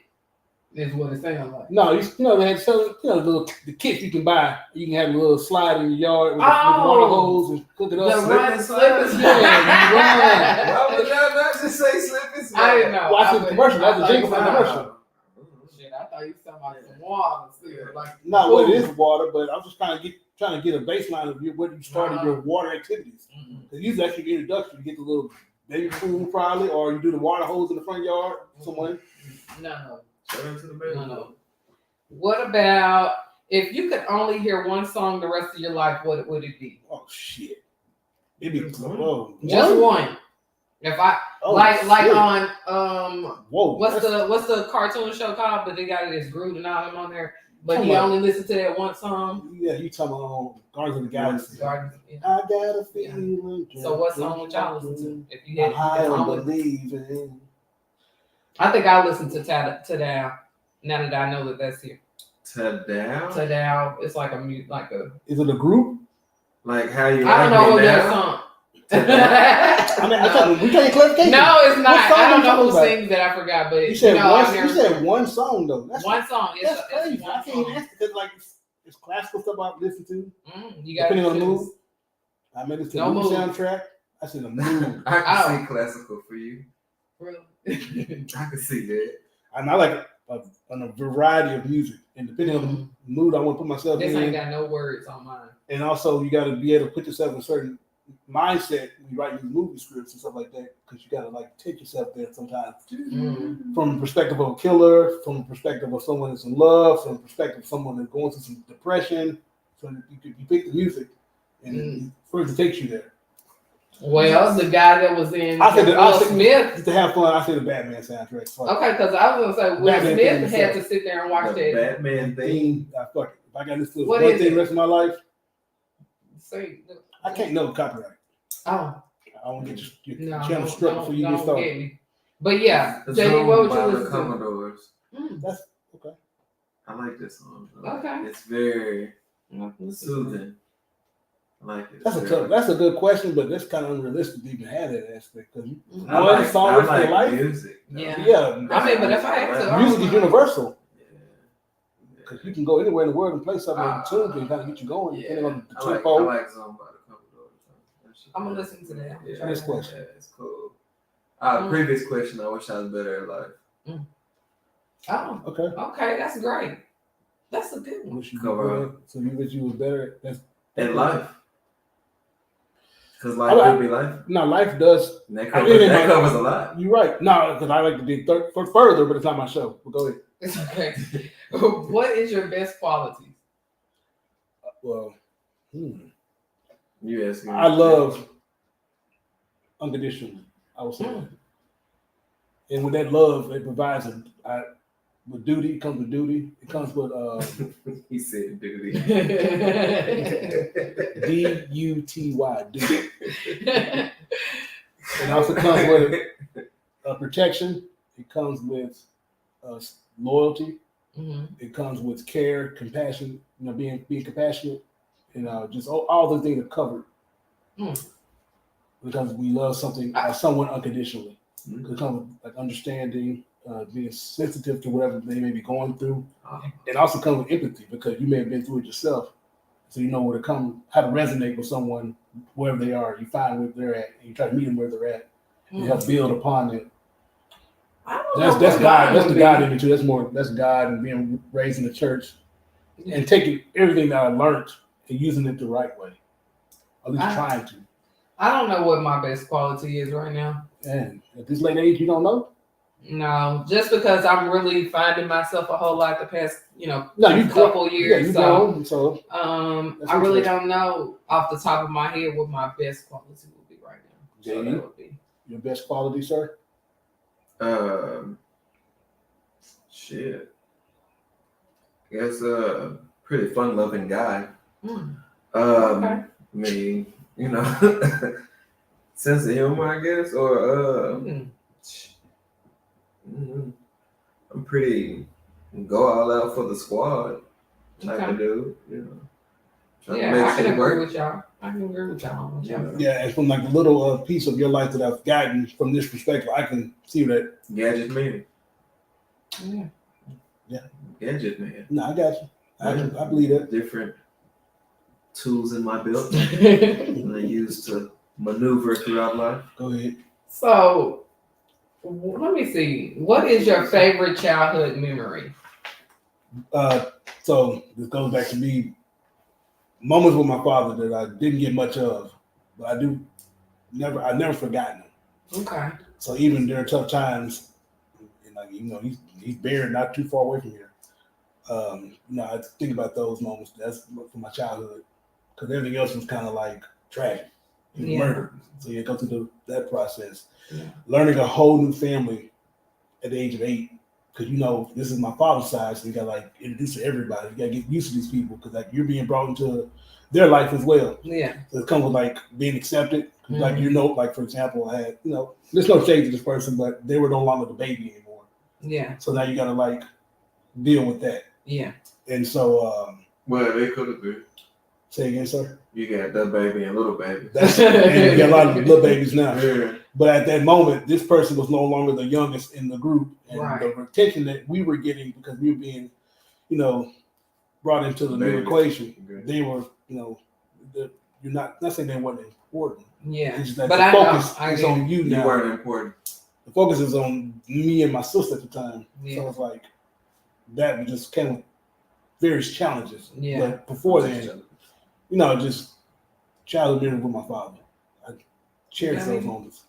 is what it sounds like. No, you know they had some, the kits you can buy. You can have a little slide in your yard with water hose and cook it up. The run, slip and Yeah, Why would y'all not just say slip and slide? I didn't know. Watch I the commercial. That's the thought jingle you for the said- commercial. Shit, I thought you were talking about some water. Still, like, Not what it is water, but I'm just trying to get a baseline of where you started your water activities. Mm-mm. Because usually that's your introduction. You get the little baby pool probably, or you do the water hose in the front yard somewhere. No. Shout out to the baby. No. What about If you could only hear one song the rest of your life, what would it be? Oh shit. It'd be whoa. Just one. If I like on what's the cartoon show called? But they got it as Groot and all them on there. But he only listened to that one song. Yeah, you talking about Guardians of the Galaxy. Yeah. I got a feeling. So what song would y'all listen to? If you had I believe in. I think I listen to Down. Now that I know that that's here. Down. It's like a. Is it a group? Like how you? I don't know who that song. I mean, we can't clarification. No, it's not. I don't know who sings that. I forgot, but you said one song though. That's one song. That's crazy. I can't ask because like it's classical stuff I listen to. You got depending on the mood. I made it to the movie soundtrack. I said a mood. I can see classical for you. Really? I can see that. And I like a variety of music, and depending on the mood I want to put myself in. This ain't got no words on mine. And also, you got to be able to put yourself in a certain mindset when you write these movie scripts and stuff like that, because you got to like take yourself there sometimes. From the perspective of a killer, from the perspective of someone that's in love, from the perspective of someone that's going through some depression. So you pick the music, and first it takes you there. Well, the guy that was in Smith. To have fun, I say the Batman soundtrack. Okay, because I was gonna say Will Smith had to sit there and watch that Batman theme. Fuck it. If I got this to one thing the rest of my life, I can't know copyright. Oh, I don't get your channel struck before you get started. But yeah, JD, what would you listen to? Commodores. That's okay. I like this song. Okay, it's very soothing. I like it. That's a good question, but that's kind of unrealistic to even have that aspect because one song is for life. Music. Yeah. I mean, but if I had to, music is universal. Because you can go anywhere in the world and play something in tune and kind of get you going. Yeah. Depending on the tempo. I like song by the Commodores. I'm gonna listen to that. Yeah, next question. Yeah, it's cool. Previous question. I wish I was better at life. Oh, okay, that's great. That's a good one. So you wish you was better at life. Because life would be life. No, life does. That covers a lot. You're right. No, because I like to dig further, but it's not my show. But go ahead. It's okay. What is your best quality? Well, you ask me. I love unconditionally. I would say, and with that love, it provides with duty. It comes with duty. It comes with he said duty. D-U-T-Y, duty. It also comes with protection. It comes with loyalty. It comes with care, compassion. Being compassionate, and just all the things are covered. Because we love someone unconditionally. It comes with like understanding. Being sensitive to whatever they may be going through. It also comes with empathy because you may have been through it yourself. So you know how to resonate with someone wherever they are. You find where they're at and you try to meet them where they're at. You help build upon it. That's God. That's the God in me too. That's God and being raised in the church and taking everything that I learned and using it the right way. At least trying to. I don't know what my best quality is right now. And at this late age, you don't know? No, just because I'm really finding myself a whole lot the past, couple years. I really don't know off the top of my head what my best quality would be right now. So that would be your best quality, sir. Shit. I guess pretty fun-loving guy. I mean, sense of humor, I guess, or I'm pretty go all out for the squad type of dude, I can agree with y'all. Yeah, and from like a little piece of your life that I've gotten from this perspective, I can see that. Gadget man. Yeah. Gadget man. No, I got you. I believe that. Different tools in my belt that I use to maneuver throughout life. Go ahead. So, let me see. What is your favorite childhood memory? So this goes back to me. Moments with my father that I didn't get much of, but I never forgotten them. Okay. So even during tough times, and he's buried not too far away from here. I think about those moments. That's from my childhood, because everything else was kind of like tragic, Yeah. murder. So you go through that process, Yeah. learning a whole new family at the age of 8. Because this is my father's side, so you got to like introduce to everybody. You got to get used to these people because like you're being brought into their life as well. Yeah. So it comes with like being accepted. Mhm. Like like for example, I had there's no shade to this person, but they were no longer the baby anymore. Yeah. So now you got to like deal with that. Yeah. And so, Well, they could have been. say again, sir. You got the baby and little baby. And you got a lot of little babies now. Yeah. But at that moment, this person was no longer the youngest in the group, and Right. the attention that we were getting because we were being, brought into the new Babies. equation. Okay. They were, you're not saying they weren't important. Yeah. It's just that But the I know, focus I is get on you You now. weren't important. The focus is on me and my sister at the time. Yeah. So it's like that just came with various challenges. Yeah. But before then, just childhood memory with my father. I cherish Yeah. those moments.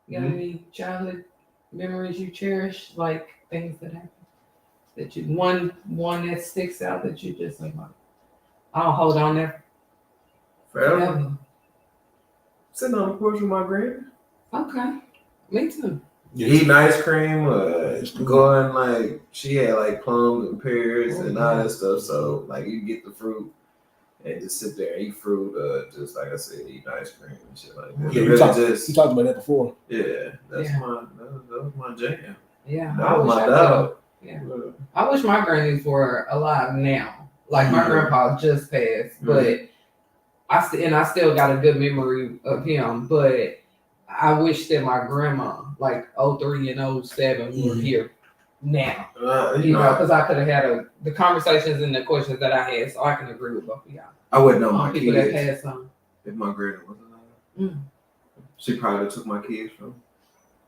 You got any childhood memories you cherish, like things that happened that you one that sticks out that you just like, I'll hold on there Forever. Sitting on the porch with my granny. Okay, me too. Eating ice cream, It's cool. going like she had like plums and pears and all that stuff. So like you get the fruit and just sit there and eat fruit, just like I said, eating ice cream and shit like that. Yeah, It you really talked just about that before. that Yeah. was my jam. Yeah, That was my dog. Yeah. I wish my grannies were alive now. Like my grandpa just passed, but I still got a good memory of him. But I wish that my grandma, like 03 and 07, were here now. Because I could have had the conversations and the questions that I had, so I can agree with both of y'all. I wouldn't know my People that kids passed on. if my granny wasn't alive. She probably took my kids from me.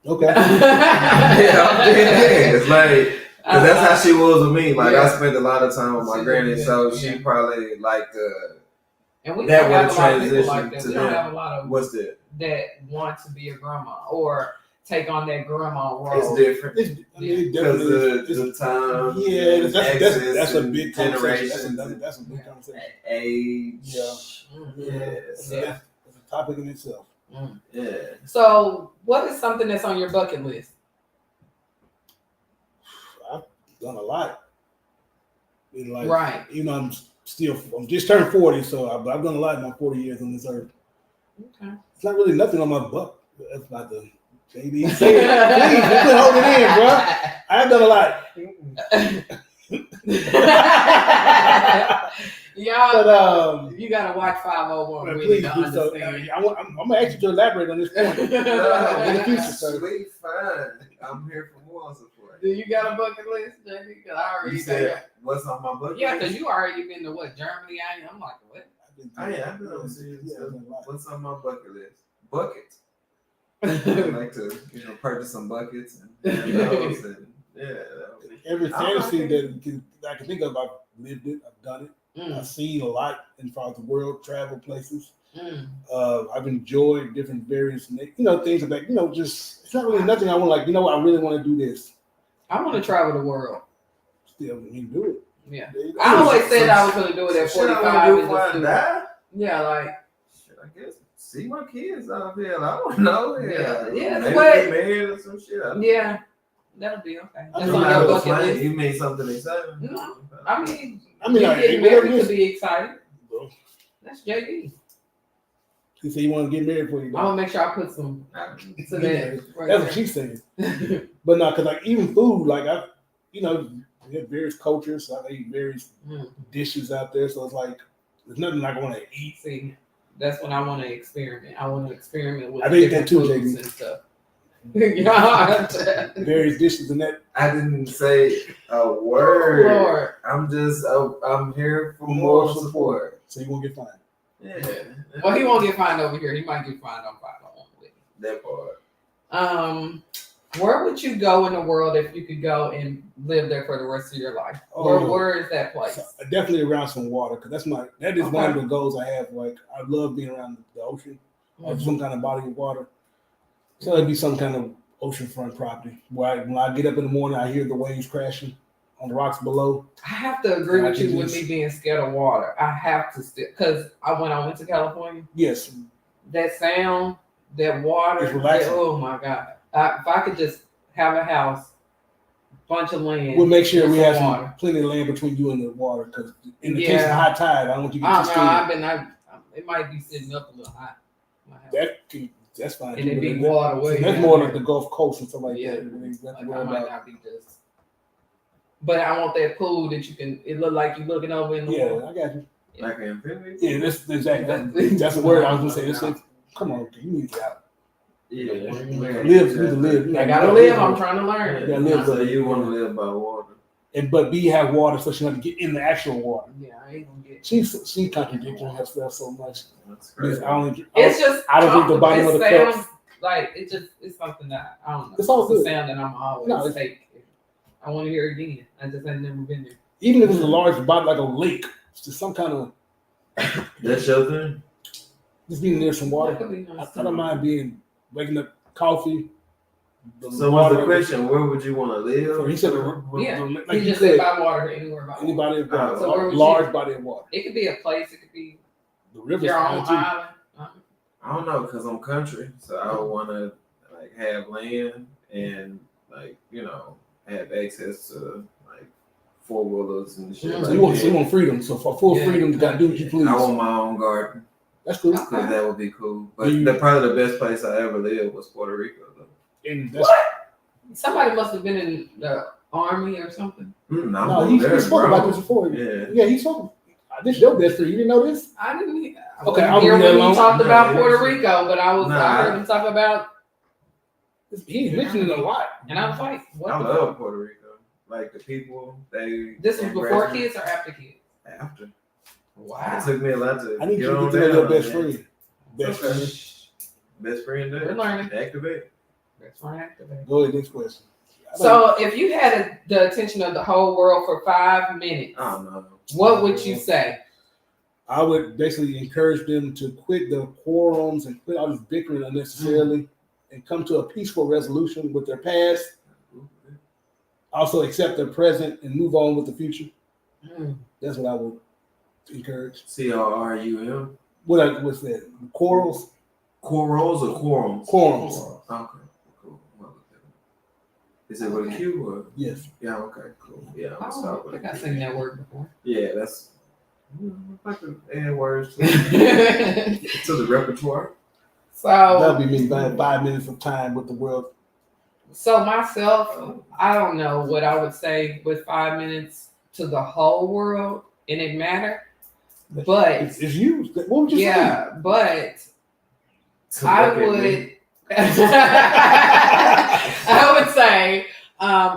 Okay. Yeah, I'm dead. It's like, cause that's how she was with me. Like I spent a lot of time with my She granny, did, so yeah. she probably like And we that don't have would a lot of people like transition that. to We don't them. have a lot of what's that? that want to be a grandma or take on that grandma role. It's different It because definitely the time, yeah, that's a and big generations, conversation. That's a big conversation. age. Yeah. So, Yeah. It's a topic in itself. yeah. So, what is something that's on your bucket list? I've done a lot. And like, Right. I'm just turned 40, so I've done a lot in my 40 years on this earth. Okay. It's not really nothing on my butt. That's not the JD. Say it. Please, you can hold it in, bro. I've done a lot. Y'all, But you gotta watch 501 really please to do so. understand. I'm gonna ask you to elaborate on this point. In the future, sir. Sweet, fine. I'm here for more support. Do you got a bucket list, JD? Because I already You said what's on my bucket? yeah, list? because you already been to what, Germany? I'm like, what? Oh yeah, I've been on serious Yeah, stuff. I've done a lot. What's on my bucket list? Buckets. I like to, purchase some buckets and those and yeah. That would be- Every I like fantasy it. that I can think of, I've lived it. I've done it. Mm, I've seen a lot in far as the world, travel places. mm. I've enjoyed different various, things about, just it's not really nothing I want. Like, I really want to do this. I want to travel the world. Still, you can do it. Yeah. There you go. I always said I was going to do it at Shit I 45. wanna do and before just I do it. die? Yeah, like, Shit, I guess see my kids out there. I don't know. Yeah, Maybe but- get married or some shit. yeah, that'll be okay. I That's mean, on I your was bucket list. You made something exciting. No. I mean, I mean, like, getting whatever married it could is. be exciting. Bro, That's JD. he said you want to get married before you I'm die. gonna make sure I put some to that. Right That's what she's saying. But no, because like even food, like we have various cultures. So I eat various Mm. dishes out there. So it's like there's nothing like I want to eat. See, that's when I want to experiment. I want to experiment with I think different that too, foods JD. and stuff. Yeah. Various dishes and that. I didn't say a word. Lord. I'm just I'm here for More more support. So you won't get fined. Yeah. Well, he won't get fined over here. He might get fined on 501 with me. That part. Where would you go in the world if you could go and live there for the rest of your life? Oh. Where is that place? So, definitely around some water because that is one of Okay. the goals I have. Like I love being around the ocean or some kind of body of water. So it'd be some kind of oceanfront property where when I get up in the morning, I hear the waves crashing on the rocks below. I have to agree I with you can with just- me being scared of water. I have to still, because when I went to California, Yes, that sound, that water, It's relaxing. oh my God. If I could just have a house, bunch of land. we'll make sure with we some have water. plenty of land between you and the water, because in the Yeah. case of high tide, I don't want you to I get don't too know. scared. It might be sitting up a little hot. My house. That's fine. And it be But water way that's down more there. like the Gulf Coast and stuff like Yeah. that. When they have to Like, worry I might about. not be just. But I want that pool that you can. It look like you looking over in the Yeah, water. I got you. Like an infinity. Yeah, that's exactly. That's the word I was gonna say. That's it. Come on, you need to get out. Yeah. Live, you need to live. I gotta live. I'm trying to learn. Yeah, live. So you want to live by water. But B have water, so she have to get in the actual water. Yeah, I ain't gonna get. She contradicting herself so much. That's Because crazy. It's just. I don't think the bottom of the comfortable. It cups. sounds like it's something that I don't know. It's all a good. sound that I'm always No, it's- take. I want to hear it again. I just ain't never been there. Even if it's a large body like a lake, it's just some kind of That's your thing. just being near some That water. could be nice. I don't mind being waking up coffee. So what's the question? Where would you want to So live? he said, Yeah, like he you just said said, by water anywhere by water. anybody of water, So where would large you- body of water. It could be a place. It could be The river's your fine own too. island. I don't know, because I'm country, so I would want to like have land and like have access to like 4-wheelers and shit. Mhm. Like So you that. want freedom. So for full Yeah. freedom, you gotta do what you please. I want my own garden That's cool. Okay. because that would be cool. But You- probably the best place I ever lived was Puerto Rico. Though. And that's Somebody must have been in the army or something. no, he spoke about this before. Yeah. Yeah, he spoke. This is your best friend. You didn't know this? I didn't. I Okay, wasn't I'll here leave that when he alone. talked No, about it Puerto was- Rico, but I Nah, heard him talk about, He's mentioned it a lot. and I was like, what? I the love fuck? Puerto Rico. Like the people, they. This was before embrace me. kids or after kids? After. Wow. It took me a lot to I need you get to on get to know your down, best man. friend. Best Okay. friend. Best friend We're there. learning. Activate. That's why I activate. Go ahead, next question. So, if you had the attention of the whole world for 5 minutes, I don't know. what would you say? I would basically encourage them to quit the quarrels and quit all this bickering unnecessarily and come to a peaceful resolution with their past. Also accept their present and move on with the future. Mm. That's what I would encourage. CRRUM. What's that? Quarrels? Quarrels or quorums? Quarrels. Okay. Cool. Well, is it with a Q or? Yes. Yeah. Okay. Cool. Yeah. I'm I gonna start with think I've a seen Q. that word before. Yeah, that's. I can add words to, so, to the repertoire. That'll be me. If I had 5 minutes of time with the world. myself, I don't know what I would say with 5 minutes to the whole world, and it matter. But It's you. What would you say? yeah, but So I look at would. me. I would say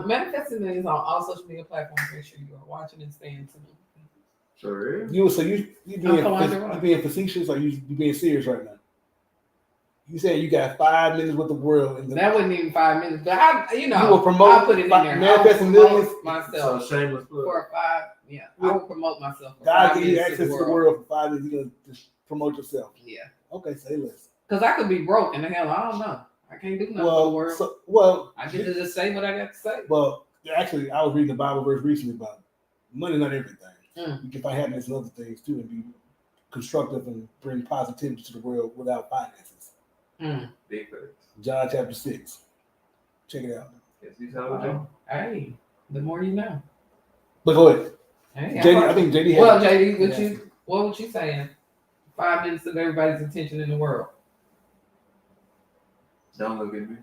manifesting is on all social media platforms. Make sure you are watching and staying tuned. Sure. You I'm being facetious or you being serious right now? You saying you got 5 minutes with the world and That wasn't even 5 minutes, but you will promote I'll put it in there. manifesting I will millions. promote myself So shameless plug. for 5. Yeah, I will promote myself. For God 5 give you minutes access to the world for 5 minutes. You're gonna just promote yourself. Yeah, Okay, say less. because I could be broke in the hell. I don't know. I can't do nothing for the world. I get to just say what I got to say. Actually, I was reading a Bible verse recently about money, not everything. Mm. You can find happiness in other things too, and be constructive and bring positivity to the world without finances. Mm. Big facts. John chapter 6. Check it out. Yes, you told you. Hey, the more you know. But go ahead, Hey, JD. I think JD. Well, had JD, what would you saying? 5 minutes of everybody's attention in the world. Don't look at me.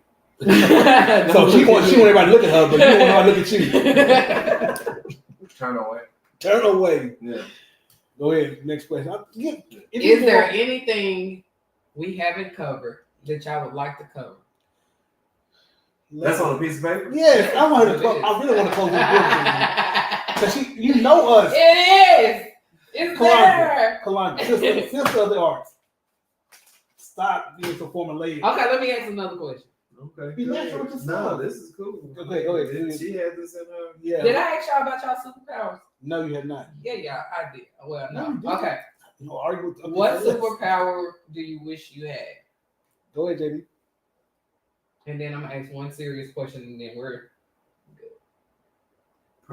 So she want everybody to look at her, but you don't want her to look at you. Turn away. Turn away. Yeah. Go ahead. Next question. Is there anything we haven't covered that y'all would like to cover? That's on a piece of paper. Yes, I want her to close. I really want to close this book. Because you know us. It is. It's there. Kalani, sister of the arts. Stop being so formulated. Okay, let me ask another question. Okay. Be go natural ahead. with No, yourself. this is cool. Okay, go ahead. She had this in her. Yeah. Did I ask y'all about y'all superpowers? No, you have not. Yeah, I did. Well, No, no. you didn't. Okay. You argue with. What say less. superpower do you wish you had? Go ahead, JD. And then I'm gonna ask one serious question, and then we're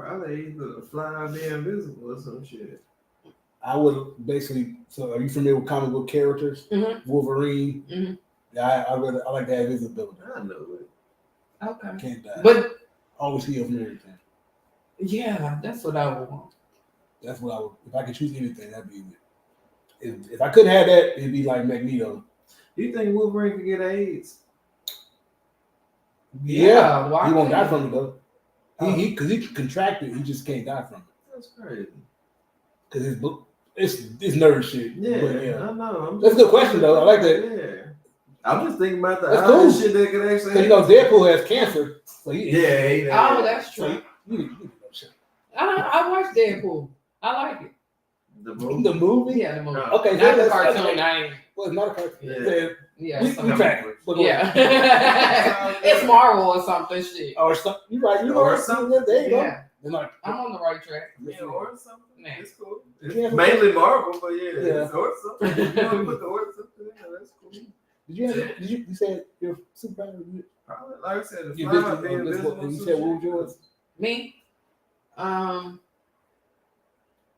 Probably either fly or be invisible or some shit. I would basically. So, are you familiar with comic book characters? Mhm. Wolverine. Mhm. Yeah, I like to have visibility. I know it. Okay. Can't die. But Always heal from everything. yeah, that's what I would want. That's what I would. If I could choose anything, that'd be it. If I couldn't have that, it'd be like Magneto. You think Wolverine could get AIDS? Yeah, why he won't die couldn't from it though. Oh. Because he contracted, he just can't die from it. That's crazy. Because it's nerd shit. Yeah, But yeah. I know. That's a good question though. I like that. Yeah. I'm just thinking about the That's other cool. shit that could actually. Because Deadpool has cancer, so he Oh, that's so true. you need to know shit. I watched Deadpool. I like it. The movie. The movie. Yeah, the movie. Okay, Not the that's cartoon. okay. I ain't. Well, it's not a cartoon. Yeah. Yeah. We something. track it. But Yeah. It's Marvel or something. Shit. Or something. You're right. You know Or what? something. There you go. Yeah. They're not. I'm on the right track. Yeah, or something. Nah. It's cool. Yeah. It's mainly Marvel, but yeah, Yeah. it's or something. You know, put the or something in there, that's cool. You said your superpower? Probably, like I said, the You fly, visible, being invisible, invisible. and you some said what shit. was yours? Me?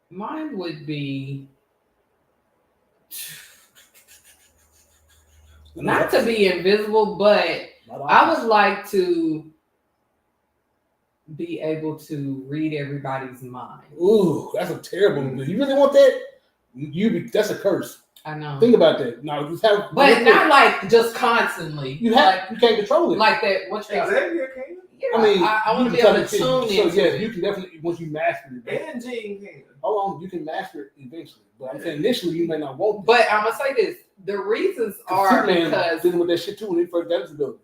Mine would be not to be invisible, but I would like to be able to read everybody's mind. Ooh, that's a terrible. You really want that? That's a curse. I know. Think about that. Now, just have. But not like just constantly. You can't control it. like that. What you Xavier can. Yeah, I mean, I want to you be can able to cut tune it so into yes, it. you can definitely once you master it. And Jean can. Hold on, you can master it eventually. But I'm saying initially you may not want that. But I'm gonna say this: the reasons are Superman because dealing with that shit too when he first got his ability.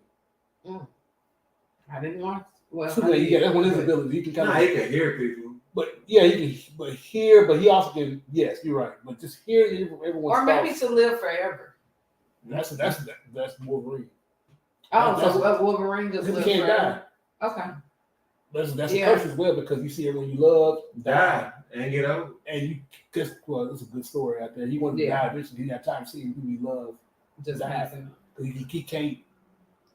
I didn't want. Well, Superman, yeah, that's one of his abilities. He can kind Nah, of. he can hear people. But yeah, he can. But hear, but he also can. Yes, you're right. But just hearing everyone's or maybe thoughts, to live forever. that's Wolverine. Oh, That's- so Wolverine just Because he lives can't forever. die. Okay. That's Yeah. a curse as well because you see everyone you love Die and get over. and you just it's a good story out there. He wanted to Yeah. die eventually. He didn't have time to see who he loved Just Die. passing. because he can't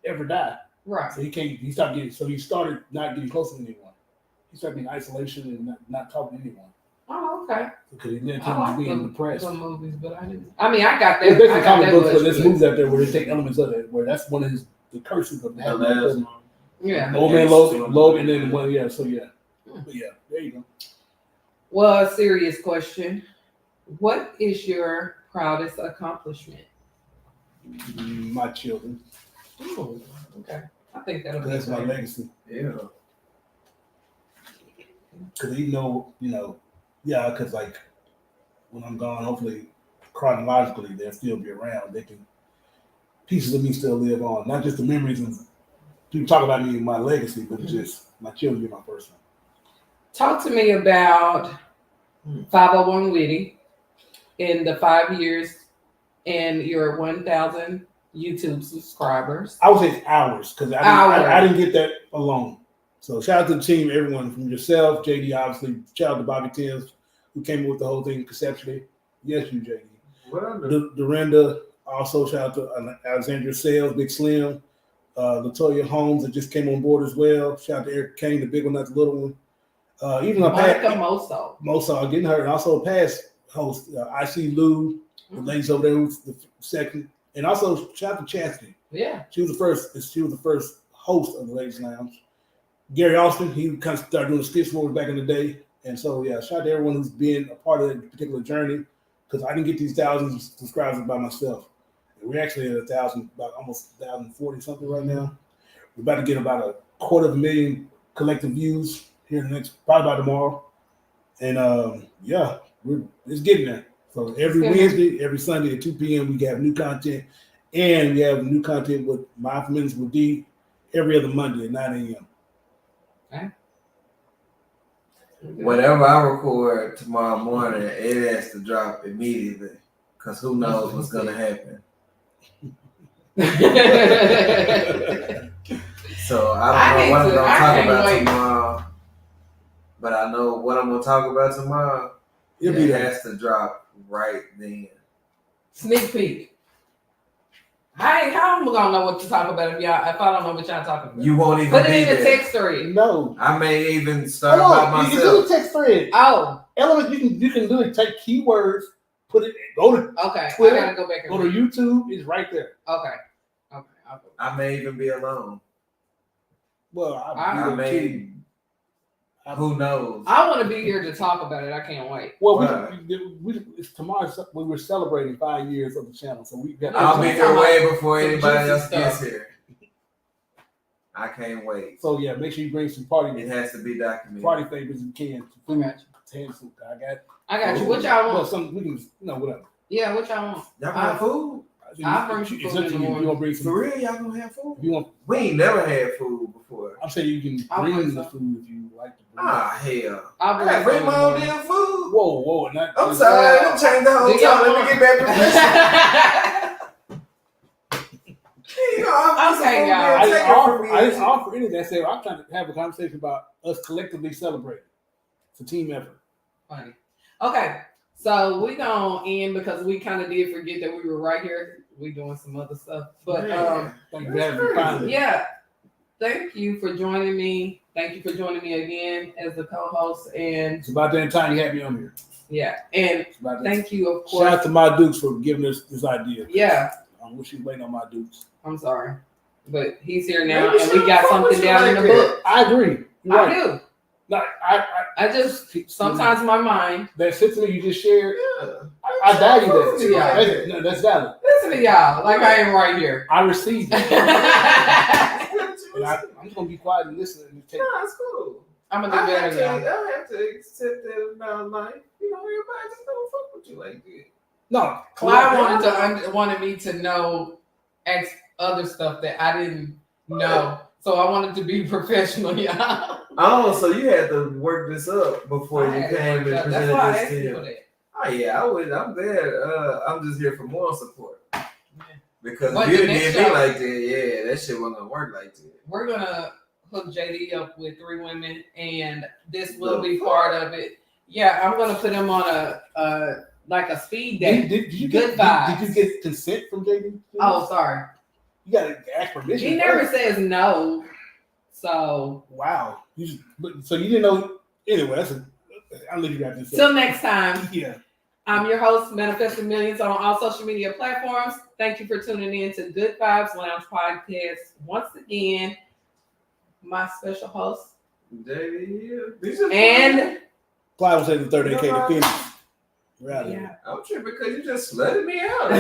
ever die. Right. So he can't. He stopped getting. So he started not getting close to anyone. He started being in isolation and not talking to anyone Oh, okay. because he led to I him like being depressed. some movies, but I didn't. I mean, I got that. There's basically I got comic that books, but much there's good. movies out there where they take elements of it. Where that's one of the curses of The having last that one. Yeah. Old man Logan, and then one. Yeah. So yeah. But yeah. There you go. Well, a serious question. What is your proudest accomplishment? My children. Oh, okay. I think that'll be That's my great. legacy. Yeah. Because yeah, because like when I'm gone, hopefully chronologically they'll still be around. They can pieces of me still live on, not just the memories and people talk about me and my legacy, but just my children are my first one. Talk to me about 501 Witty in the 5 years and your 1,000 YouTube subscribers. I would say it's hours because Hours. I didn't get that alone. So shout out to the team, everyone from yourself, JD, obviously. Shout out to Bobby Timms who came up with the whole thing conceptually. Yes, you, JD. What I do? Dorinda, also shout out to Alexandria Sales, Big Slim, Latoya Holmes that just came on board as well. Shout out to Eric Kane, the big one, not the little one. Even my Monica past Moso. Mosa getting hurt, and also a past host, IC Lou, the ladies over there who's the second, and also shout out to Chastity. Yeah. She was the first host of the Ladies Lounge. Gary Austin, he kind of started doing the skits for us back in the day. And so, yeah, shout out to everyone who's been a part of that particular journey because I didn't get these thousands of subscribers by myself. And we're actually at 1,000, about almost 1,040 something right now. We're about to get about 250,000 collective views here in the next, probably by tomorrow. And yeah, it's getting there. So every Wednesday, every Sunday at 2 p.m., we have new content. And we have new content with Mindful Minutes with D every other Monday at 9 a.m. Whatever I record tomorrow morning, it has to drop immediately. Because who knows what's going to happen. So I don't know what I'm going to talk about tomorrow. But I know what I'm going to talk about tomorrow. It has to drop right then. Sneak peek. How am I gonna know what to talk about if I don't know what y'all talking about? You won't even Put be it in the there. text thread. No. I may even start Hold by on. You can do myself. the text thread. Oh, Elements, you can literally take keywords, put it, go to okay. Twitter, I gotta go back and go to read. YouTube. It's right there. Okay. I'll go. I may even be alone. Well, I I may. Who knows? I want to be here to talk about it. I can't wait. Well, Right. it's tomorrow. We were celebrating 5 years of the channel, so we got. I'll be here way before some anybody juicy else stuff. gets here. I can't wait. So yeah, make sure you bring some It party has to be documented. favors if you can. I got you. Hand soup. I got you. What y'all Well, want? some we can whatever. Yeah, what y'all want? Y'all gonna have food? I'll bring some It's food up to in the you. If morning. you want to bring some, For real, y'all gonna have food? if you want, We ain't never had food before. I'm saying you can I'll bring bring the some. food if you like to bring. Ah, hell. I'll I gotta bring some my in the own morning. damn food. Whoa, not. I'm sorry, I changed the whole Do y'all time. Let me get back to this. You know, Okay, y'all. I didn't offer offer. anything. I said I'm trying to have a conversation about us collectively celebrating. It's a team effort. Funny. Okay, so we gonna end because we kind of did forget that we were right here. We doing some other stuff, but Thank you for having me finally. yeah. Thank you for joining me. Thank you for joining me again as the co-host, and It's about that time you had me on here. yeah, and It's about that thank you, of Shout out course. to my Dukes for giving us this idea. Yeah, I wish he was waiting on my Dukes. I'm sorry, but he's here now, Maybe and she we got don't fuck something with you down in like the that. book. I agree. You're I right. do. No, I just sometimes my mind. that sentiment you just shared, Yeah. I value Listen to y'all. that. That's valid. Listen to y'all, like I am right here. I received it. I'm And I'm just gonna be quiet and listen and take. Nah, it's cool. gonna do I better have than to. y'all. I have to accept that about life. You know, everybody just don't fuck with you like that. No, Clyde wanted me to know other stuff that I didn't know, so I wanted to be professional, y'all. Oh, so you had to work this up before I you had to came work and up. That's presented why I this asked to you for him. that. Oh yeah, I would. I'm there. I'm just here for moral support. Because But if you the didn't next be show- like that, yeah, that shit wasn't gonna work like that. We're gonna hook JD up with 3 women, and this will be part of it. Yeah, I'm gonna put him on a like a speed date. Did you Good get? vibes. Did you get consent from JD? Oh, sorry. You gotta ask permission. He never first. says no, so Wow. So you didn't know. Anyway, I'll leave you guys this. till next time. Yeah. I'm your host, Manifesting Millions, on all social media platforms. Thank you for tuning in to Good Vibes Lounge Podcast. Once again, my special host. JD, And Clyde was saying the 30K to finish. Right. yeah. I'm tripping because you just slutted me out.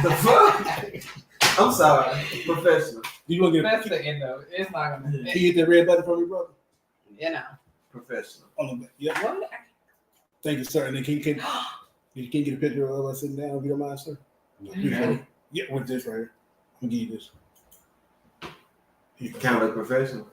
The fuck? I'm sorry. Professional. Do you want to get? That's the end of it. It's not gonna Can you hit that red button for me, brother? you know. Professional. On the back. Yeah. What? Thank you, sir. And then can you get a picture of us sitting down if you don't mind, sir? Yeah. Yeah, with this right here. I'm gonna give you this. Here you go. Kind of like professional.